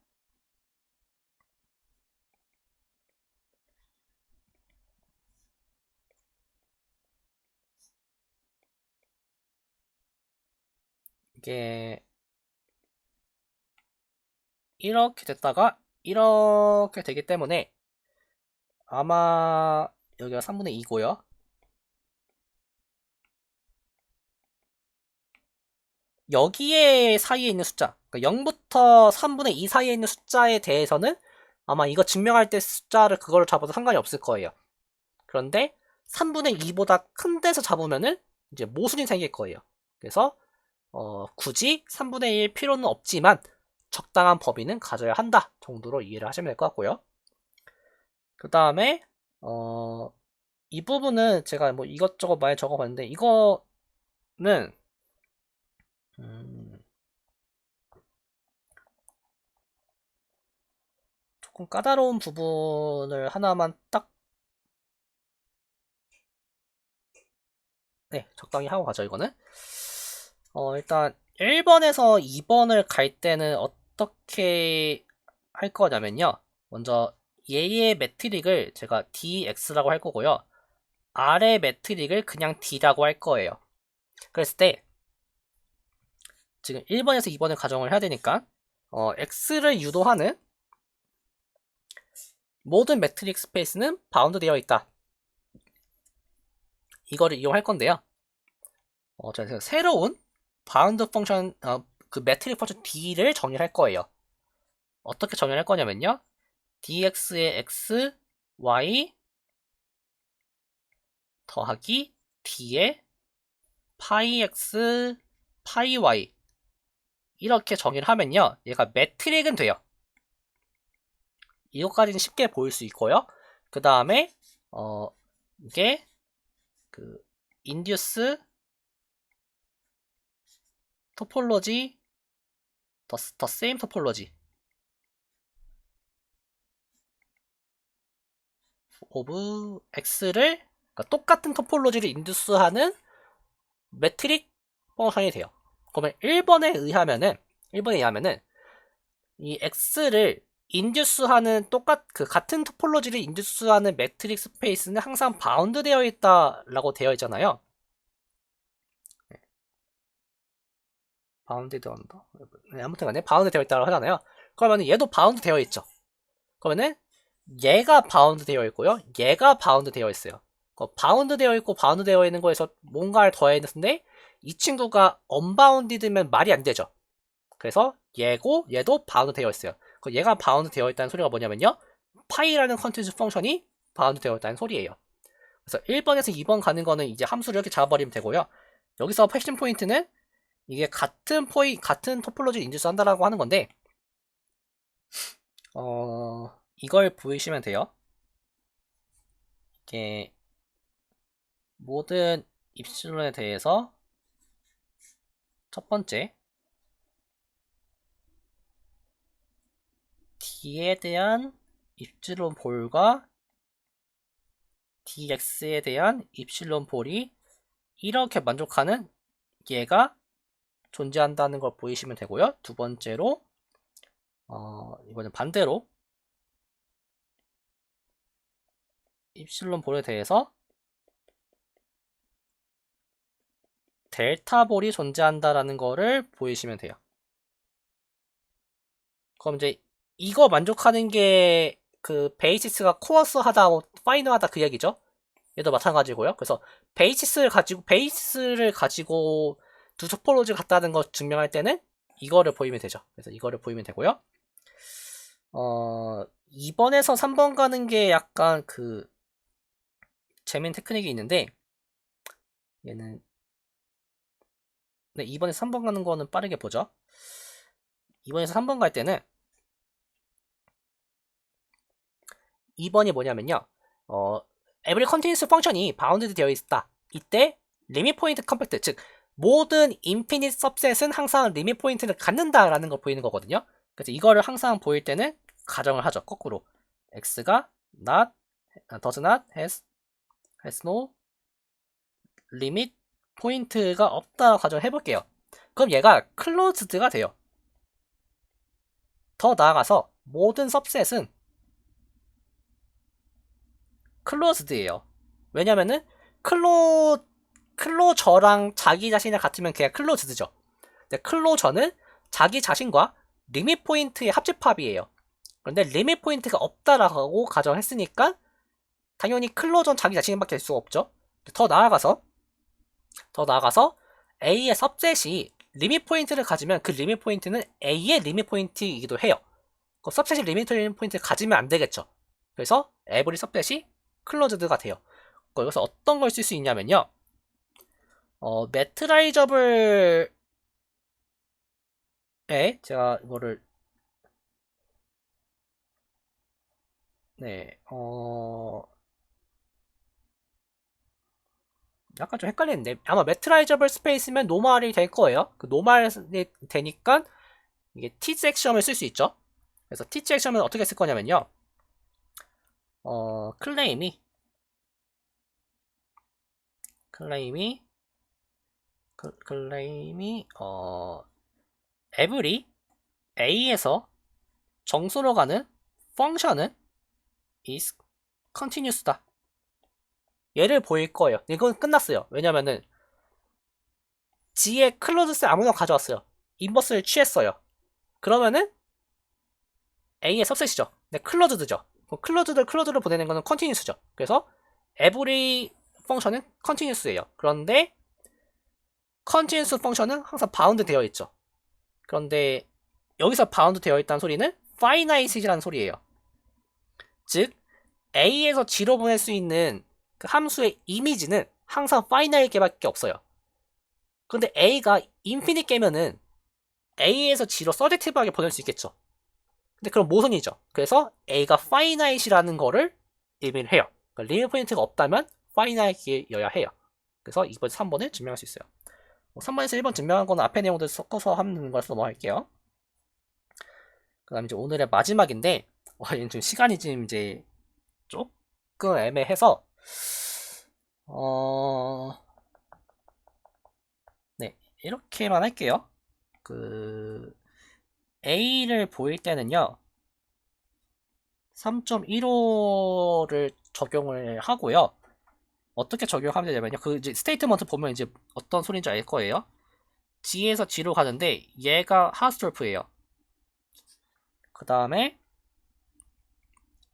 이게 이렇게 됐다가 이렇게 되기 때문에 아마 여기가 3분의 2고요. 여기에 사이에 있는 숫자, 그러니까 0부터 3분의 2 사이에 있는 숫자에 대해서는 아마 이거 증명할 때 숫자를 그걸로 잡아도 상관이 없을 거예요. 그런데 3분의 2보다 큰 데서 잡으면은 이제 모순이 생길 거예요. 그래서 굳이 3분의 1 필요는 없지만 적당한 범위는 가져야 한다 정도로 이해를 하시면 될 것 같고요. 그 다음에 이 부분은 제가 뭐 이것저것 많이 적어봤는데 이거는 조금 까다로운 부분을 하나만 딱 네, 적당히 하고 가죠. 이거는 일단 1번에서 2번을 갈 때는 어떻게 할 거냐면요. 먼저 얘의 매트릭을 제가 dx라고 할 거고요. 아래 매트릭을 그냥 d라고 할 거예요. 그랬을 때 지금 1번에서 2번을 가정을 해야 되니까 x를 유도하는 모든 매트릭 스페이스는 바운드 되어 있다. 이거를 이용할 건데요. 제가 새로운 바운드 펑션, 그 매트릭 펑션 d를 정의할 거예요. 어떻게 정의할 거냐면요. dx의 x, y 더하기 d의 파이 x, 파이 y 이렇게 정의를 하면요. 얘가 매트릭은 돼요. 이것까지는 쉽게 보일 수 있고요. 그 다음에 이게 그 induce topology the same topology of x를 그러니까 똑같은 토폴로지를 인듀스하는 매트릭 펑션이 돼요. 그러면 1번에 의하면은 이 x를 인듀스하는 같은 토폴로지를 인듀스하는 매트릭 스페이스는 항상 바운드 되어 있다라고 되어 있잖아요. 바운드 되어 있다. 네, 아무튼 간에 바운드 되어 있다고 하잖아요. 그러면 얘도 바운드 되어 있죠. 그러면은 얘가 바운드 되어 있고요. 얘가 바운드 되어 있어요. 바운드 되어 있고 바운드 되어 있는 거에서 뭔가를 더했는데 이 친구가 언바운디드면 말이 안 되죠. 그래서 얘도 바운드 되어 있어요. 얘가 바운드 되어 있다는 소리가 뭐냐면요. 파이라는 컨텐츠 펑션이 바운드 되어 있다는 소리예요. 그래서 1번에서 2번 가는 거는 이제 함수를 이렇게 잡아버리면 되고요. 여기서 핵심 포인트는 이게 같은 토폴로지를 인듀스 한다라고 하는 건데 이걸 보이시면 돼요. 이게 모든 입실론에 대해서 첫 번째 d에 대한 입실론 볼과 dx에 대한 입실론 볼이 이렇게 만족하는 얘가 존재한다는 걸 보이시면 되고요. 두 번째로 이거는 반대로 입실론 볼에 대해서 델타 볼이 존재한다라는 거를 보이시면 돼요. 그럼 이제 이거 만족하는 게 그 베이시스가 코어스 하다, 파이너 하다 그 얘기죠. 얘도 마찬가지고요. 그래서 베이시스를 가지고 두 토폴로지를 같다는 거 증명할 때는 이거를 보이면 되죠. 그래서 이거를 보이면 되고요. 2번에서 3번 가는 게 약간 그 재밌는 테크닉이 있는데 얘는 네, 2번에서 3번 가는 거는 빠르게 보죠. 2번에서 3번 갈 때는 2번이 뭐냐면요. every continuous function이 바운드드 되어 있다. 이때 리밋 포인트 컴팩트, 즉 모든 인피니트 सब셋은 항상 리밋 포인트를 갖는다라는 걸 보이는 거거든요. 그래서 이거를 항상 보일 때는 가정을 하죠. 거꾸로 x가 does not, has no 리밋 포인트가 없다 가정해 볼게요. 그럼 얘가 클로즈드가 돼요. 더 나아가서 모든 सब셋은 클로즈드예요. 왜냐면은 클로저랑 자기 자신을 같으면 걔가 클로즈드죠. 근데 클로저는 자기 자신과 리밋 포인트의 합집합이에요. 그런데 리밋 포인트가 없다라고 가정했으니까 당연히 클로저는 자기 자신밖에 될 수가 없죠. 더 나아가서 A의 섭셋이 리밋 포인트를 가지면 그 리밋 포인트는 A의 리밋 포인트이기도 해요. 그 섭셋이 리밋 포인트를 가지면 안 되겠죠. 그래서 에브리 섭셋이 클로즈드가 돼요. 여기서 어떤 걸 쓸 수 있냐면요. 매트라이저블에 제가 이거를 약간 좀 헷갈리는데 아마 매트라이저블 스페이스면 노멀이 될 거예요. 그 노멀이 되니까 이게 티즈 액션을 쓸 수 있죠. 그래서 티즈 액션은 어떻게 쓸 거냐면요. 클레임이 every A에서 정수로 가는 펑션은 is continuous다. 얘를 보일 거예요. 이건 끝났어요. 왜냐면은 G의 클로즈스 아무나 가져왔어요. 인버스를 취했어요. 그러면은 A의 섭셋이죠. 네, 클로즈드죠. 클로즈를 보내는 거는 컨티뉴스죠. 그래서 every 펑션은 컨티뉴스예요. 그런데 컨티뉴스 펑션은 항상 바운드 되어 있죠. 그런데 여기서 바운드 되어 있다는 소리는 finite이라는 소리예요. 즉 A에서 G로 보낼 수 있는 그 함수의 이미지는 항상 finite밖에 없어요. 그런데 A가 infinite 깨면은 A에서 G로 서젝티브하게 보낼 수 있겠죠. 근데 그럼 모순이죠. 그래서 A가 finite이라는 거를 의미를 해요. 그러니까 리밋 포인트가 없다면 finite이어야 해요. 그래서 2번, 3번을 증명할 수 있어요. 3번에서 1번 증명한 거는 앞에 내용들 섞어서 하는 거라서 넘어갈게요. 그 다음에 이제 오늘의 마지막인데, 지금 시간이 지금 이제 조금 애매해서, 네, 이렇게만 할게요. A를 보일 때는요, 3.15를 적용을 하고요. 어떻게 적용하면 되냐면요. 그 이제 스테이트먼트 보면 이제 어떤 소리인지 알 거예요. G에서 G로 가는데 얘가 하스톨프예요. 그 다음에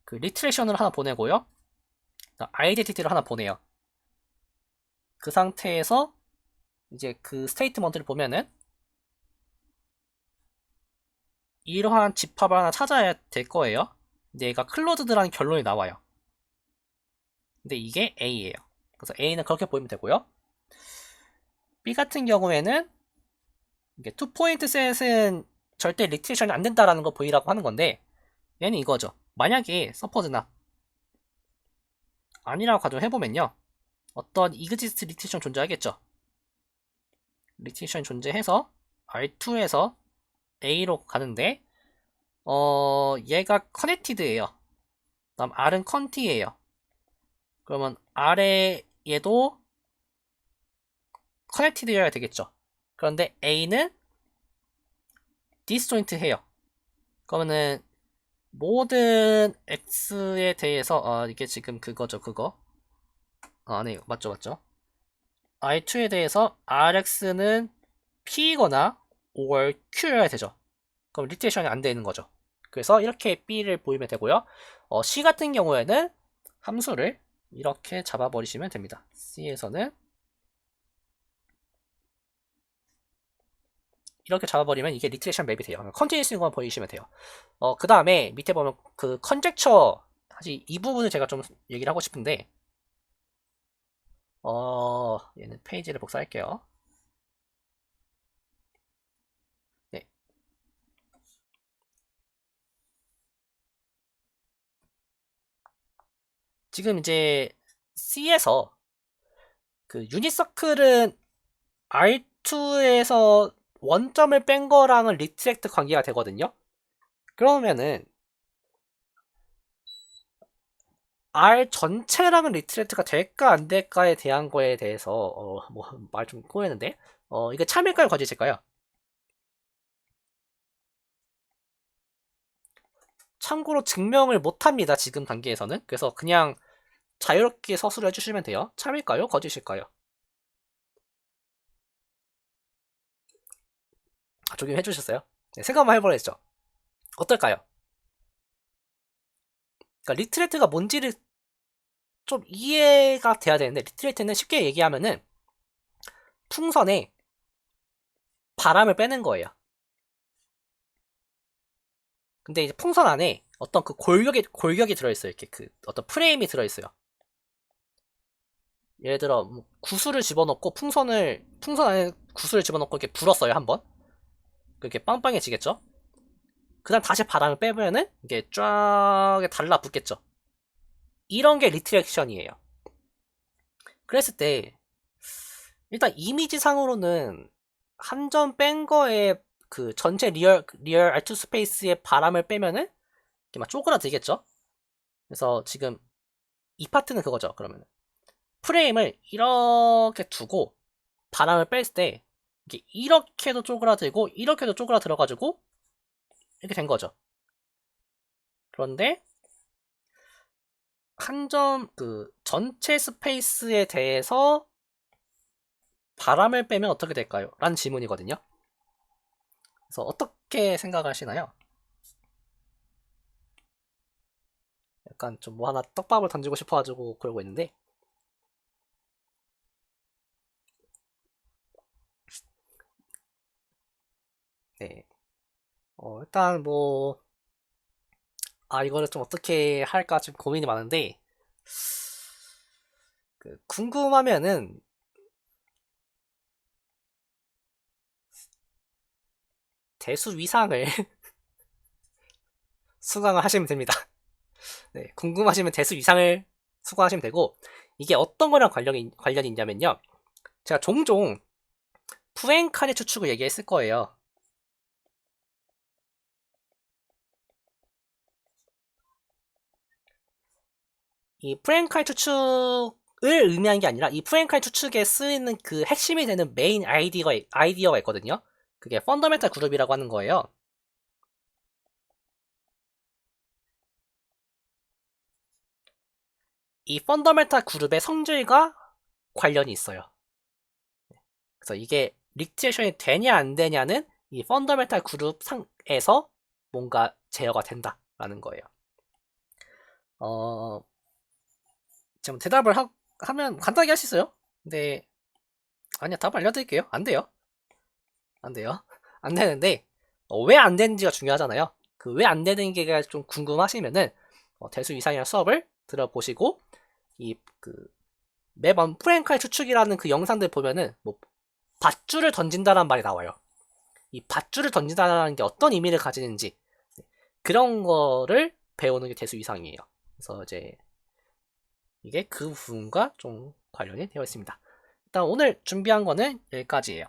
그 리트레이션을 하나 보내고요. 아이덴티티를 하나 보내요. 그 상태에서 이제 그 스테이트먼트를 보면은 이러한 집합을 하나 찾아야 될 거예요. 근데 얘가 클로즈드라는 결론이 나와요. 근데 이게 A예요. 그래서 A는 그렇게 보이면 되고요. B 같은 경우에는 이게 투 포인트 셋은 절대 리트레이션이 안 된다라는 거 보이라고 하는 건데 얘는 이거죠. 만약에 서포즈나 아니라고 가정해보면요. 어떤 이그지스트 리트레이션 존재하겠죠. 리트레이션이 존재해서 R2에서 A로 가는데 얘가 커넥티드예요. 다음 R은 컨티예요. 그러면 R에 얘도 커넥티드여야 되겠죠. 그런데 A는 디스조인트해요. 그러면은 모든 X에 대해서 이게 지금 그거죠, 그거. 네, 맞죠. R2에 대해서 RX는 P거나 or Q여야 되죠. 그럼 리트레이션이 안 되는 거죠. 그래서 이렇게 B를 보이면 되고요. C 같은 경우에는 함수를 이렇게 잡아버리시면 됩니다. C에서는 이렇게 잡아버리면 이게 리트레이션 맵이 돼요. 컨티뉴스인 것만 보이시면 돼요. 그 다음에 밑에 보면 그 컨젝처, 사실 이 부분을 제가 좀 얘기를 하고 싶은데, 얘는 페이지를 복사할게요. 네. 지금 이제 C에서 그 유닛서클은 R2에서 원점을 뺀 거랑은 리트렉트 관계가 되거든요. 그러면은 R 전체랑은 리트렉트가 될까 안 될까에 대한 거에 대해서 뭐 말 좀 꼬였는데 이게 참일까요 거짓일까요? 참고로 증명을 못합니다 지금 단계에서는. 그래서 그냥 자유롭게 서술을 해주시면 돼요. 참일까요 거짓일까요? 조금 해주셨어요? 네, 생각만 해보랬죠. 어떨까요? 그러니까 리트레이트가 뭔지를 좀 이해가 돼야 되는데, 리트레이트는 쉽게 얘기하면은 풍선에 바람을 빼는 거예요. 근데 이제 풍선 안에 어떤 그 골격이 들어있어요. 이렇게 그 어떤 프레임이 들어있어요. 예를 들어 뭐 구슬을 집어넣고 풍선 안에 구슬을 집어넣고 이렇게 불었어요 한번. 그렇게 빵빵해지겠죠. 그다음 다시 바람을 빼면은 이게 쫙 달라붙겠죠. 이런 게 리트렉션이에요. 그랬을 때 일단 이미지상으로는 한 점 뺀 거에 그 전체 리얼 알투 스페이스에 바람을 빼면은 이렇게 막 쪼그라들겠죠. 그래서 지금 이 파트는 그거죠. 그러면 프레임을 이렇게 두고 바람을 뺄 때 이게 이렇게도 쪼그라들고 이렇게도 쪼그라들어가지고 이렇게 된 거죠. 그런데 한 점 그 전체 스페이스에 대해서 바람을 빼면 어떻게 될까요? 라는 질문이거든요. 그래서 어떻게 생각하시나요? 약간 좀 뭐 하나 떡밥을 던지고 싶어가지고 그러고 있는데, 네. 일단 뭐, 이거를 좀 어떻게 할까 지금 고민이 많은데, 궁금하면은 대수 위상을 수강을 하시면 됩니다. 네, 궁금하시면 대수 위상을 수강하시면 되고, 이게 어떤 거랑 관련이 있냐면요. 제가 종종 푸엔카레 추측을 얘기했을 거예요. 이 프랭카이 추측을 의미한 게 아니라 이 프랭카이 추측에 쓰이는 그 핵심이 되는 메인 아이디어가 있거든요. 그게 펀더멘탈 그룹이라고 하는 거예요. 이 펀더멘탈 그룹의 성질과 관련이 있어요. 그래서 이게 릭트액션이 되냐 안 되냐는 이 펀더멘탈 그룹 상에서 뭔가 제어가 된다라는 거예요. 지금 대답을 하면 간단하게 할 수 있어요. 근데 아니야, 답 알려드릴게요. 안 돼요. 안 돼요. 안 되는데 왜 안 되는지가 중요하잖아요. 그 왜 안 되는 게 좀 궁금하시면은 대수 이상이라는 수업을 들어보시고 이 그 매번 프랭카의 추측이라는 그 영상들 보면은 뭐 밧줄을 던진다는 말이 나와요. 이 밧줄을 던진다는 게 어떤 의미를 가지는지 그런 거를 배우는 게 대수 이상이에요. 그래서 이제 이게 그 부분과 좀 관련이 되어 있습니다. 일단 오늘 준비한 거는 여기까지예요.